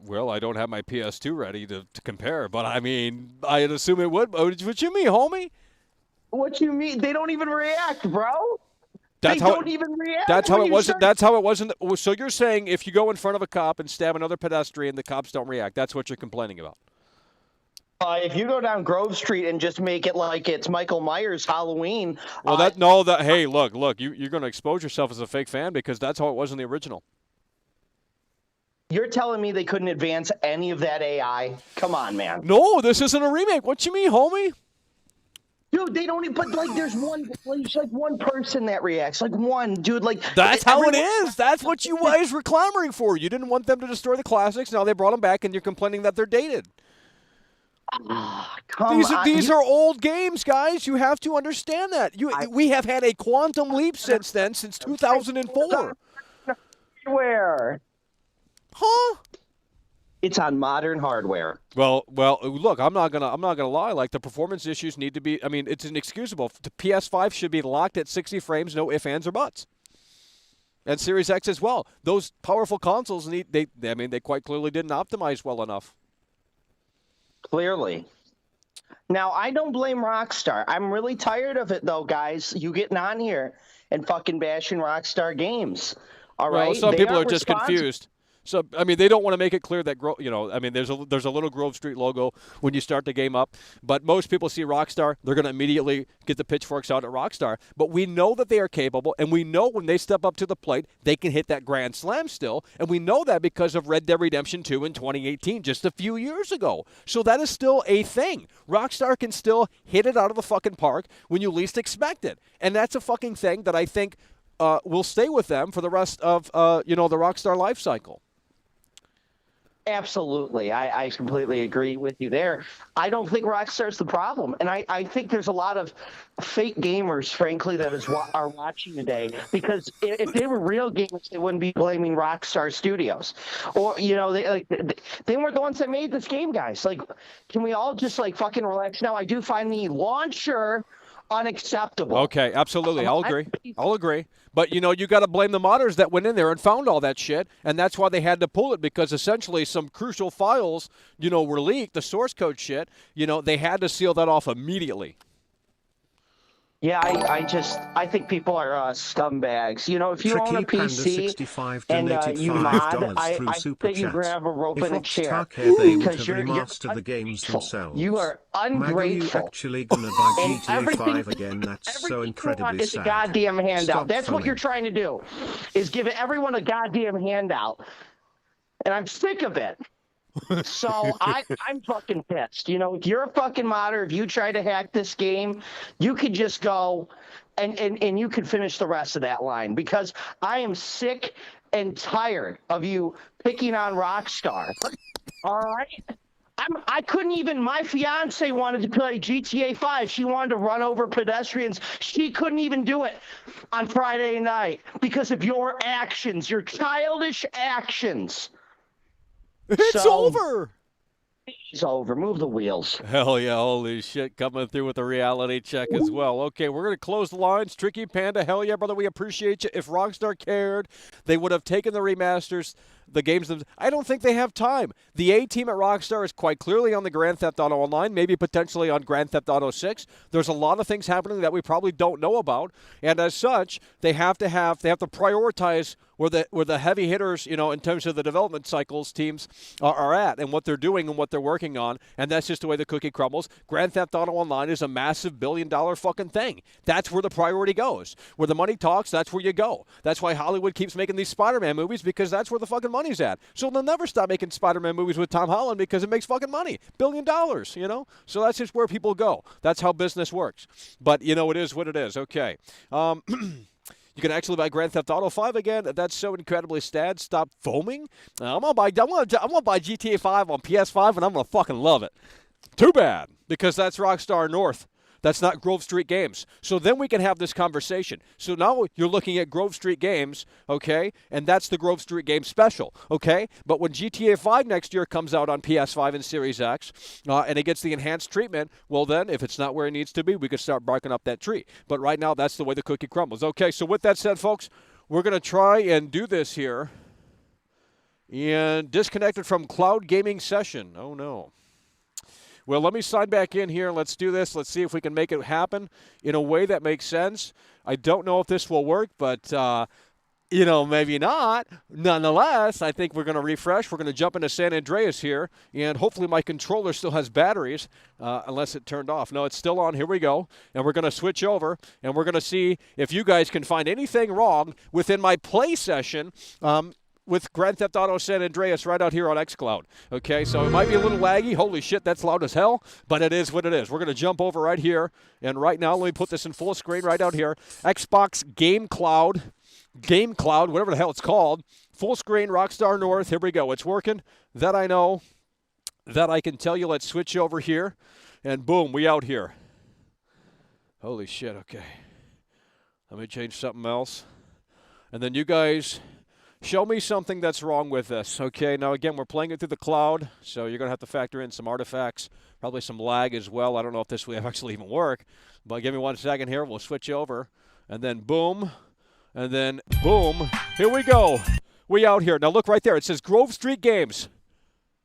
Well, I don't have my PS2 ready to compare, but I mean, I'd assume it would. What you mean, homie? What you mean? They don't even react, bro. They don't even react. That's how it wasn't. That's how it wasn't. So you're saying if you go in front of a cop and stab another pedestrian, the cops don't react. That's what you're complaining about. If you go down Grove Street and just make it like it's Michael Myers Halloween. Well, hey, look, you're going to expose yourself as a fake fan because that's how it was in the original. You're telling me they couldn't advance any of that AI? Come on, man. No, this isn't a remake. What you mean, homie? Dude, they don't even, but there's one person that reacts. One, dude, That's how it is. That's what you guys were clamoring for. You didn't want them to destroy the classics. Now they brought them back and you're complaining that they're dated. These are old games, guys. You have to understand that. We have had a quantum leap since then, since 2004. Where? Huh? It's on modern hardware. Well, look, I'm not gonna lie. The performance issues need to be. I mean, it's inexcusable. The PS5 should be locked at 60 frames, no ifs, ands, or buts. And Series X as well. Those powerful consoles they quite clearly didn't optimize well enough. Clearly. Now, I don't blame Rockstar. I'm really tired of it, though, guys. You getting on here and fucking bashing Rockstar games. All right. Well, some people are just confused. So, I mean, they don't want to make it clear that, there's a little Grove Street logo when you start the game up. But most people see Rockstar, they're going to immediately get the pitchforks out at Rockstar. But we know that they are capable, and we know when they step up to the plate, they can hit that grand slam still. And we know that because of Red Dead Redemption 2 in 2018, just a few years ago. So that is still a thing. Rockstar can still hit it out of the fucking park when you least expect it. And that's a fucking thing that I think will stay with them for the rest of, the Rockstar life cycle. Absolutely. I completely agree with you there. I don't think Rockstar's the problem. And I think there's a lot of fake gamers, frankly, that are watching today. Because if they were real gamers, they wouldn't be blaming Rockstar Studios. Or, they weren't the ones that made this game, guys. Can we all just, fucking relax now? I do find the launcher unacceptable. Okay, absolutely. I'll agree. But, you got to blame the modders that went in there and found all that shit, and that's why they had to pull it, because essentially some crucial files, were leaked, the source code shit, they had to seal that off immediately. Yeah, I think people are scumbags. If you own a PC and you mod, I think that you grab a rope and a chair because you're remaster the games themselves. You are ungrateful. Are you actually gonna buy GTA 5 again? That's so incredibly sad. It's a goddamn handout. Stop That's what you're trying to do, is give everyone a goddamn handout, and I'm sick of it. So I'm fucking pissed. If you're a fucking modder, if you try to hack this game, you could just go and you could finish the rest of that line, because I am sick and tired of you picking on Rockstar. All right? I couldn't even, my fiance wanted to play GTA 5. She wanted to run over pedestrians. She couldn't even do it on Friday night because of your actions, your childish actions. It's over. It's over. Move the wheels. Hell yeah, holy shit, coming through with a reality check as well. Okay, we're going to close the lines. Tricky Panda, hell yeah, brother, we appreciate you. If Rockstar cared, they would have taken the remasters, the games. I don't think they have time. The A-team at Rockstar is quite clearly on the Grand Theft Auto Online, maybe potentially on Grand Theft Auto 6. There's a lot of things happening that we probably don't know about, and as such, they have to prioritize where the heavy hitters, in terms of the development cycles, teams are at and what they're doing and what they're working on, and that's just the way the cookie crumbles. Grand Theft Auto Online is a massive billion-dollar fucking thing. That's where the priority goes. Where the money talks, that's where you go. That's why Hollywood keeps making these Spider-Man movies, because that's where the fucking money's at. So they'll never stop making Spider-Man movies with Tom Holland because it makes fucking money. $1 billion, So that's just where people go. That's how business works. But, it is what it is. Okay. You can actually buy Grand Theft Auto 5 again. That's so incredibly sad. Stop foaming. I'm gonna buy GTA 5 on PS5, and I'm gonna fucking love it. Too bad, because that's Rockstar North. That's not Grove Street Games. So then we can have this conversation. So now you're looking at Grove Street Games, okay? And that's the Grove Street Games special, okay? But when GTA 5 next year comes out on PS5 and Series X, and it gets the enhanced treatment, well then, if it's not where it needs to be, we could start barking up that tree. But right now, that's the way the cookie crumbles. Okay, so with that said, folks, we're going to try and do this here. And disconnected from cloud gaming session. Oh, no. Well, let me sign back in here. Let's do this. Let's see if we can make it happen in a way that makes sense. I don't know if this will work, but, maybe not. Nonetheless, I think we're going to refresh. We're going to jump into San Andreas here, and hopefully my controller still has batteries, unless it turned off. No, it's still on. Here we go. And we're going to switch over, and we're going to see if you guys can find anything wrong within my play session, with Grand Theft Auto San Andreas right out here on xCloud. Okay, so it might be a little laggy. Holy shit, that's loud as hell, but it is what it is. We're going to jump over right here, and right now, let me put this in full screen right out here. Xbox Game Cloud, whatever the hell it's called. Full screen, Rockstar North. Here we go. It's working. That I know. That I can tell you. Let's switch over here, and boom, we out here. Holy shit, okay. Let me change something else. And then you guys... show me something that's wrong with this. Okay, now again, we're playing it through the cloud, so you're going to have to factor in some artifacts, probably some lag as well. I don't know if this will actually even work, but give me 1 second here. We'll switch over, and then boom, and then boom. Here we go. We out here. Now look right there. It says Grove Street Games.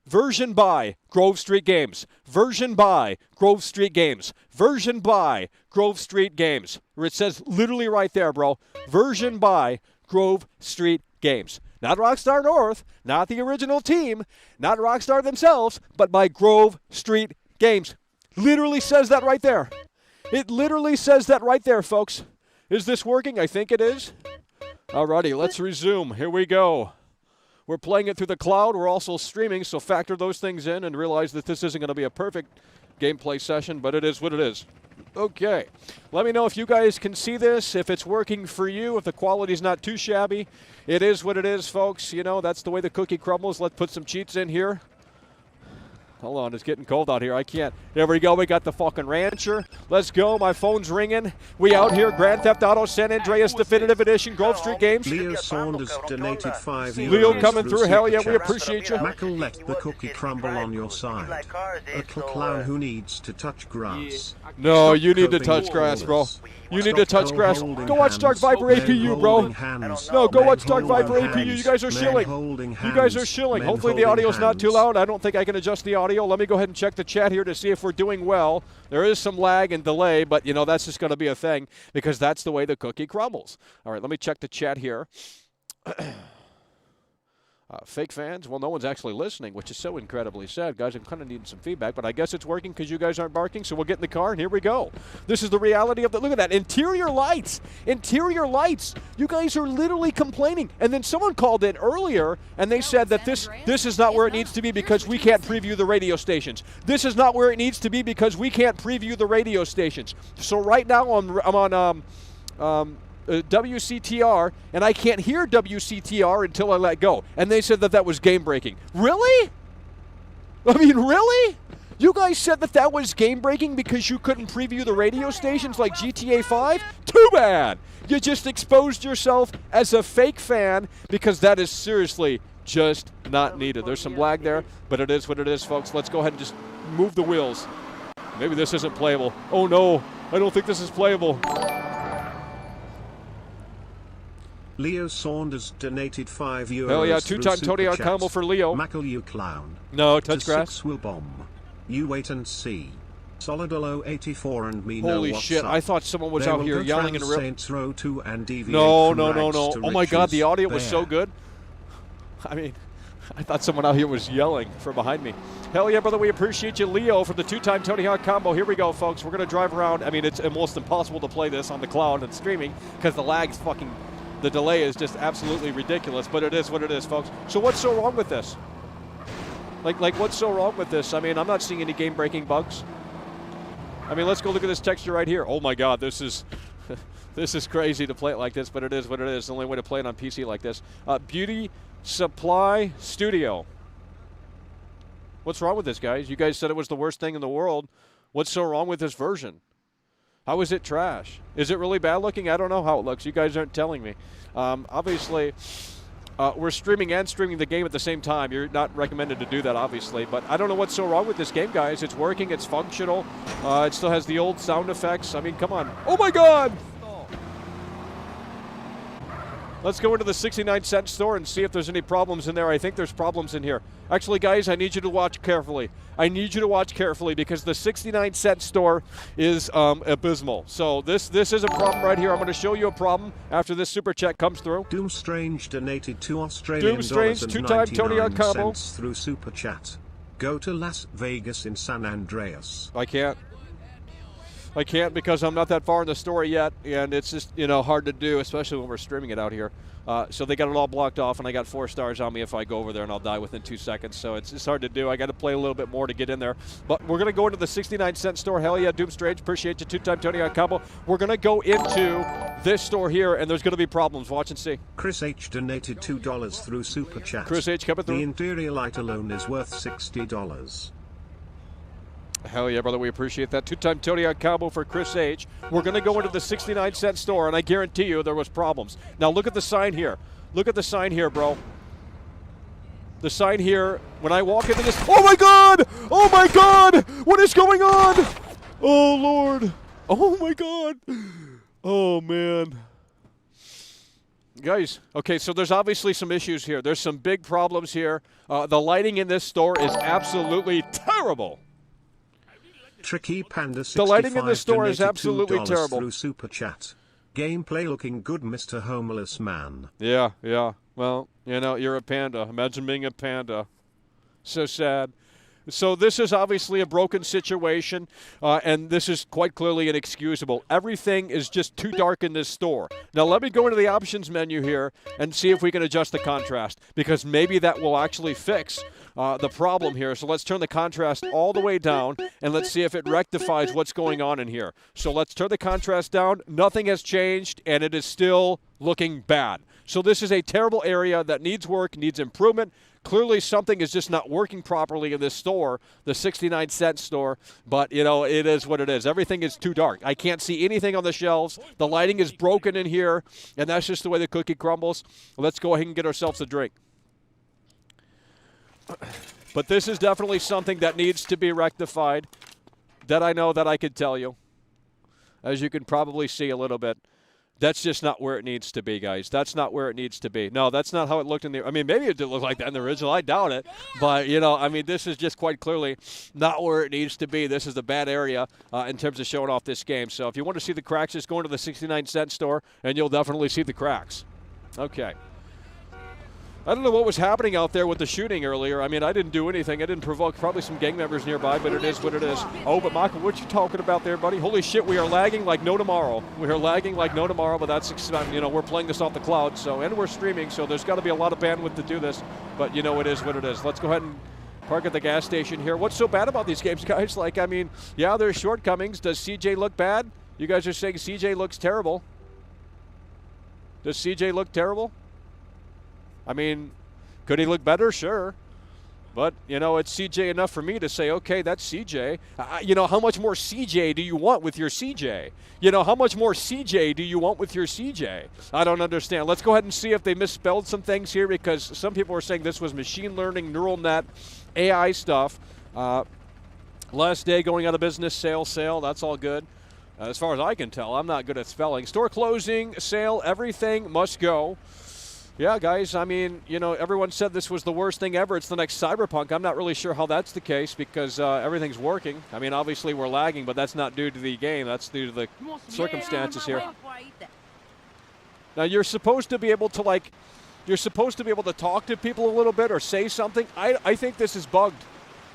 Version by Grove Street Games. Version by Grove Street Games. Version by Grove Street Games. It says literally right there, bro. Version by Grove Street Games. Not Rockstar North, not the original team, not Rockstar themselves, but by Grove Street Games. Literally says that right there. It literally says that right there, folks. Is this working? I think it is. Alrighty, let's resume. Here we go. We're playing it through the cloud. We're also streaming, so factor those things in and realize that this isn't going to be a perfect gameplay session, but it is what it is. Okay, let me know if you guys can see this, if it's working for you, if the quality's not too shabby. It is what it is, folks. That's the way the cookie crumbles. Let's put some cheats in here. Hold on, it's getting cold out here. I can't. There we go. We got the fucking rancher. Let's go. My phone's ringing. We out here. Grand Theft Auto San Andreas Definitive Edition. Grove Street Games. Leo Saunders donated €5. Leo coming through. Hell yeah, we appreciate you. Mackle, let the cookie crumble on your side. A clown who needs to touch grass. No, you need to touch grass, bro. You need to touch grass. Go watch Dark Viper APU, bro. No, go watch Dark Viper APU. You guys are shilling. You guys are shilling. Hopefully the audio's not too loud. I don't think I can adjust the audio. Let me go ahead and check the chat here to see if we're doing well. There is some lag and delay, but, that's just going to be a thing because that's the way the cookie crumbles. All right, let me check the chat here. Fake fans? Well, no one's actually listening, which is so incredibly sad. Guys, I'm kind of needing some feedback, but I guess it's working because you guys aren't barking, so we'll get in the car, and here we go. This is the reality of the... Look at that. Interior lights. Interior lights. You guys are literally complaining. And then someone called in earlier, and they said that this is not where it needs to be because we can't preview the radio stations. This is not where it needs to be because we can't preview the radio stations. So right now I'm on... WCTR, and I can't hear WCTR until I let go. And they said that was game breaking. Really? I mean, really? You guys said that was game breaking because you couldn't preview the radio stations like GTA 5? Too bad. You just exposed yourself as a fake fan because that is seriously just not needed. There's some lag there, but it is what it is, folks. Let's go ahead and just move the wheels. Maybe this isn't playable. Oh no, I don't think this is playable. Leo Saunders donated €5. Hell yeah, two-time Tony on combo for Leo. Mackle, you clown. No, touch grass. 6 will bomb. You wait and see. Solidolo 84 and me know Holy what's shit, up. I thought someone was They out will here go yelling in trans real... Saints Row 2 and deviate No, from no, no, rags no. to Oh my god, the riches. audio was so Bear. good. I mean, I thought someone out here was yelling from behind me. Hell yeah, brother, we appreciate you, Leo, for the 2-time Tony Hawk combo. Here we go, folks. We're going to drive around. I mean, it's almost impossible to play this on the cloud and streaming because the lag's fucking... The delay is just absolutely ridiculous, but it is what it is, folks. So what's so wrong with this? Like what's so wrong with this? I mean, I'm not seeing any game-breaking bugs. I mean, let's go look at this texture right here. Oh my god, this is this is crazy to play it like this, but it is what it is. The only way to play it on PC like this. Beauty Supply Studio. What's wrong with this, guys? You guys said it was the worst thing in the world. What's so wrong with this version? How is it trash? Is it really bad looking? I don't know how it looks. You guys aren't telling me. Obviously, we're streaming and streaming the game at the same time. You're not recommended to do that, obviously. But I don't know what's so wrong with this game, guys. It's working. It's functional. It still has the old sound effects. I mean, come on. Oh, my God! Let's go into the 69-cent store and see if there's any problems in there. I think there's problems in here. Actually, guys, I need you to watch carefully. I need you to watch carefully because the 69-cent store is abysmal. So this is a problem right here. I'm going to show you a problem after this super chat comes through. Doomstrange donated $2 Australian Doomstrange, 2-time Tony Hawk combo through super chat. Go to Las Vegas in San Andreas. I can't because I'm not that far in the story yet, and it's just, hard to do, especially when we're streaming it out here. So they got it all blocked off, and I got 4 stars on me if I go over there, and I'll die within 2 seconds. So it's hard to do. I got to play a little bit more to get in there. But we're going to go into the 69-cent store. Hell yeah, Doomstrange. Appreciate you, 2-time Tony Hawk combo. We're going to go into this store here, and there's going to be problems. Watch and see. Chris H donated $2 through super chat. Chris H coming through. The interior light alone is worth $60. Hell yeah, brother. We appreciate that. 2-time Tony Hawk combo for Chris H. We're going to go into the 69-cent store, and I guarantee you there was problems. Now, look at the sign here. Look at the sign here, bro. The sign here, when I walk into this... Oh, my God! Oh, my God! What is going on? Oh, Lord. Oh, my God. Oh, man. Guys, okay, so there's obviously some issues here. There's some big problems here. The lighting in this store is absolutely terrible. Tricky Panda 65 the lighting in the store is absolutely terrible. Through super chat. Gameplay looking good, Mr. Homeless Man. Yeah. Well, you're a panda. Imagine being a panda. So sad. So this is obviously a broken situation, and this is quite clearly inexcusable. Everything is just too dark in this store. Now let me go into the options menu here and see if we can adjust the contrast, because maybe that will actually fix the problem here. So let's turn the contrast all the way down, and let's see if it rectifies what's going on in here. So let's turn the contrast down. Nothing has changed, and it is still looking bad. So this is a terrible area that needs work, needs improvement. Clearly something is just not working properly in this store, the 69-cent store, but, it is what it is. Everything is too dark. I can't see anything on the shelves. The lighting is broken in here, and that's just the way the cookie crumbles. Let's go ahead and get ourselves a drink. But this is definitely something that needs to be rectified, that I know that I could tell you. As you can probably see a little bit. That's just not where it needs to be, guys. That's not where it needs to be. No, that's not how it looked in the... I mean, maybe it did look like that in the original. I doubt it. But, this is just quite clearly not where it needs to be. This is the bad area in terms of showing off this game. So if you want to see the cracks, just go into the 69-cent store, and you'll definitely see the cracks. Okay. I don't know what was happening out there with the shooting earlier. I mean, I didn't do anything. I didn't provoke probably some gang members nearby, but it is what it is. Oh, but Michael, what you talking about there, buddy? Holy shit, we are lagging like no tomorrow. We are lagging like no tomorrow, but that's, we're playing this off the cloud, and we're streaming, so there's got to be a lot of bandwidth to do this. But, it is what it is. Let's go ahead and park at the gas station here. What's so bad about these games, guys? Yeah, there's shortcomings. Does CJ look bad? You guys are saying CJ looks terrible. Does CJ look terrible? I mean, could he look better? Sure. But, it's CJ enough for me to say, okay, that's CJ. How much more CJ do you want with your CJ? How much more CJ do you want with your CJ? I don't understand. Let's go ahead and see if they misspelled some things here, because some people are saying this was machine learning, neural net, AI stuff. Last day going out of business, sale, that's all good. As far as I can tell, I'm not good at spelling. Store closing, sale, everything must go. Yeah, guys, I mean, you know, everyone said this was the worst thing ever. It's the next Cyberpunk. I'm not really sure how that's the case because everything's working. I mean, obviously we're lagging, but that's not due to the game. That's due to the circumstances here. Now, you're supposed to be able to, like, talk to people a little bit or say something. I think this is bugged.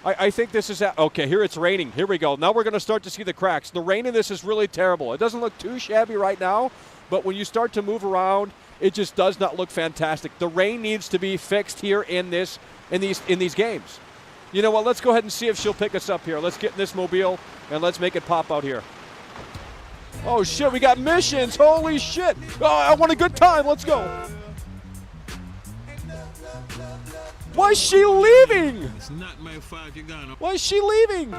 I think this is okay, here it's raining. Here we go. Now we're going to start to see the cracks. The rain in this is really terrible. It doesn't look too shabby right now, but when you start to move around, it just does not look fantastic. The rain needs to be fixed here in these games. You know what? Let's go ahead and see if she'll pick us up here. Let's get in this mobile and let's make it pop out here. Oh shit, we got missions. Holy shit. Oh, I want a good time. Let's go. Why is she leaving? It's not my fault you're gone. Why is she leaving?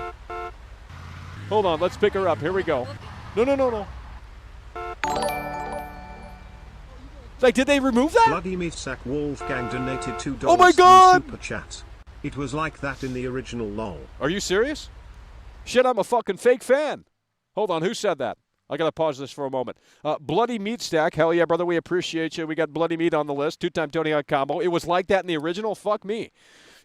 Hold on, let's pick her up. Here we go. No. Like, did they remove that? Bloody Meat Sack Wolfgang donated $2 oh my God! Super Chat. It was like that in the original LOL. Are you serious? Shit, I'm a fucking fake fan. Hold on, who said that? I got to pause this for a moment. Bloody Meat Stack. Hell yeah, brother, we appreciate you. We got Bloody Meat on the list. 2-time Tony Hawk combo. It was like that in the original? Fuck me.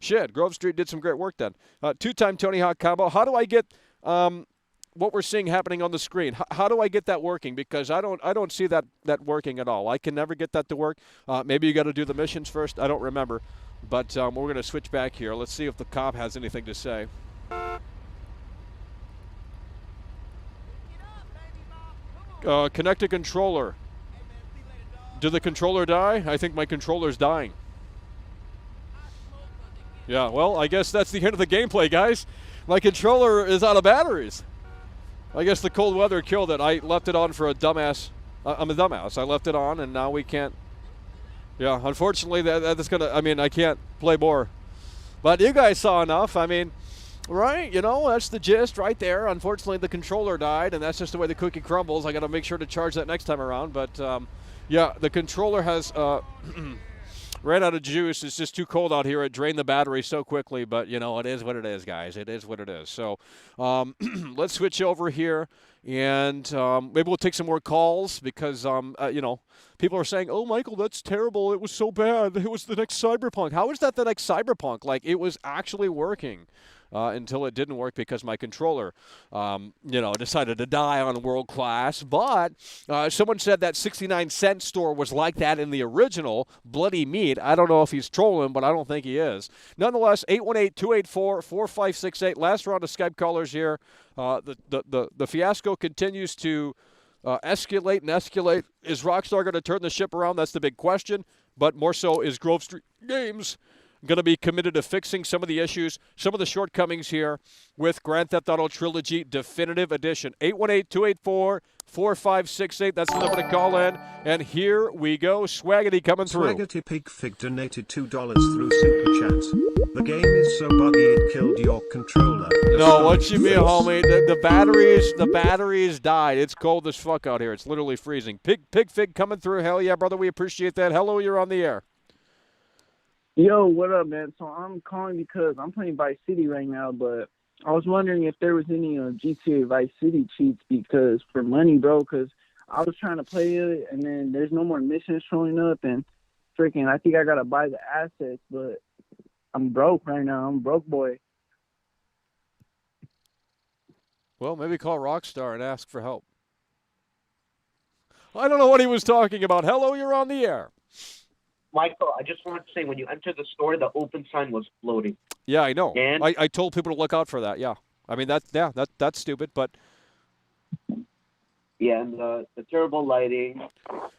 Shit, Grove Street did some great work then. 2-time Tony Hawk combo. How do I get what we're seeing happening on the screen? How do I get that working? Because I don't see that working at all. I can never get that to work. Maybe you got to do the missions first. I don't remember. But we're going to switch back here. Let's see if the cop has anything to say. Connect a controller. Did the controller die? I think my controller's dying. Yeah, well, I guess that's the end of the gameplay, guys. My controller is out of batteries. I guess the cold weather killed it. I left it on for a dumbass. I'm a dumbass. I left it on, and now we can't. Yeah, unfortunately, that's going to, I mean, I can't play more. But you guys saw enough. I mean, right, you know, that's the gist right there. Unfortunately, the controller died, and that's just the way the cookie crumbles. I got to make sure to charge that next time around. But, yeah, the controller has ran out of juice. It's just too cold out here. It drained the battery so quickly. But, you know, it is what it is, guys. It is what it is. So let's switch over here, and maybe we'll take some more calls because, you know, people are saying, oh, Michael, that's terrible. It was so bad. It was the next Cyberpunk. How is that the next Cyberpunk? Like, it was actually working. Until it didn't work because my controller, you know, decided to die on World Class. But someone said that 69-cent store was like that in the original Bloody Meat. I don't know if he's trolling, but I don't think he is. Nonetheless, 818-284-4568. Last round of Skype callers here. The fiasco continues to escalate and escalate. Is Rockstar going to turn the ship around? That's the big question. But more so, is Grove Street Games going to be committed to fixing some of the issues, some of the shortcomings here with Grand Theft Auto Trilogy Definitive Edition. 818-284-4568. That's the number to call in. And here we go. Swaggity coming through. Swaggerty Pigfig donated $2 through Super Chat. The game is so buggy it killed your controller. No, what you mean, homie? The batteries died. It's cold as fuck out here. It's literally freezing. Pigfig coming through. Hell yeah, brother. We appreciate that. Hello, you're on the air. Yo, what up, man? So I'm calling because I'm playing Vice City right now, but I was wondering if there was any GTA Vice City cheats because for money, bro, because I was trying to play it, and then there's no more missions showing up, and freaking, I think I got to buy the assets, but I'm broke right now. I'm broke boy. Well, maybe call Rockstar and ask for help. I don't know what he was talking about. Hello, you're on the air. Michael, I just wanted to say, when you enter the store, the open sign was floating. Yeah, I know. And I told people to look out for that. Yeah, I mean that's stupid, but yeah, and the terrible lighting.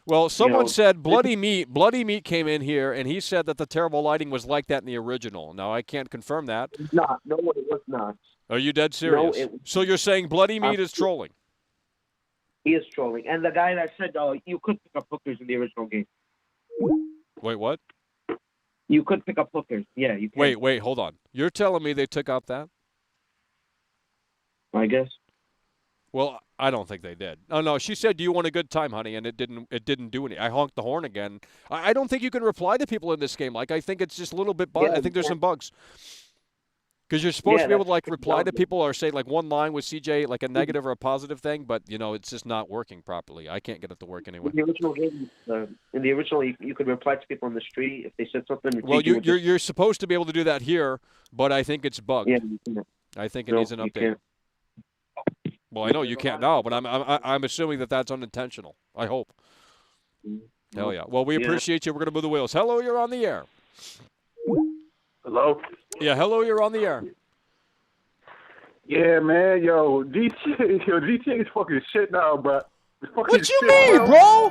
Well, someone said Bloody Meat came in here, and he said that the terrible lighting was like that in the original. Now I can't confirm that. It's not. No, it was not. Are you dead serious? No, so you're saying Bloody Meat is trolling? He is trolling, and the guy that said you could pick up hookers in the original game. Wait, what? You could pick up hookers. Yeah, you can. Wait, hold on. You're telling me they took out that? I guess. Well, I don't think they did. Oh no, she said, "Do you want a good time, honey?" And it didn't do anything. I honked the horn again. I don't think you can reply to people in this game. Like, I think it's just a little bit. I think there's some bugs. Because you're supposed Yeah, to be able to that's reply to dumb. people or say one line with CJ, like a negative or a positive thing, but it's just not working properly. I can't get it to work anyway. In the original game, you could reply to people on the street if they said something. Well, you're supposed to be able to do that here, but I think it's bugged. Yeah, you can't. I think it needs an update. Well, I know you can't now, but I'm assuming that that's unintentional. I hope. Hell yeah. Well, we appreciate you. We're gonna move the wheels. Hello, you're on the air. Hello? Yeah, hello, you're on the air. Yeah, man, GTA is fucking shit now, bro. What you mean, bro?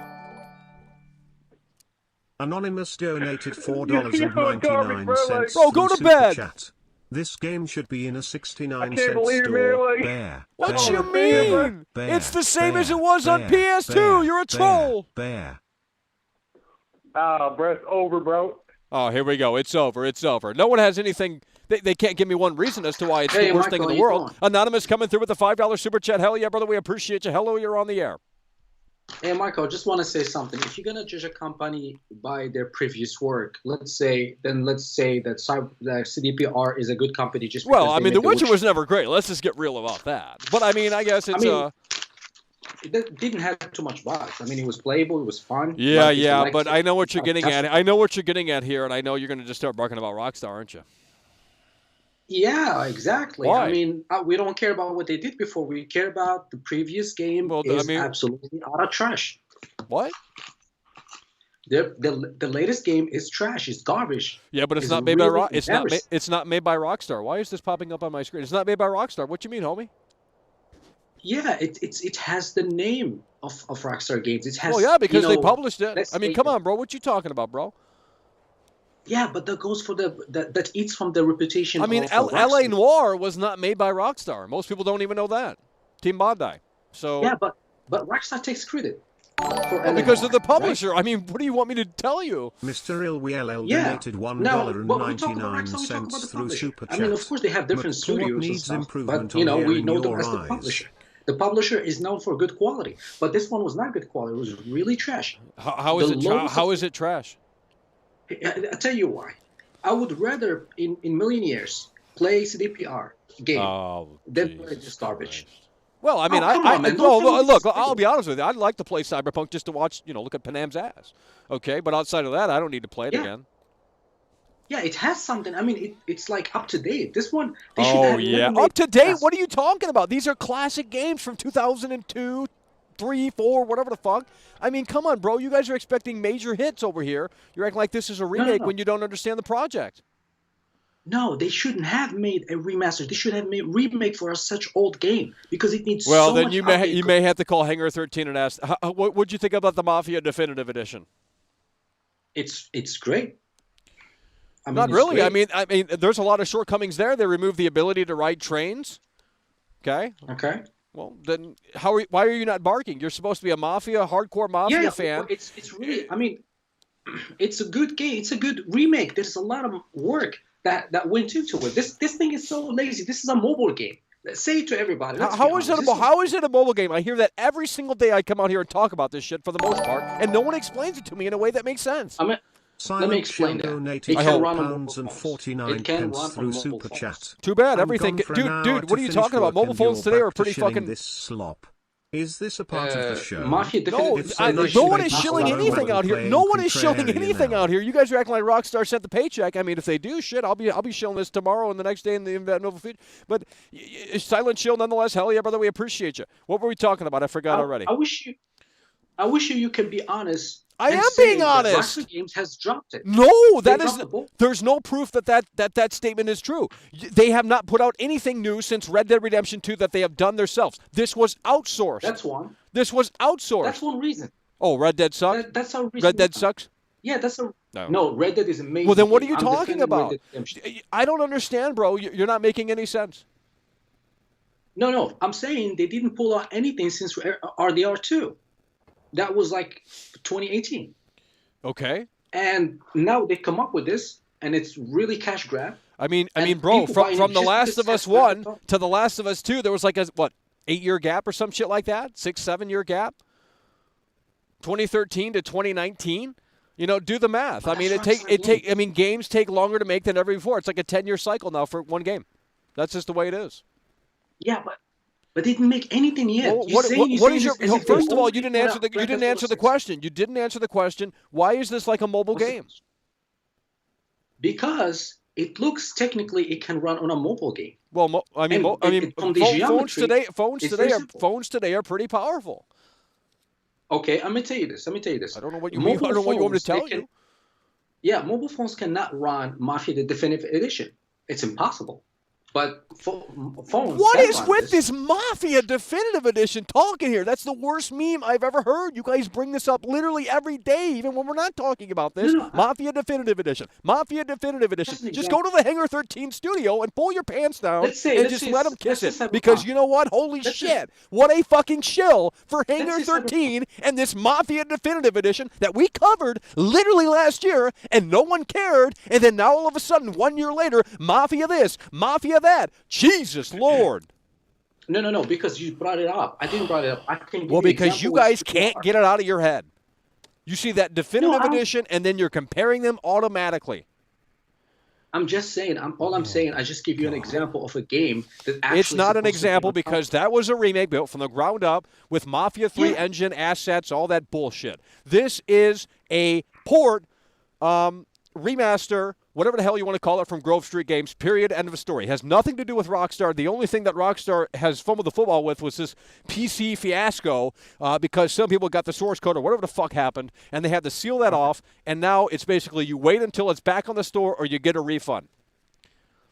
Anonymous donated $4.99. Bro, go to Super bed. Chat. This game should be in a 69 I cent can't believe, store. man, like- Bear. What Bear, you mean? Bear, It's the same Bear, as it was on Bear, PS2. Bear, You're a Bear, troll. Bear. Bro, it's over, bro. Oh, here we go. It's over. It's over. No one has anything. They can't give me one reason as to why it's the worst thing in the world. Anonymous coming through with the $5 super chat. Hell yeah, brother. We appreciate you. Hello, you're on the air. Hey, Michael, just want to say something. If you're going to judge a company by their previous work, let's say that CDPR is a good company just because Well, I mean, The Witcher was never great. Let's just get real about that. But, I mean, I guess it's... it didn't have too much bugs. I mean, it was playable. It was fun. Yeah, but I know what you're getting at. I know what you're getting at here, and I know you're going to just start barking about Rockstar, aren't you? Yeah, exactly. Why? I mean, we don't care about what they did before. We care about the previous game. Well, Absolutely utter trash. What? The latest game is trash. It's garbage. Yeah, but it's not made by It's not made by Rockstar. Why is this popping up on my screen? It's not made by Rockstar. What you mean, homie? Yeah, it has the name of Rockstar Games. It has. Well, yeah, because they published it. I mean, come on, on, bro. What you talking about, bro? Yeah, but that goes for that eats from the reputation. I mean, of L.A. Noire was not made by Rockstar. Most people don't even know that. Team Bandai. So yeah, but Rockstar takes credit for because of the right? publisher. I mean, what do you want me to tell you? Mr. Ilwill Yeah. donated $1.99 through Super Chat. I mean, of course, they have different McCourt studios and needs stuff, improvement but on we hearing know them your as the eyes. publisher. The publisher is known for good quality, but this one was not good quality. It was really trash. How is it trash? I tell you why. I would rather, in million years, play CDPR game than play this garbage. Well, I mean, look, I'll be honest with you. I'd like to play Cyberpunk just to watch, look at Panam's ass. Okay, but outside of that, I don't need to play it again. Yeah, it has something. I mean, it's like up to date. This one, they should have up to date? What are you talking about? These are classic games from 2002, 3, 4, whatever the fuck. I mean, come on, bro. You guys are expecting major hits over here. You're acting like this is a remake when you don't understand the project. No, they shouldn't have made a remaster. They should have made a remake for such old game because it needs well, so then much you may have to call Hangar 13 and ask, what'd you think about the Mafia Definitive Edition? It's great. I mean, Not it's really. great. I mean, there's a lot of shortcomings there. They removed the ability to ride trains. Okay. Okay. Well, then why are you not barking? You're supposed to be a hardcore Mafia fan. It's really. I mean, it's a good game. It's a good remake. There's a lot of work that went into it. This thing is so lazy. This is a mobile game. Say it to everybody. How is it a mobile game? I hear that every single day. I come out here and talk about this shit for the most part, and no one explains it to me in a way that makes sense. Let me explain that. Donated £4.49 through Super Chat. Too bad. I'm Everything, gone for an hour dude. to What are you finish talking about? work Mobile and phones you're today are back to pretty shilling fucking. this slop. Is this a part of the show? Mafia No, Definitive no one is shilling anything out here. No one is shilling anything out here. You guys are acting like Rockstar sent the paycheck. I mean, if they do, shit, I'll be shilling this tomorrow and the next day in the Nova Future. But silent chill nonetheless. Hell yeah, brother. We appreciate you. What were we talking about? I forgot already. I wish you can be honest. I am being honest. Rockstar Games has dropped it. No, They dropped the ball. there's no proof that statement is true. They have not put out anything new since Red Dead Redemption 2 that they have done themselves. This was outsourced. That's one. This was outsourced. That's one reason. Oh, Red Dead sucks? That's our reason. Red Dead sucks? Yeah, that's a No. no. Red Dead is amazing. Well, then what are you I'm talking defending about? Red Dead Redemption. I don't understand, bro. You're not making any sense. No. I'm saying they didn't pull out anything since RDR2. That was like 2018. Okay. And now they come up with this, and it's really cash grab. I mean, And bro, people buying from it The just Last because of Us that's what 1 they thought. to The Last of Us 2, there was like a, 8-year gap or some shit like that? 6-7 year gap? 2013 to 2019? Do the math. I mean, games take longer to make than ever before. It's like a 10-year cycle now for one game. That's just the way it is. Yeah, but they didn't make anything yet. Well, first of all, you didn't answer the question. You didn't answer the question. Why is this like a mobile game? Because it looks technically it can run on a mobile game. Well, phones today are pretty powerful. Okay, I'm gonna tell you this. I don't know what you mean. I don't know what you want me to tell you. Yeah, mobile phones cannot run Mafia: The Definitive Edition. It's impossible. But phones. What is with this Mafia Definitive Edition talking here? That's the worst meme I've ever heard. You guys bring this up literally every day, even when we're not talking about this. Mafia Definitive Edition. Mafia Definitive Edition. Just go to the Hangar 13 studio and pull your pants down and just let them kiss it. Because you know what? Holy shit. What a fucking shill for Hangar 13 and this Mafia Definitive Edition that we covered literally last year and no one cared. And then now all of a sudden, 1 year later, Mafia this, Mafia that. Jesus Lord. No, because you brought it up. I didn't brought it up. I can give because you guys can't get it out of your head. You see that Definitive Edition, and then you're comparing them automatically. I'm just saying. I'm saying. I just give you an example of a game that actually. It's not an example because that was a remake built from the ground up with Mafia 3 engine assets, all that bullshit. This is a port, remaster, whatever the hell you want to call it, from Grove Street Games, period, end of story. It has nothing to do with Rockstar. The only thing that Rockstar has fumbled the football with was this PC fiasco because some people got the source code or whatever the fuck happened, and they had to seal that off, and now it's basically you wait until it's back on the store or you get a refund.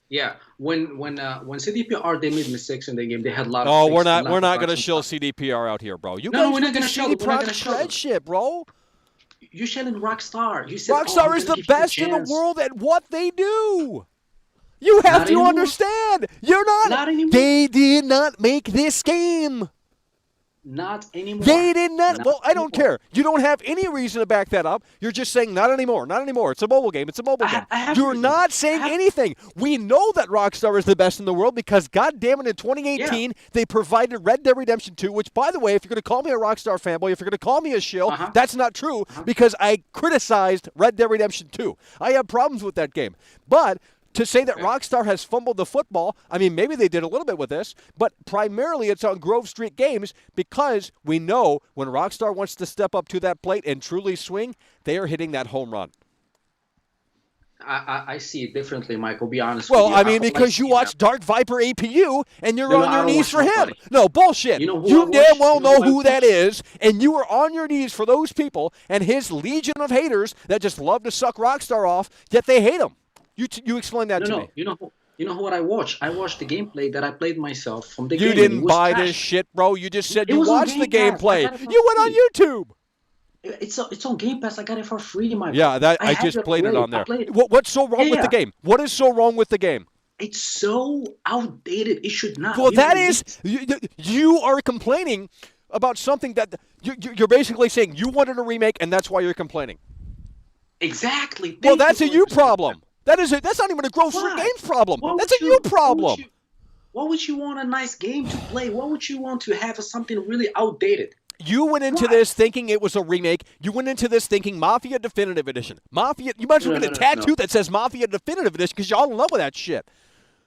Yeah, when CDPR they made mistakes in the game, they had a lot of. Oh, we're not going to shill CDPR out here, bro. You guys we're not going to shill. We're not going to shill shit, bro. You're shelling Rockstar. You said Rockstar is the best in the world at what they do. You have to understand. You're not. Not anymore. They did not make this game. Not anymore. They did not. Well, I don't care. You don't have any reason to back that up. You're just saying not anymore. Not anymore. It's a mobile game. It's a mobile game. You're not saying anything. We know that Rockstar is the best in the world because, goddamn it, in 2018, they provided Red Dead Redemption 2, which, by the way, if you're going to call me a Rockstar fanboy, if you're going to call me a shill, that's not true because I criticized Red Dead Redemption 2. I have problems with that game. But to say that Rockstar has fumbled the football, I mean, maybe they did a little bit with this, but primarily it's on Grove Street Games because we know when Rockstar wants to step up to that plate and truly swing, they are hitting that home run. I see it differently, Michael, be honest with you. Well, I mean, because you watch Dark Viper APU and you're on your knees for him. No, bullshit. You damn well know who that is, and you are on your knees for those people and his legion of haters that just love to suck Rockstar off, yet they hate him. You explain that to me. You know what I watched? I watched the gameplay that I played myself from the game. You didn't buy this shit, bro. You just said you watched the gameplay. You went on YouTube. It's on Game Pass. I got it for free, my Yeah, that I just played it on there. What's so wrong with the game? What is so wrong with the game? It's so outdated. It should not. Well, that is you are complaining about something that you're basically saying you wanted a remake, and that's why you're complaining. Exactly. Well, that's a you problem. That's not even a Grove Street Games problem. That's a you problem. Why would you want a nice game to play? Why would you want to have something really outdated? You went into this thinking it was a remake. You went into this thinking Mafia Definitive Edition. Mafia. You might as well get a tattoo that says Mafia Definitive Edition because y'all in love with that shit.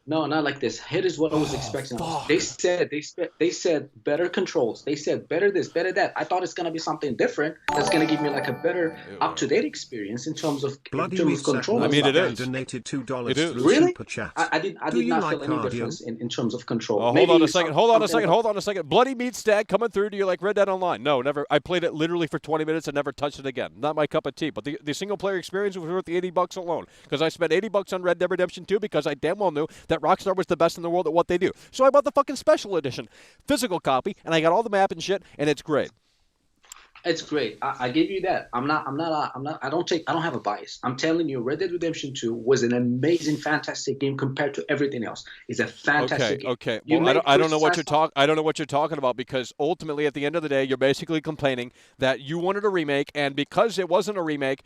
No, not like this. Here is what I was expecting. They said better controls. They said better this, better that. I thought it's gonna be something different. That's gonna give me like a better, up-to-date experience in terms of controls. I mean, it is. Donated $2 it is. Really? Super chat. I did not feel any difference in terms of control. Hold on a second. Bloody Meat Stag coming through. Do you like Red Dead Online? No, never. I played it literally for 20 minutes and never touched it again. Not my cup of tea. But the single-player experience was worth the $80 alone because I spent $80 on Red Dead Redemption 2 because I damn well knew that Rockstar was the best in the world at what they do. So I bought the fucking special edition physical copy and I got all the map and shit and it's great. It's great. I give you that. I don't have a bias. I'm telling you, Red Dead Redemption 2 was an amazing, fantastic game compared to everything else. It's a fantastic game. Okay. Well, I don't know what you're talking about because ultimately at the end of the day, you're basically complaining that you wanted a remake and because it wasn't a remake,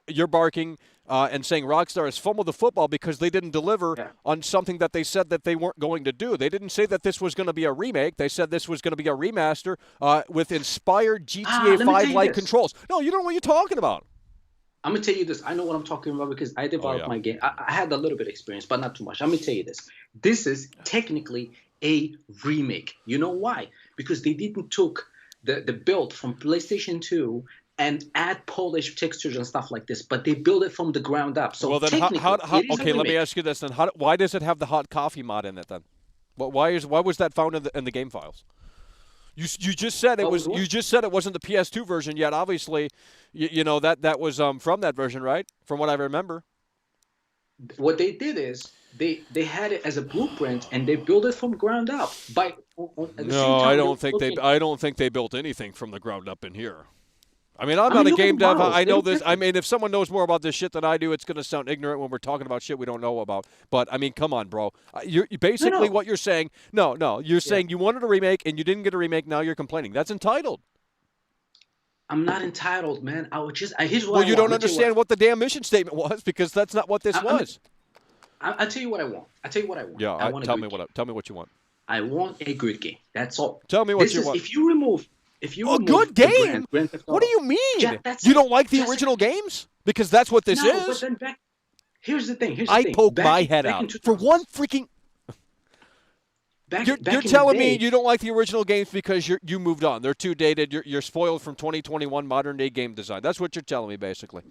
you're barking and saying Rockstar has fumbled the football because they didn't deliver on something that they said that they weren't going to do. They didn't say that this was going to be a remake. They said this was going to be a remaster with inspired GTA 5-like controls. No, you don't know what you're talking about. I'm gonna tell you this. I know what I'm talking about because I developed my game. I had a little bit of experience, but not too much. I'm gonna tell you this. This is technically a remake. You know why? Because they didn't took the build from PlayStation 2 and add polished textures and stuff like this, but they build it from the ground up. So well, then okay, let me ask you this then. Why does it have the hot coffee mod in it then? Why was that found in the game files? You just said it was. You just said it wasn't the PS2 version yet. Obviously, you know that was from that version, right? From what I remember. What they did is they had it as a blueprint and they built it from ground up. No, I don't think they built anything from the ground up in here. I mean, I'm not a game dev. I know this. I mean, if someone knows more about this shit than I do, it's going to sound ignorant when we're talking about shit we don't know about. But, I mean, come on, bro. You're basically what you're saying. No. You're saying you wanted a remake and you didn't get a remake. Now you're complaining. That's entitled. I'm not entitled, man. Well, you don't understand what the damn mission statement was because that's not what this was. I'll tell you what I want. Yeah, tell me what you want. I want a good game. That's all. Tell me what you want. If you remove a good game? What do you mean? You don't like the original games? Because that's what this is. But then here's the thing. I poke my head out for one freaking. You're telling me you don't like the original games because you moved on. They're too dated. You're spoiled from 2021 modern day game design. That's what you're telling me, basically.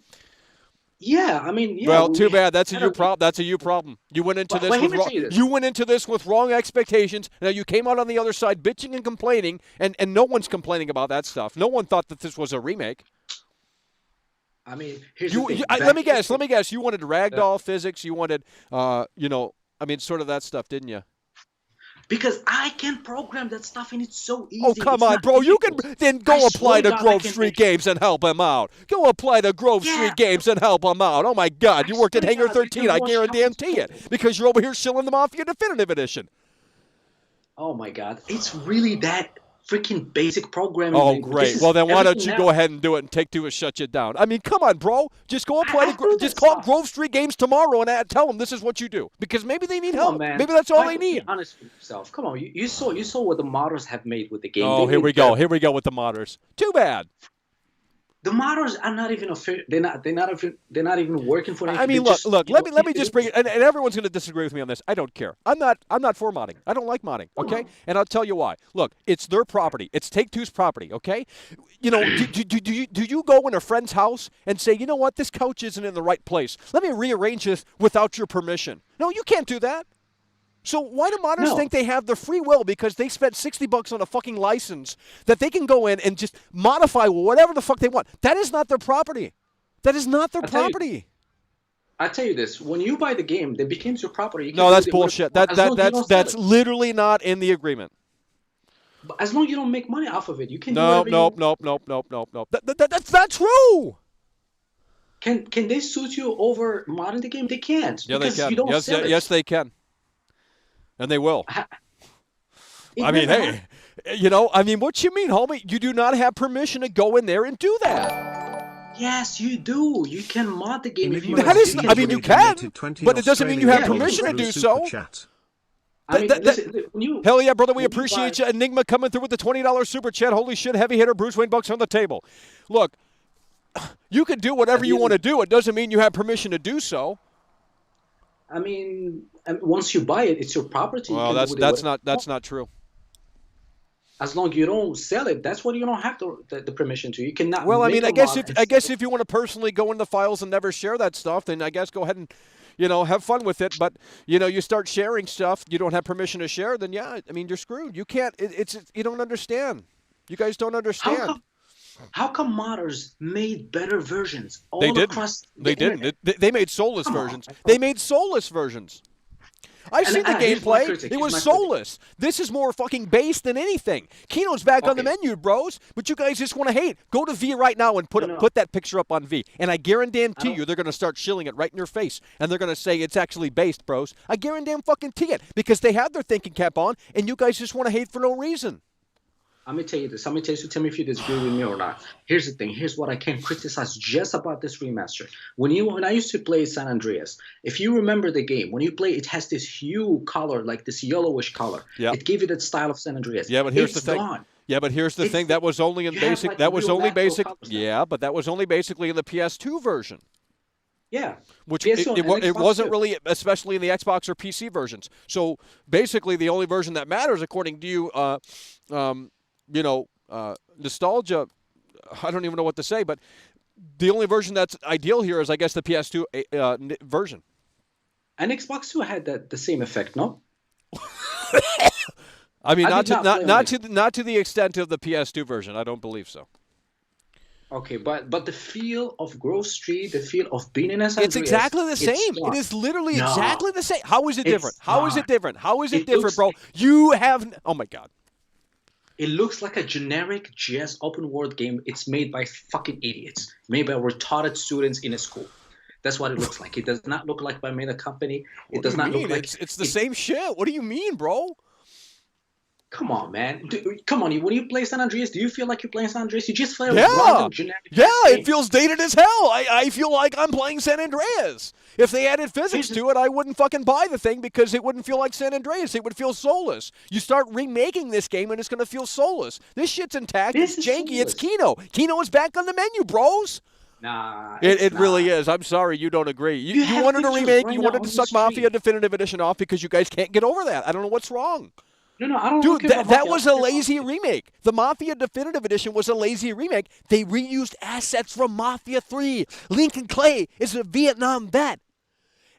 Yeah, I mean. Yeah, well, too bad. That's a you problem. That's a you problem. You went into this with wrong. You went into this with wrong expectations. Now you came out on the other side bitching and complaining, and no one's complaining about that stuff. No one thought that this was a remake. I mean, here's the thing. Let me guess. You wanted ragdoll physics. You wanted, sort of that stuff, didn't you? Because I can program that stuff and it's so easy. Oh, come on, bro. You can then go apply to Grove Street Games and help him out. Go apply to Grove Street Games and help him out. Oh, my God. You worked at Hangar 13. I guarantee it. Because you're over here shilling the Mafia Definitive Edition. Oh, my God. It's really that freaking basic programming. Oh, great. Well, then why don't you go ahead and do it and Take-Two will shut you down? I mean, come on, bro. Just go apply to just call Grove Street Games tomorrow and tell them this is what you do. Because maybe they need help. Man. Maybe that's all they need. Be honest with yourself. Come on. You saw what the modders have made with the game. Oh, here we go. Here we go with the modders. Too bad. The modders are not even they're not even working for anything. I mean, look. Let me just bring it, and everyone's going to disagree with me on this. I don't care. I'm not for modding. I don't like modding. Okay, and I'll tell you why. Look, it's their property. It's Take-Two's property. Okay, you know, do you go in a friend's house and say, you know what, this couch isn't in the right place. Let me rearrange this without your permission. No, you can't do that. So why do modders think they have the free will because they spent $60 on a fucking license that they can go in and just modify whatever the fuck they want? That is not their property. That is not their property. I tell you this: when you buy the game, it becomes your property. No, that's bullshit. That's literally not in the agreement. But as long as you don't make money off of it, you can. Nope. That's not true. Can they suit you over modding the game? They can't. Yeah, they can. You don't sell it. Yes, they can. And they will. I mean, hey, you know, what you mean, homie? You do not have permission to go in there and do that. Yes, you do. You can mod the game if you want. You can, but it doesn't mean you have permission to do so. Hell yeah, brother, we appreciate you. Enigma coming through with the $20 super chat. Holy shit, heavy hitter, Bruce Wayne Bucks on the table. Look, you can do whatever you want to do. It doesn't mean you have permission to do so. I mean, once you buy it, it's your property. Well, that's not true. As long as you don't sell it, that's what you don't have the permission to. You cannot. Well, I mean, I guess if you want to personally go in the files and never share that stuff, then I guess go ahead and, you know, have fun with it. But you know, you start sharing stuff you don't have permission to share, then yeah, I mean, you're screwed. You can't. It's you don't understand. You guys don't understand. How come modders made better versions all across the internet? They made soulless versions. They made soulless versions. I've seen the gameplay. It was soulless. This is more fucking based than anything. Kino's back on the menu, bros. But you guys just want to hate. Go to V right now and put that picture up on V. And I guarantee you they're going to start shilling it right in your face. And they're going to say it's actually based, bros. I guarantee it. Because they have their thinking cap on, and you guys just want to hate for no reason. I'm going to tell you this. Tell me if you disagree with me or not. Here's the thing. Here's what I can criticize just about this remaster. When I used to play San Andreas, if you remember the game, when you play, it has this hue color, like this yellowish color. Yep. It gave you that style of San Andreas. Yeah, but here's the thing. Gone. Yeah, but here's the thing. That was only in basic. Like that was only basic. colors Yeah, but that was only basically in the PS2 version. Yeah. Which PS2 and it Xbox wasn't too. really, especially in the Xbox or PC versions. So basically, the only version that matters, according to you, nostalgia. I don't even know what to say, but the only version that's ideal here is, I guess, the PS2 version. And Xbox 2 had the same effect, no? I mean, I not to the extent of the PS2 version. I don't believe so. Okay, but the feel of Grove Street, the feel of being in San Andreas, It's exactly the same. It is literally exactly the same. How is it different? How is it different? How is it different, bro? You have. Oh my God. It looks like a generic JS open world game. It's made by fucking idiots, made by retarded students in a school. That's what it looks like. It does not look like by made a company. It does not look like it's the same shit. What do you mean, bro? Come on, man. Come on. When you play San Andreas, do you feel like you're playing San Andreas? You just play a Yeah, random generic it feels dated as hell. I feel like I'm playing San Andreas. If they added physics to it, I wouldn't fucking buy the thing because it wouldn't feel like San Andreas. It would feel soulless. You start remaking this game and it's going to feel soulless. This shit's intact. It's janky. It's Kino. Kino is back on the menu, bros. Nah, it really is. I'm sorry you don't agree. You wanted a remake. You wanted to suck Mafia Definitive Edition off because you guys can't get over that. I don't know what's wrong. No, I don't. Dude, that was a lazy remake. The Mafia Definitive Edition was a lazy remake. They reused assets from Mafia 3. Lincoln Clay is a Vietnam vet.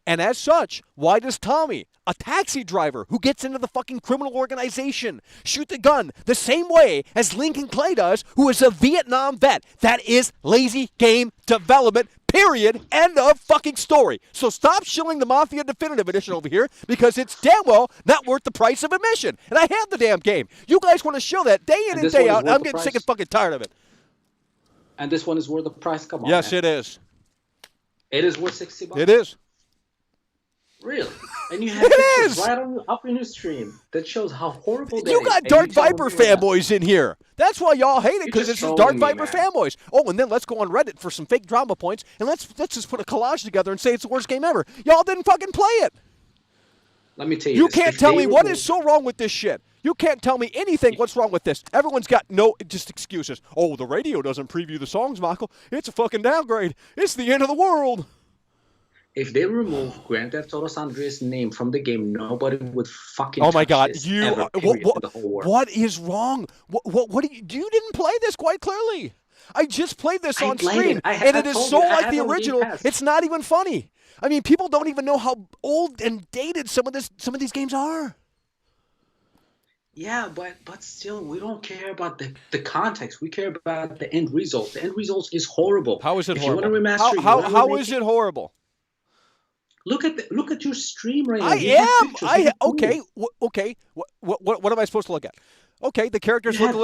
And as such, why does Tommy, a taxi driver who gets into the fucking criminal organization, shoot the gun the same way as Lincoln Clay does, who is a Vietnam vet? That is lazy game development, period. End of fucking story. So stop shilling the Mafia Definitive Edition over here because it's damn well not worth the price of admission. And I have the damn game. You guys want to show that day in and day out, and I'm getting sick and fucking tired of it. And this one is worth the price? Come on, Yes, man. it is. It is worth $60? It is. Really? And you have pictures right up in your stream that shows how horrible that You got is. Dark Viper fanboys in here. That's why y'all hate it, because it's just Dark Viper fanboys. Oh, and then let's go on Reddit for some fake drama points, and let's just put a collage together and say it's the worst game ever. Y'all didn't fucking play it. Let me tell you You this. can't If tell they me what remove- is so wrong with this shit. You can't tell me anything what's wrong with this. Everyone's got just excuses. Oh, the radio doesn't preview the songs, Michael. It's a fucking downgrade. It's the end of the world. If they remove Grand Theft Auto San Andreas' name from the game, nobody would fucking Oh my touch God! this You ever, period, in the whole world. what is wrong? What do you didn't play this quite clearly. I just played this on played stream, it. I and it is told so you, I like have the it on Game original. Pass. It's not even funny. I mean, people don't even know how old and dated some of these games are. Yeah, but still, we don't care about the context. We care about the end result. The end result is horrible. How is it if horrible? You want to remaster, How is it horrible? Look at your stream right now. Okay. What am I supposed to look at? Okay, the characters look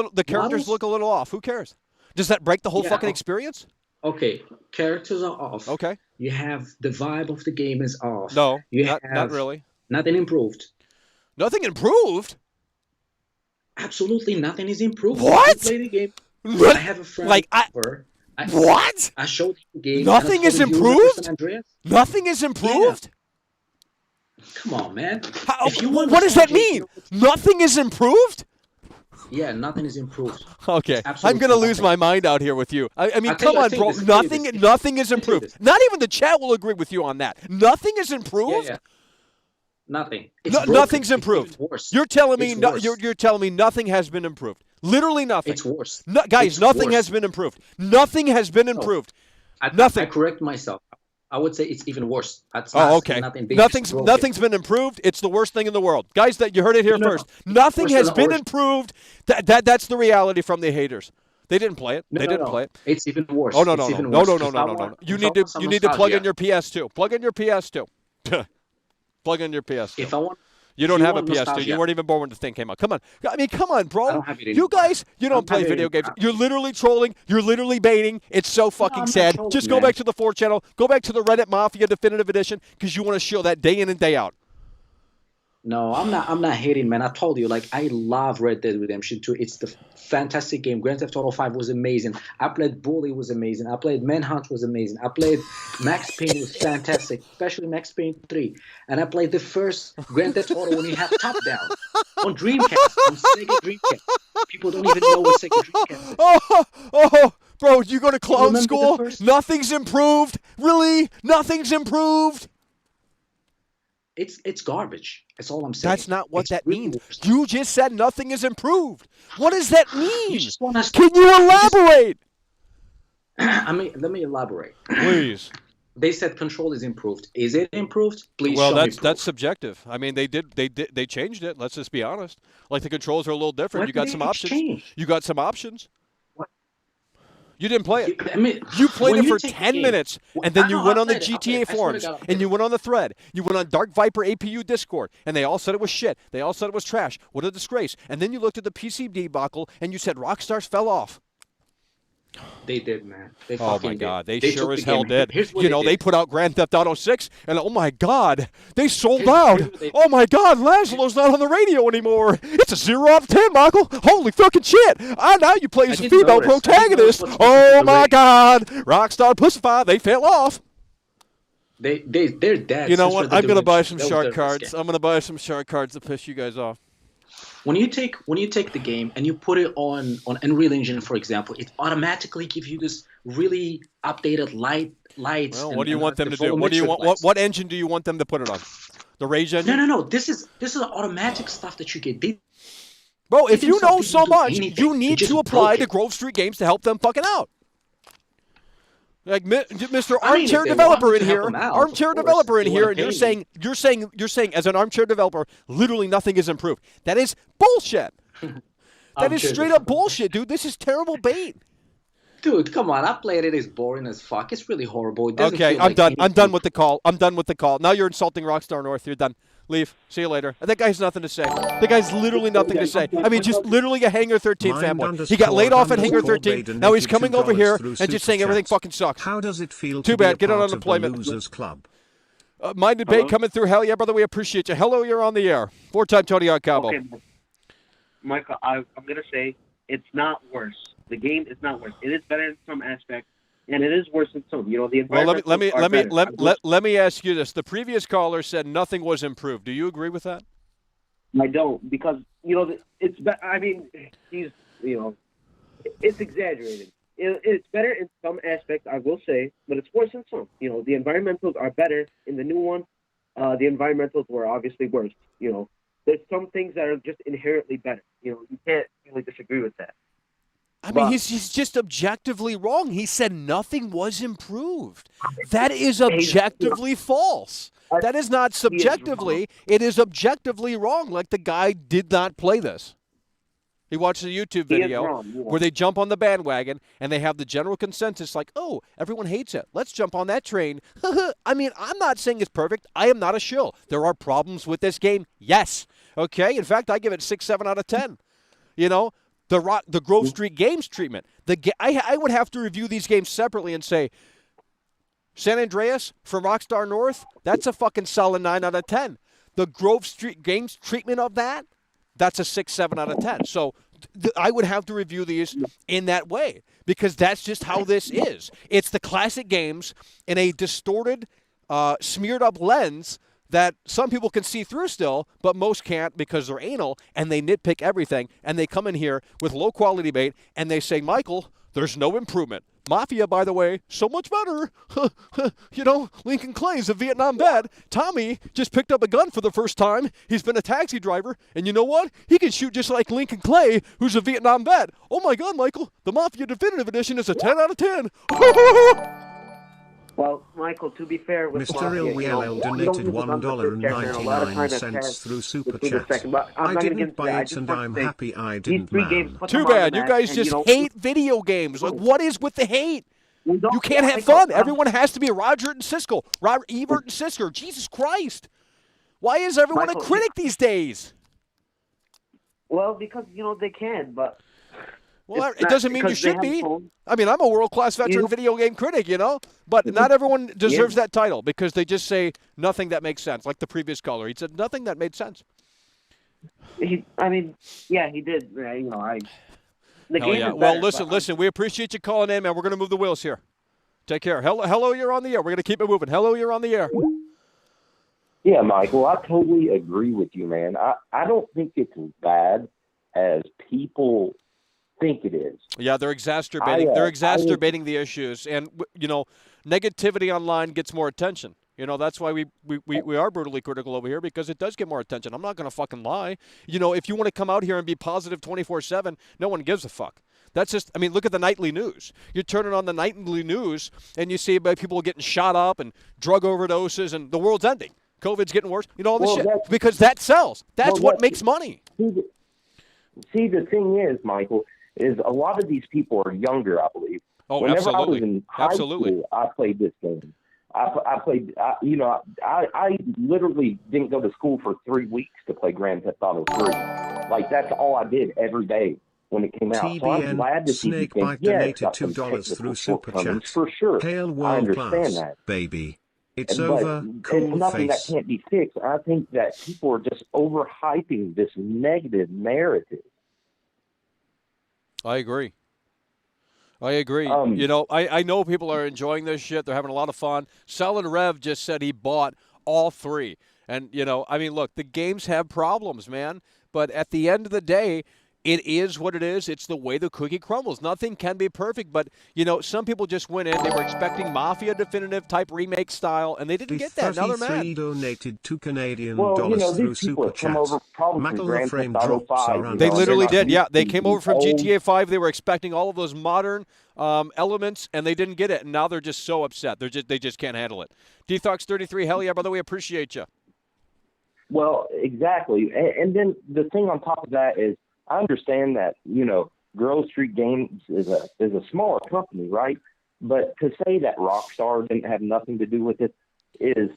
a little off. Who cares? Does that break the whole fucking experience? Okay, characters are off. Okay. You have the vibe of the game is off. No, you not really. Nothing improved. Nothing improved? Absolutely nothing is improved. What? You play the game. What? I have a friend. Like what? I showed you the game. Nothing is improved? Nothing is improved? Yeah. Come on, man. What does that mean? Nothing is improved? Yeah, nothing is improved. Okay, I'm gonna lose my mind out here with you. I mean, come on, bro. Nothing is improved. Not even the chat will agree with you on that. Nothing is improved. Yeah. Nothing. Nothing's improved. You're telling me you're telling me nothing has been improved. Literally nothing. It's worse. Guys, nothing has been improved. Nothing has been improved. Nothing. I correct myself. I would say it's even worse. Okay. Nothing's been improved. It's the worst thing in the world. Guys, that you heard it here first. Nothing has been improved. That's the reality from the haters. They didn't play it. They didn't play it. It's even worse. Oh no. You need to plug in your PS2. Plug in your PS2. Plug in your PS2. If I want, you don't have a PS2. You weren't even born when the thing came out. Come on. I mean, come on, bro. You guys, you don't play video games. You're literally trolling. You're literally baiting. It's so fucking sad. Just go back to the 4 channel. Go back to the Reddit Mafia Definitive Edition because you want to show that day in and day out. No, I'm not hating, man. I told you, like, I love Red Dead Redemption 2. It's the fantastic game. Grand Theft Auto 5 was amazing. I played Bully was amazing. I played Manhunt was amazing. I played Max Payne was fantastic, especially Max Payne 3. And I played the first Grand Theft Auto when you have top down. On Dreamcast, on Sega Dreamcast. People don't even know what Sega Dreamcast is. Oh, bro, you go to clown Remember the school? first- Nothing's improved? Really? Nothing's improved? It's garbage. That's all I'm saying. That's not what It's that really means. worse. You just said nothing is improved. What does that mean? just want us- Can you elaborate? Let me elaborate. Please. They said control is improved. Is it improved? Please Well, show me that's proof. subjective. I mean, they changed it. Let's just be honest. Like the controls are a little different. What You got did some they options. change? You got some options. What? You didn't play it. I mean, You played when it you for take the 10 game- minutes, Well, and then I you know, went I on the played it, I GTA played it. I swear to forums, God, I and you went on the thread. You went on Dark Viper APU Discord, and they all said it was shit. They all said it was trash. What a disgrace. And then you looked at the PC debacle, and you said Rockstar's fell off. They did, man. They Oh fucking my God, did. they took sure the as hell game. did. Here's what You know, they did. put out Grand Theft Auto 6, and oh my God, they sold Here's out. what they- Oh my God, Laszlo's not on the radio anymore. It's a 0 out of 10, Michael. Holy fucking shit. Now you play as a didn't female notice. I didn't protagonist. notice what's Oh the my radio. God, Rockstar Pussify, they fell off. They're dead. You know since what? Red Dead I'm gonna buy Redemption. some That was shark their best cards. game. I'm gonna buy some shark cards to piss you guys off. When you take the game and you put it on Unreal Engine, for example, it automatically gives you this really updated lights. Well, what do you want them to do? full What do you mixture want? lights. What engine do you want them to put it on? The Rage engine? No. This is automatic stuff that you get. Bro, if They you know themselves so didn't do much, anything. you They need just to apply broke to it. Grove Street Games to help them fucking out. Like Mr. I mean, Armchair if they Developer want in to help here, them out, Armchair of course, Developer if in they here, wanna and pay you're saying as an Armchair Developer, literally nothing is improved. That is bullshit. That is Armchair straight up bullshit, dude. This is terrible bait. Dude, come on! I played it. It's boring as fuck. It's really horrible. It doesn't Okay, feel I'm like done. anything. I'm done with the call. I'm done with the call. Now you're insulting Rockstar North. You're done. Leave. See you later. That guy's nothing to say. The guy's literally nothing to say. I mean, just literally a Hangar 13 fanboy. He got laid off at Hangar 13. Now he's coming over here and just saying everything fucking sucks. How does it feel Too to be bad. a Get on part of the unemployment. Losers Club? My debate Hello? coming through. Hell yeah, brother. We appreciate you. Hello, you're on the air. 4-time Tony on Cabo. Okay, Michael, I'm going to say it's not worse. The game is not worse. It is better in some aspects, and it is worse in some. You know, the Well, environment. let me ask you this. The previous caller said nothing was improved. Do you agree with that? I don't, because you know it's. I mean, he's it's exaggerated. It's better in some aspects, I will say, but it's worse in some. You know, the environmentals are better in the new one. The environmentals were obviously worse. You know, there's some things that are just inherently better. You know, you can't really disagree with that. I mean, he's just objectively wrong. He said nothing was improved. That is objectively false. That is not subjectively. It is objectively wrong. Like the guy did not play this. He watched a YouTube video where they jump on the bandwagon and they have the general consensus like, oh, everyone hates it. Let's jump on that train. I mean, I'm not saying it's perfect. I am not a shill. There are problems with this game. Yes. Okay. In fact, I give it 6, 7 out of 10. You know, the Grove Street Games treatment. I would have to review these games separately and say, San Andreas from Rockstar North, that's a fucking solid 9 out of 10. The Grove Street Games treatment of that, that's a 6, 7 out of 10. So I would have to review these in that way because that's just how this is. It's the classic games in a distorted, smeared up lens that some people can see through still, but most can't because they're anal and they nitpick everything and they come in here with low quality bait and they say, Michael, there's no improvement. Mafia, by the way, so much better. You know, Lincoln Clay's a Vietnam vet. Tommy just picked up a gun for the first time. He's been a taxi driver. And you know what? He can shoot just like Lincoln Clay, who's a Vietnam vet. Oh, my God, Michael. The Mafia Definitive Edition is a 10 out of 10. Well, Michael, to be fair with Mr. Mafia, Ilwiel donated $1.99 through Super Chat. I didn't buy it and I'm happy I didn't, man. Too bad. You guys just hate video games. Like, what is with the hate? You can't have fun. Everyone has to be Roger and Siskel. Robert Ebert and Sisker. Jesus Christ. Why is everyone a critic these days? Well, because, you know, they can, but... Well, it doesn't mean you should be. I mean, I'm a world-class veteran video game critic, you know? But not everyone deserves that title because they just say nothing that makes sense, like the previous caller. He said nothing that made sense. He did. You know, the Hell game yeah. is Well, better, listen. We appreciate you calling in, man. We're going to move the wheels here. Take care. Hello, you're on the air. We're going to keep it moving. Hello, you're on the air. Yeah, Michael, I totally agree with you, man. I don't think it's as bad as people think it is. Yeah, they're exacerbating. They're exacerbating the issues, and negativity online gets more attention. That's why we are brutally critical over here, because it does get more attention. I'm not going to fucking lie. If you want to come out here and be positive 24/7, no one gives a fuck. That's just, look at the nightly news. You're turning on the nightly news, and you see about people getting shot up and drug overdoses, and the world's ending. COVID's getting worse. All this shit. Because that sells. That's what makes money. See, the thing is, Michael, is a lot of these people are younger, I believe. Oh, Whenever absolutely. I was in high school, I played this game. I literally didn't go to school for 3 weeks to play Grand Theft Auto 3. Like, that's all I did every day when it came out. So I'm glad to see these games. Donated $2 through Super Chat. For sure. Hail I world understand class, that. baby. It's But over. Cool it's nothing face. that can't be fixed. I think that people are just overhyping this negative narrative. I agree. I know people are enjoying this shit. They're having a lot of fun. Solid Rev just said he bought all 3. And, look, the games have problems, man. But at the end of the day, it is what it is. It's the way the cookie crumbles. Nothing can be perfect. But, some people just went in. They were expecting Mafia Definitive type remake style, and they didn't get that. Now they're mad. Donated $2 Canadian these through people Super have come Chat. over probably from Grand Theft Auto 5. They literally did. Yeah, they came over from GTA 5. They were expecting all of those modern elements, and they didn't get it. And now they're just so upset. They just can't handle it. Dthox33, hell yeah, brother, we appreciate you. Well, exactly. And then the thing on top of that is, I understand that, Grove Street Games is a smaller company, right? But to say that Rockstar didn't have nothing to do with it is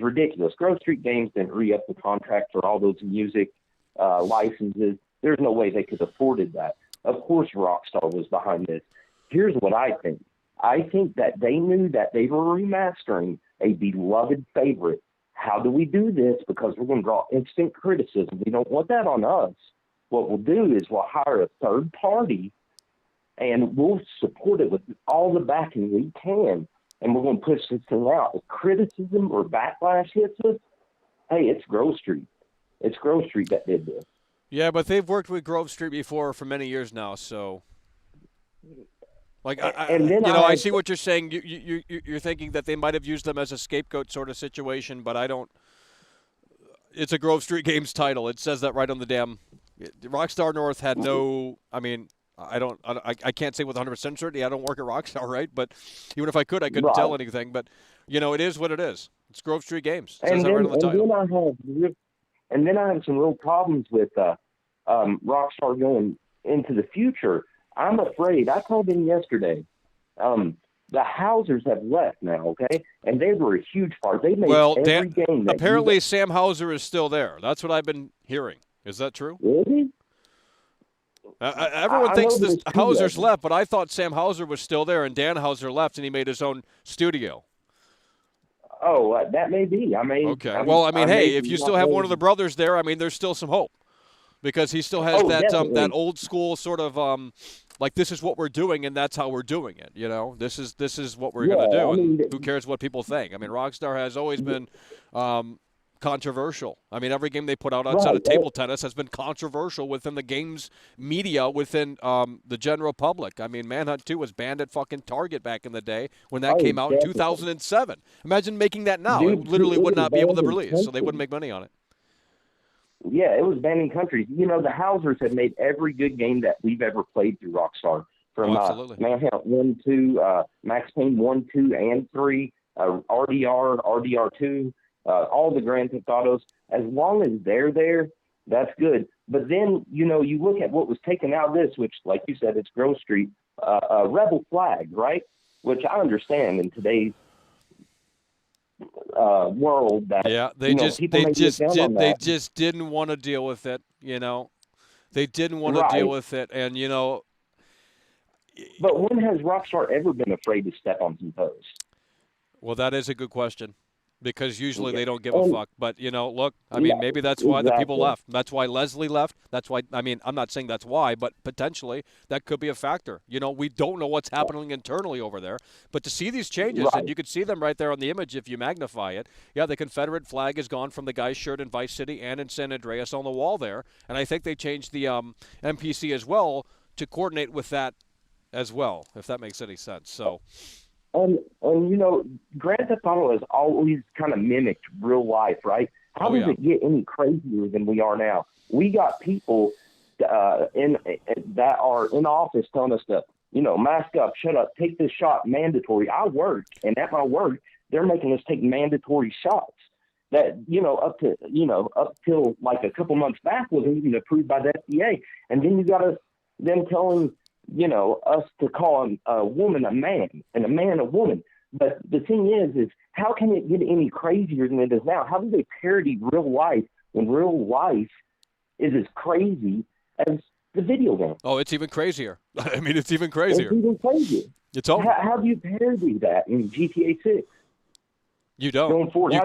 ridiculous. Grove Street Games didn't re-up the contract for all those music licenses. There's no way they could have afforded that. Of course Rockstar was behind this. Here's what I think. I think that they knew that they were remastering a beloved favorite. How do we do this? Because we're going to draw instant criticism. We don't want that on us. What we'll do is we'll hire a third party, and we'll support it with all the backing we can, and we're going to push this thing out. If criticism or backlash hits us, hey, it's Grove Street. It's Grove Street that did this. Yeah, but they've worked with Grove Street before for many years now, so... I see what you're saying. You're thinking that they might have used them as a scapegoat sort of situation, but I don't... It's a Grove Street Games title. It says that right on the damn... Rockstar North had no... I can't say with 100% certainty. I don't work at Rockstar, right? But even if I could, I couldn't tell anything. But, it is what it is. It's Grove Street Games. It says that right on the title. And then I have some real problems with Rockstar going into the future. I'm afraid. I told them yesterday. The Hausers have left now, okay? And they were a huge part. They made every game. Apparently Sam Hauser is still there. That's what I've been hearing. Is that true? Really? Everyone thinks the Hauser's left, but I thought Sam Hauser was still there, and Dan Hauser left, and he made his own studio. Oh, that may be. Okay. Hey, if you still have one of the brothers there, there's still some hope, because he still has that old school sort of this is what we're doing, and that's how we're doing it. This is what we're going to do, and who cares what people think? Rockstar has always been controversial. Every game they put out outside of table tennis has been controversial within the games media, within the general public. Manhunt 2 was banned at fucking Target back in the day when that came out in 2007. Imagine making that now. It literally would not be able to release, so they wouldn't make money on it. Yeah, it was banned in countries. The Hausers have made every good game that we've ever played through Rockstar. From Manhunt 1, 2, Max Payne 1, 2, and 3, RDR, RDR2, all the Grand Theft Autos. As long as they're there, that's good. But then, you look at what was taken out of this, which, like you said, it's Grove Street, Rebel Flag, right? Which I understand in today's world that they just didn't want to deal with it. They didn't want to deal with it, and But when has Rockstar ever been afraid to step on some toes? Well, that is a good question. because usually they don't give a fuck. But, look, I mean, maybe that's why the people left. That's why Leslie left. That's why, I mean, I'm not saying that's why, but potentially that could be a factor. We don't know what's happening internally over there. But to see these changes, and you can see them right there on the image if you magnify it, the Confederate flag is gone from the guy's shirt in Vice City and in San Andreas on the wall there. And I think they changed the NPC as well to coordinate with that as well, if that makes any sense. So... And Grand Theft Auto has always kind of mimicked real life, right? How does it get any crazier than we are now? We got people that are in office telling us to, mask up, shut up, take this shot, mandatory. I work, and at my work, they're making us take mandatory shots that, up till like a couple months back wasn't even approved by the FDA. And then you got them telling us to call a woman a man and a man a woman. But the thing is how can it get any crazier than it is now? How do they parody real life when real life is as crazy as the video game? Oh, it's even crazier. I mean, it's even crazier. It's even crazier. It's over. How do you parody that in GTA 6? You don't. Going forward, you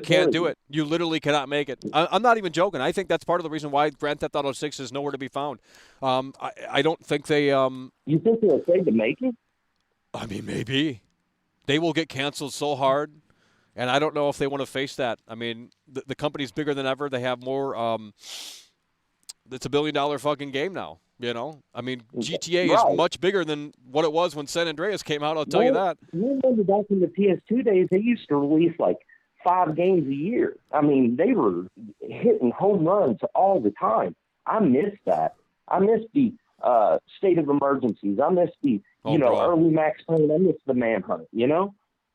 can't do it. You literally cannot make it. I'm not even joking. I think that's part of the reason why Grand Theft Auto 6 is nowhere to be found. I don't think they. You think they're afraid to make it? I mean, maybe they will get canceled so hard, and I don't know if they want to face that. I mean, the company's bigger than ever. They have more. It's $1 billion fucking game now. I mean, GTA is much bigger than what it was when San Andreas came out. I'll tell you that. You remember back in the PS2 days, they used to release like 5 games a year. I mean, they were hitting home runs all the time. I miss that. I miss the state of emergencies. I miss the early Max Payne. I miss the manhunt.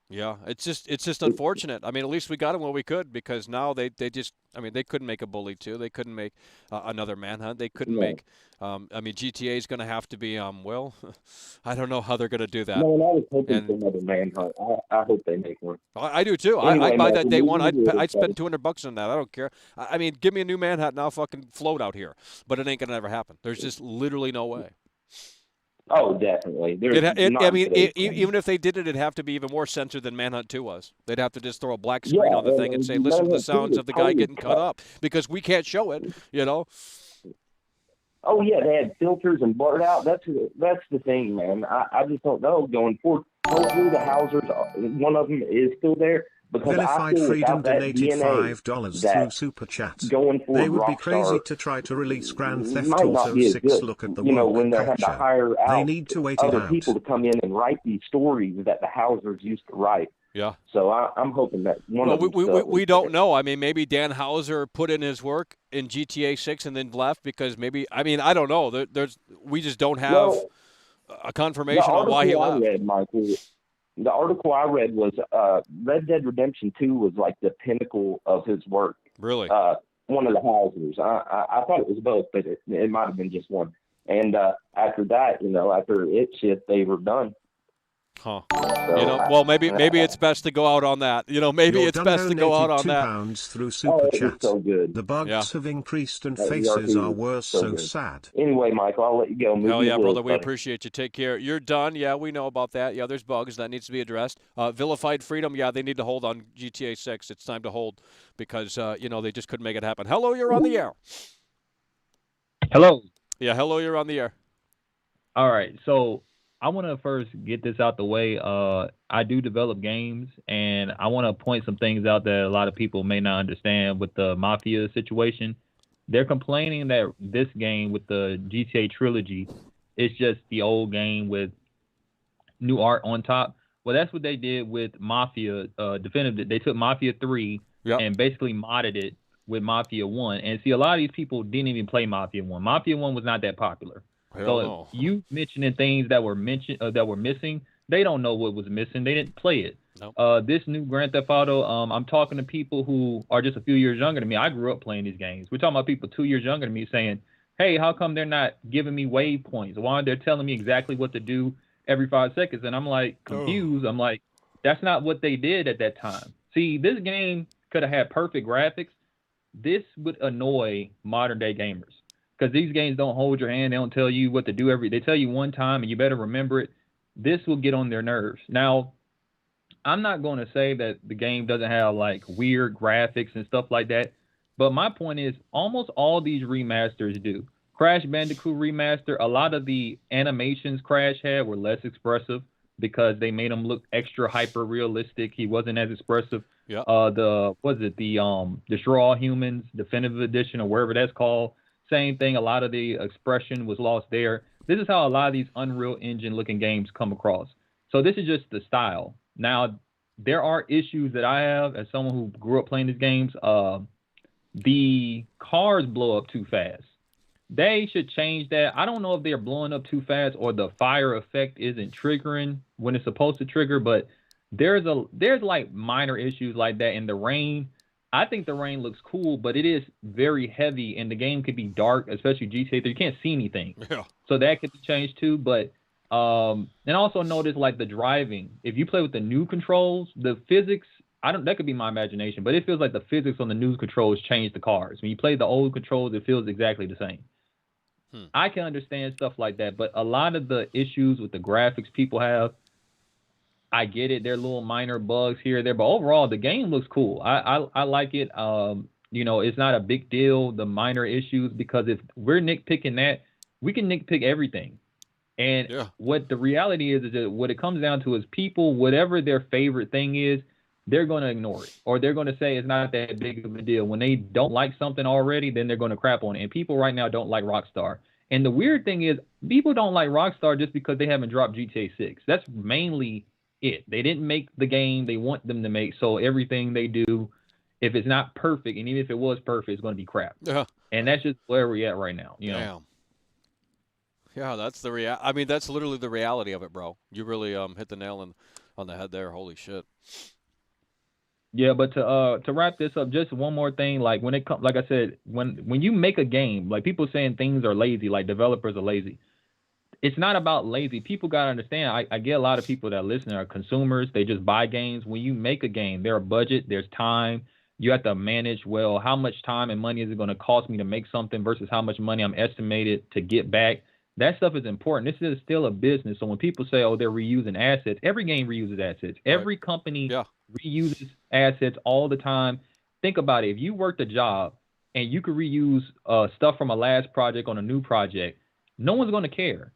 Yeah, it's just unfortunate. I mean, at least we got him when we could, because now they just, I mean, they couldn't make a Bully 2. They couldn't make another Manhunt. They couldn't make, I mean, GTA is going to have to be, well, I don't know how they're going to do that. No, and I was hoping for another Manhunt. I hope they make one. I do too. Anyway, I'd buy that day one. I'd spend $200 on that. I don't care. I mean, give me a new Manhunt and I'll fucking float out here. But it ain't going to ever happen. There's just literally no way. Oh, definitely. I mean, even if they did it, it'd have to be even more censored than Manhunt 2 was. They'd have to just throw a black screen on the thing and say, listen to the sounds of the guy getting cut up, because we can't show it, Oh, yeah, they had filters and blurred out. That's the thing, man. I just don't know going forward. Hopefully the Hausers, one of them is still there. Because Vilified Freedom donated $5 through Super Chat. They would be crazy to try to release Grand Theft Auto 6 Look at the World when they have to hire out they need to wait it other out. people to come in and write these stories that the Hausers used to write. Yeah. So I'm hoping that one of them we don't know. I mean, maybe Dan Hauser put in his work in GTA 6 and then left because maybe, I mean, I don't know. We just don't have a confirmation on why he left. The article I read was Red Dead Redemption 2 was like the pinnacle of his work. Really? One of the Hausers. I thought it was both, but it might have been just one. And after that, after it shit, they were done. Huh. Well, maybe it's best to go out on that. Maybe it's best to go out on that. £2 through Super Chat. So good. The bugs have increased and faces are worse, so sad. Anyway, Michael, I'll let you go. Hell yeah, brother. We appreciate you. Take care. You're done. Yeah, we know about that. Yeah, there's bugs. That needs to be addressed. Vilified Freedom, yeah, they need to hold on GTA 6. It's time to hold because, they just couldn't make it happen. Hello, you're on the air. Hello. Yeah, hello, you're on the air. All right, so I want to first get this out the way. I do develop games, and I want to point some things out that a lot of people may not understand with the Mafia situation. They're complaining that this game with the GTA Trilogy is just the old game with new art on top. Well, that's what they did with Mafia Definitive. They took Mafia 3 and basically modded it with Mafia 1. And see, a lot of these people didn't even play Mafia 1. Mafia 1 was not that popular. So you mentioning things that were missing, they don't know what was missing. They didn't play it. Nope. This new Grand Theft Auto, I'm talking to people who are just a few years younger than me. I grew up playing these games. We're talking about people 2 years younger than me saying, hey, how come they're not giving me wave points? Why aren't they telling me exactly what to do every 5 seconds? And I'm like confused. I'm like, that's not what they did at that time. See, this game could have had perfect graphics. This would annoy modern day gamers. Because these games don't hold your hand. They don't tell you what to do they tell you one time and you better remember it. This will get on their nerves. Now, I'm not going to say that the game doesn't have like weird graphics and stuff like that, but my point is almost all these remasters do. Crash Bandicoot remaster, a lot of the animations Crash had were less expressive because they made him look extra hyper realistic. He wasn't as expressive. Yeah. The Destroy All Humans Definitive Edition or wherever that's called. Same thing. A lot of the expression was lost there. This is how a lot of these Unreal Engine looking games come across. So this is just the style. Now, there are issues that I have as someone who grew up playing these games. The cars blow up too fast. They should change that. I don't know if they're blowing up too fast or the fire effect isn't triggering when it's supposed to trigger, but there's like minor issues like that in the rain. I think the rain looks cool, but it is very heavy and the game could be dark, especially GTA 3. You can't see anything. Yeah. So that could be changed too, but and also notice like the driving. If you play with the new controls, the physics, that could be my imagination, but it feels like the physics on the new controls changed the cars. When you play the old controls, it feels exactly the same. I can understand stuff like that, but a lot of the issues with the graphics people have, I get it. They're little minor bugs here or there, but overall the game looks cool. I like it. It's not a big deal, the minor issues, because if we're nitpicking that, we can nitpick everything. And what the reality is that what it comes down to is people, whatever their favorite thing is, they're going to ignore it, or they're going to say it's not that big of a deal. When they don't like something already, then they're going to crap on it. And people right now don't like Rockstar. And the weird thing is, people don't like Rockstar just because they haven't dropped GTA 6. That's mainly it. They didn't make the game they want them to make, so everything they do, if it's not perfect, and even if it was perfect, it's going to be crap. Yeah. And that's just where we're at right now. You know? Yeah, that's the I mean, that's literally the reality of it, bro. You really hit the nail on the head there. Holy shit. Yeah, but to wrap this up, just one more thing. Like when it comes, like I said, when you make a game, like people saying things are lazy, like developers are lazy. It's not about lazy. People gotta understand. I get a lot of people that listen are consumers. They just buy games. When you make a game, there's a budget, there's time. You have to manage, well, how much time and money is it going to cost me to make something versus how much money I'm estimated to get back. That stuff is important. This is still a business. So when people say, oh, they're reusing assets, every game reuses assets. Right. Every company reuses assets all the time. Think about it. If you worked a job and you could reuse stuff from a last project on a new project, no one's going to care.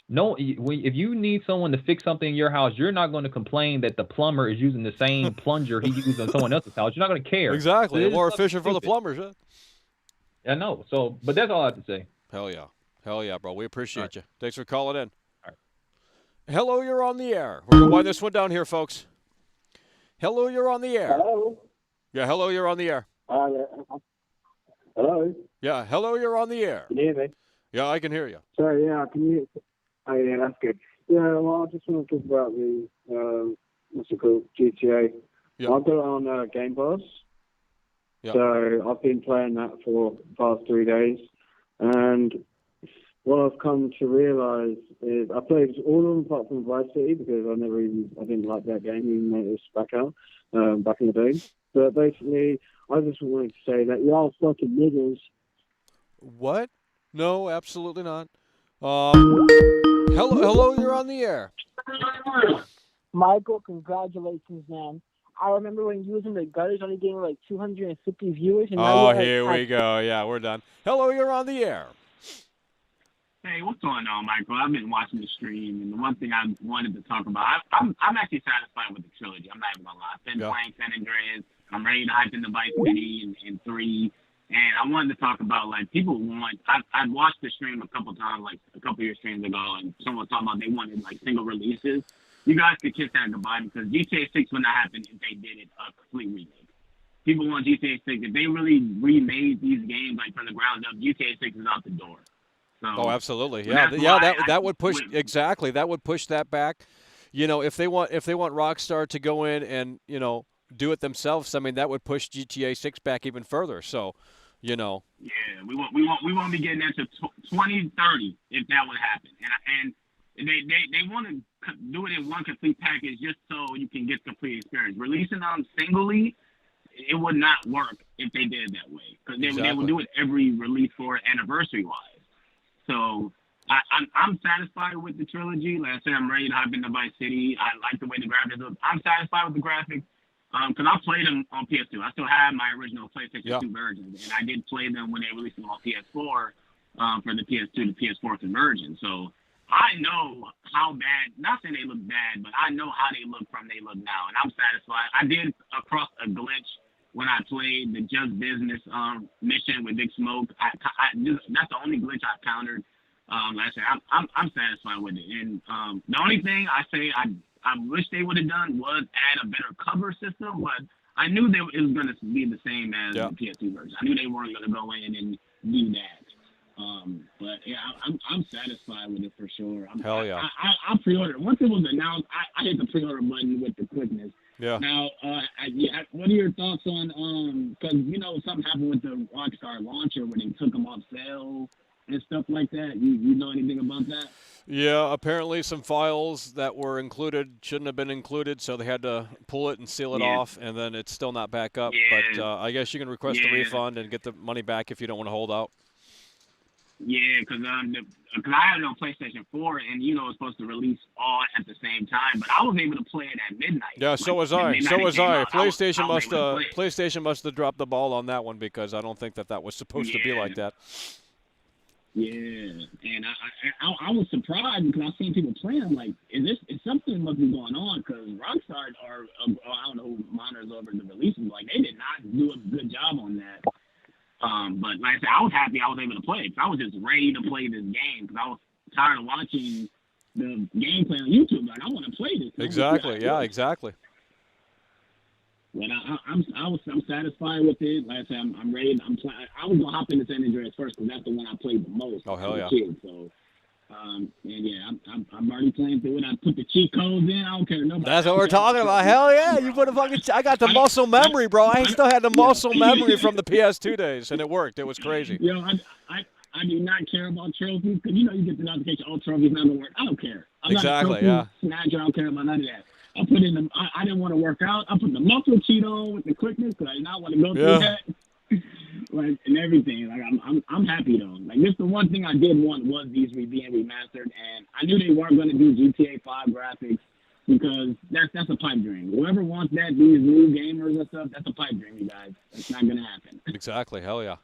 No, if you need someone to fix something in your house, you're not going to complain that the plumber is using the same plunger he used on someone else's house. You're not going to care. Exactly. So more efficient for the plumbers. Yeah. I know. So, but that's all I have to say. Hell yeah. Hell yeah, bro. We appreciate you. Thanks for calling in. All right. Hello, you're on the air. We're going to wind this one down here, folks. Hello, you're on the air. Hello. Yeah, hello, you're on the air. Hello. Yeah, hello, you're on the air. Can you hear me? Yeah, I can hear you. Sorry, yeah, I can hear you. Oh, yeah, that's good. Yeah, well, I just want to talk about the, what's it called, GTA. Yeah. I've got it on Game Pass. Yeah. So I've been playing that for the past 3 days. And what I've come to realise is I played all of them apart from Vice City because I didn't like that game even though it was back out, back in the day. But basically, I just wanted to say that y'all fucking niggers. What? No, absolutely not. Hello, you're on the air. Michael, congratulations, man. I remember when you was in the gutters only getting like 250 viewers. And here we go. Yeah, we're done. Hello, you're on the air. Hey, what's going on, Michael? I've been watching the stream, and the one thing I wanted to talk about, I'm actually satisfied with the trilogy. I'm not even gonna lie. I've been playing San Andreas. I'm ready to hype into Vice City and 3. And I wanted to talk about, like, people want, I watched the stream a couple times, like a couple of your streams ago, and someone was talking about they wanted, like, single releases. You guys could kiss that goodbye because GTA 6 would not happen if they did it a complete remake. People want GTA 6. If they really remade these games, like, from the ground up, GTA 6 is out the door. So, absolutely. Yeah, that would push, exactly. That would push that back. You know, if they want Rockstar to go in and, you know, do it themselves, I mean, that would push GTA 6 back even further. So, you know. Yeah, we won't be getting into 2030 if that would happen. And they want to do it in one complete package just so you can get the complete experience. Releasing them singly, it would not work if they did it that way because they would do it every release for anniversary wise. So I'm satisfied with the trilogy. Like I said, I'm ready to hop into Vice City. I like the way the graphics look. I'm satisfied with the graphics because I played them on PS2. I still have my original PlayStation 2 versions, and I did play them when they released them on PS4 for the PS2 to PS4 conversion. So I know how bad. Not saying they look bad, but I know how they look from they look now, and I'm satisfied. I did cross a glitch when I played the Just Business mission with Big Smoke. That's the only glitch I countered. Like I said, I'm satisfied with it. And the only thing I say I wish they would have done was add a better cover system, but I knew it was going to be the same as the PS2 version. I knew they weren't going to go in and do that. But yeah, I'm satisfied with it for sure. Hell yeah. I pre-ordered. Once it was announced, I hit the pre-order button with the quickness. Yeah. Now, what are your thoughts on, because, something happened with the Rockstar launcher when they took them off sale and stuff like that. You know anything about that? Yeah, apparently some files that were included shouldn't have been included, so they had to pull it and seal it off, and then it's still not back up. But I guess you can request a refund and get the money back if you don't want to hold out. Yeah, because I had it on PlayStation 4, and it's supposed to release all at the same time, but I was able to play it at midnight. Yeah, so was I. PlayStation must have dropped the ball on that one because I don't think that was supposed to be like that. Yeah, and I was surprised because I seen people playing. I'm like, is something must be going on? Because Rockstar I don't know who monitors over the releases. Like, they did not do a good job on that. But like I said, I was happy I was able to play it because I was just ready to play this game because I was tired of watching the gameplay on YouTube. Like, I want to play this. Exactly. Yeah, exactly. But I'm satisfied with it. Like I said, I'm ready. I was gonna hop into San Andreas first because that's the one I played the most. Oh, hell yeah! Kid, so, and yeah, I'm already playing through it. I put the cheat codes in. I don't care nobody. That's what we're talking about. Hell yeah! You put a fucking. I got the muscle memory, bro. I still had the muscle memory from the PS2 days, and it worked. It was crazy. Yo, I do not care about trophies because you get the notification. All trophies not gonna work. I don't care. I'm exactly. Not a snatcher. I don't care about none of that. I put in I didn't want to work out. I put the muscle cheat on with the quickness because I did not want to go through that. Like, and everything. Like, I'm happy though. Like, this the one thing I did want was these being remastered, and I knew they weren't going to do GTA 5 graphics because that's a pipe dream. Whoever wants that, these new gamers and stuff, that's a pipe dream, you guys. That's not going to happen. Exactly. Hell yeah.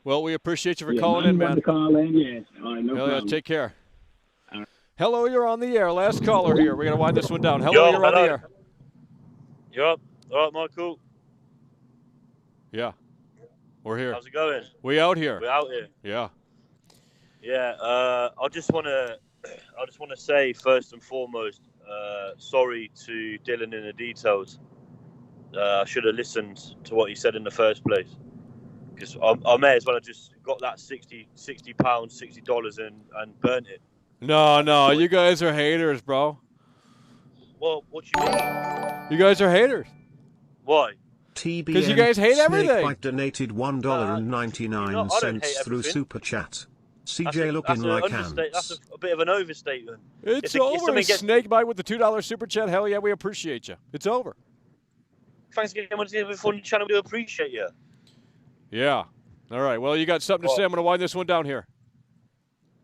Well, we appreciate you for calling in, man. To call in, yes. All right, no Hell problem. Yeah, take care. Hello, you're on the air. Last caller here. We're going to wind this one down. Hello, you're on the air. Yup. All right, Michael. Yeah. We're here. How's it going? We out here. We're out here. Yeah. Yeah. I just want to say first and foremost, sorry to Dylan in the details. I should have listened to what he said in the first place, because I may as well have just got that £60 and burnt it. No, you guys are haters, bro. Well, what do you mean? You guys are haters. Why? Because you guys hate everything. Snakebite donated $1.99 through Super Chat. CJ looking like hands. That's a bit of an overstatement. It's over. Snakebite with the $2 Super Chat. Hell yeah, we appreciate you. It's over. Thanks again for the fun channel. We do appreciate you. Yeah. All right. Well, you got something to say. I'm going to wind this one down here.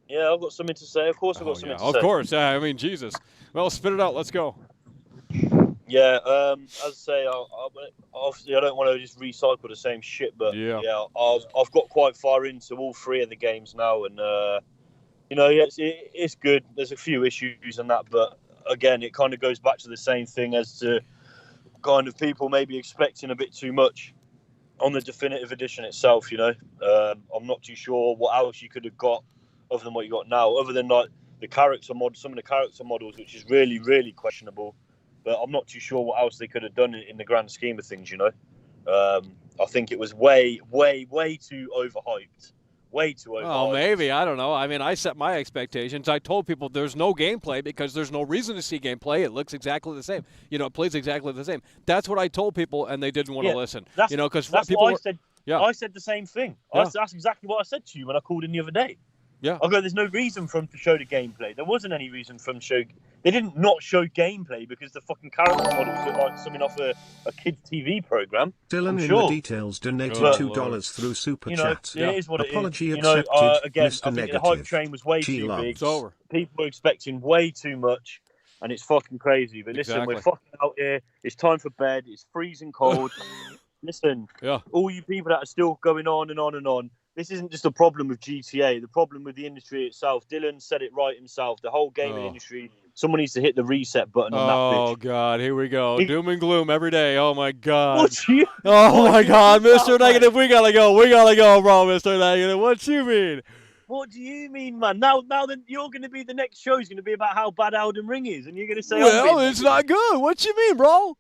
Yeah, I've got something to say. Of course, I've got something to say. Of course. I mean, Jesus. Well, spit it out. Let's go. Yeah, as I say, obviously I don't want to just recycle the same shit, but yeah, I've got quite far into all three of the games now, and it's good. There's a few issues and that, but again, it kind of goes back to the same thing as to kind of people maybe expecting a bit too much on the definitive edition itself. I'm not too sure what else you could have got other than what you got now, other than like some of the character models, which is really, really questionable. But I'm not too sure what else they could have done in the grand scheme of things, I think it was way, way, way too overhyped. Way too overhyped. Oh, maybe. I don't know. I mean, I set my expectations. I told people there's no gameplay because there's no reason to see gameplay. It looks exactly the same. It plays exactly the same. That's what I told people, and they didn't want to listen. Because people what I said. Yeah. I said the same thing. Yeah. That's exactly what I said to you when I called in the other day. Yeah. I go, there's no reason for them to show the gameplay. There wasn't any reason for them to show. They didn't not show gameplay because the fucking character models look like something off a kids' TV program. Dylan I'm in sure. the details donated But, $2 through Super you know, Chat. it is what it is. Apology You know, accepted, again, Mr. I think the hype Negative. train was way G too big. It's over. People were expecting way too much, and it's fucking crazy. But listen, we're fucking out here. It's time for bed. It's freezing cold. Listen, all you people that are still going on and on and on, this isn't just a problem with GTA, the problem with the industry itself. Dylan said it right himself. The whole gaming industry, someone needs to hit the reset button on that bitch. Oh, God, here we go. Doom and gloom every day. Oh, my God. What you? Oh, my God, Mr. Negative, we got to go. We got to go, bro, Mr. Negative. What you mean? What do you mean, man? Now then, you're going to be the next show is going to be about how bad Elden Ring is, and you're going to say, well, it's not good. What you mean, bro?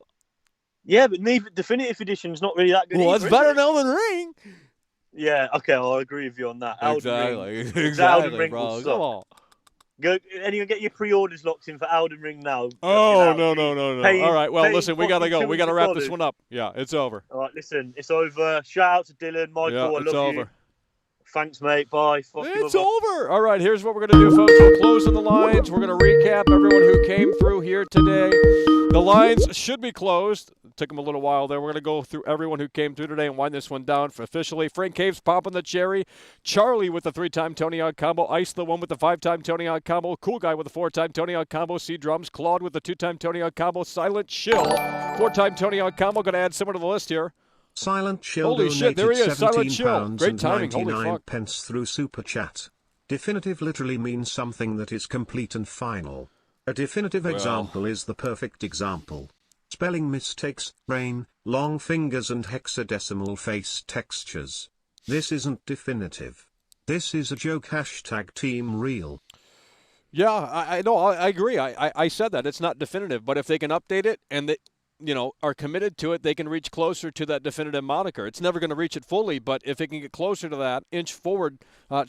Yeah, but neither Definitive Edition's not really that good. Well, either, it's better is it? than Elden Ring. Yeah, okay, I'll agree with you on that. Exactly, Elden Ring, exactly, Elden Ring bro. will Come suck. on. Go, anyone get your pre-orders locked in for Elden Ring now? Oh, no. All right, well, listen, we got to go. fucking We got to wrap this $200. one up. Yeah, it's over. All right, listen, it's over. Shout out to Dylan, Michael, Yeah, I it's love over. you. Thanks, mate. Bye. Fuck you, It's bye-bye. over. All right, here's what we're going to do, folks. We're closing the lines. We're going to recap everyone who came through here today. The lines should be closed. It took them a little while there. We're going to go through everyone who came through today and wind this one down for officially. Frank Caves popping the cherry. Charlie with the 3-time Tony Hawk combo. Ice the one with the 5-time Tony Hawk combo. Cool Guy with the 4-time Tony Hawk combo. C Drums. Claude with the 2-time Tony Hawk combo. Silent Chill. 4-time Tony Hawk combo. Going to add someone to the list here. Silent Chill Holy donated shit, there he is, Silent Chill. £17 Great and timing, holy 99 fuck. pence through Super Chat. Definitive literally means something that is complete and final. A definitive Well. example is the perfect example. Spelling mistakes, brain, long fingers and hexadecimal face textures. This isn't definitive. This is a joke. #team real. Yeah, I know. I agree. I said that. It's not definitive, but if they can update it and they, are committed to it, they can reach closer to that definitive moniker. It's never going to reach it fully, but if it can get closer to that, inch forward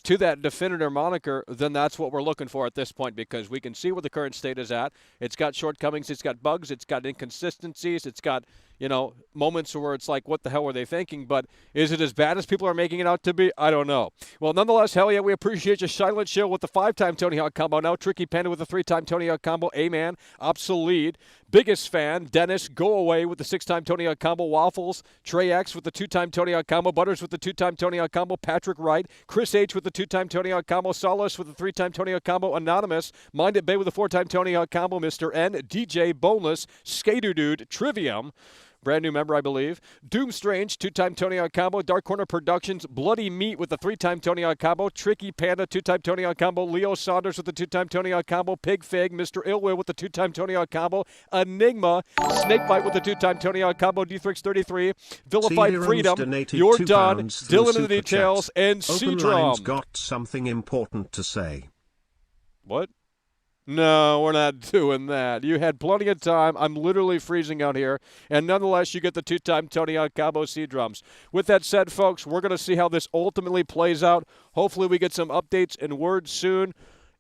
to that definitive moniker, then that's what we're looking for at this point, because we can see where the current state is at. It's got shortcomings, it's got bugs, it's got inconsistencies, it's got, moments where it's like, what the hell were they thinking? But is it as bad as people are making it out to be? I don't know. Well, nonetheless, hell yeah, we appreciate you. Silent Chill with the 5-time Tony Hawk combo. Now Tricky Panda with the 3-time Tony Hawk combo. A-Man, Obsolete. Biggest fan, Dennis, Go Away with the 6-time Tony Hawk combo. Waffles, Trey X with the 2-time Tony Hawk combo. Butters with the 2-time Tony Hawk combo. Patrick Wright, Chris H with the 2-time Tony Hawk combo. Solace with the 3-time Tony Hawk combo. Anonymous, Mind It Bay with the 4-time Tony Hawk combo. Mr. N, DJ Boneless, Skater Dude, Trivium. Brand new member, I believe. Doom Strange, 2-time Tony Hawk combo. Dark Corner Productions, Bloody Meat with the 3-time Tony Hawk combo. Tricky Panda, 2-time Tony Hawk combo. Leo Saunders with the 2-time Tony Hawk combo. Pig Fig, Mr. Illwill with the 2-time Tony Hawk combo. Enigma, Snakebite with the 2-time Tony Hawk combo. D3X33, Vilified Cedarum's Freedom, donated You're £2 Done, through Dylan in the Super Details, Chat. and Open C-Drum. Line's got something important to say. What? No, we're not doing that. You had plenty of time. I'm literally freezing out here. And nonetheless, you get the 2-time Tony Hawk combo C-Drums. With that said, folks, we're going to see how this ultimately plays out. Hopefully we get some updates and words soon.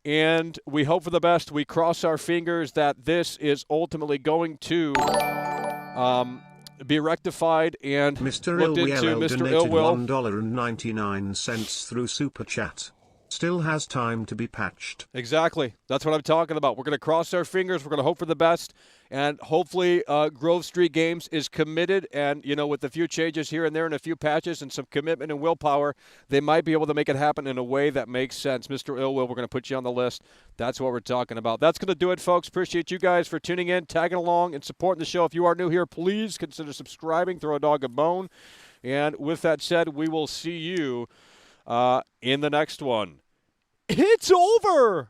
And we hope for the best. We cross our fingers that this is ultimately going to be rectified and Mr. looked into. Ilwiello Mr. donated Illwill. $1.99 through Super Chat. Still has time to be patched. Exactly. That's what I'm talking about. We're going to cross our fingers. We're going to hope for the best. And hopefully Grove Street Games is committed. And, with a few changes here and there and a few patches and some commitment and willpower, they might be able to make it happen in a way that makes sense. Mr. Illwill, we're going to put you on the list. That's what we're talking about. That's going to do it, folks. Appreciate you guys for tuning in, tagging along, and supporting the show. If you are new here, please consider subscribing. Throw a dog a bone. And with that said, we will see you in the next one. It's over!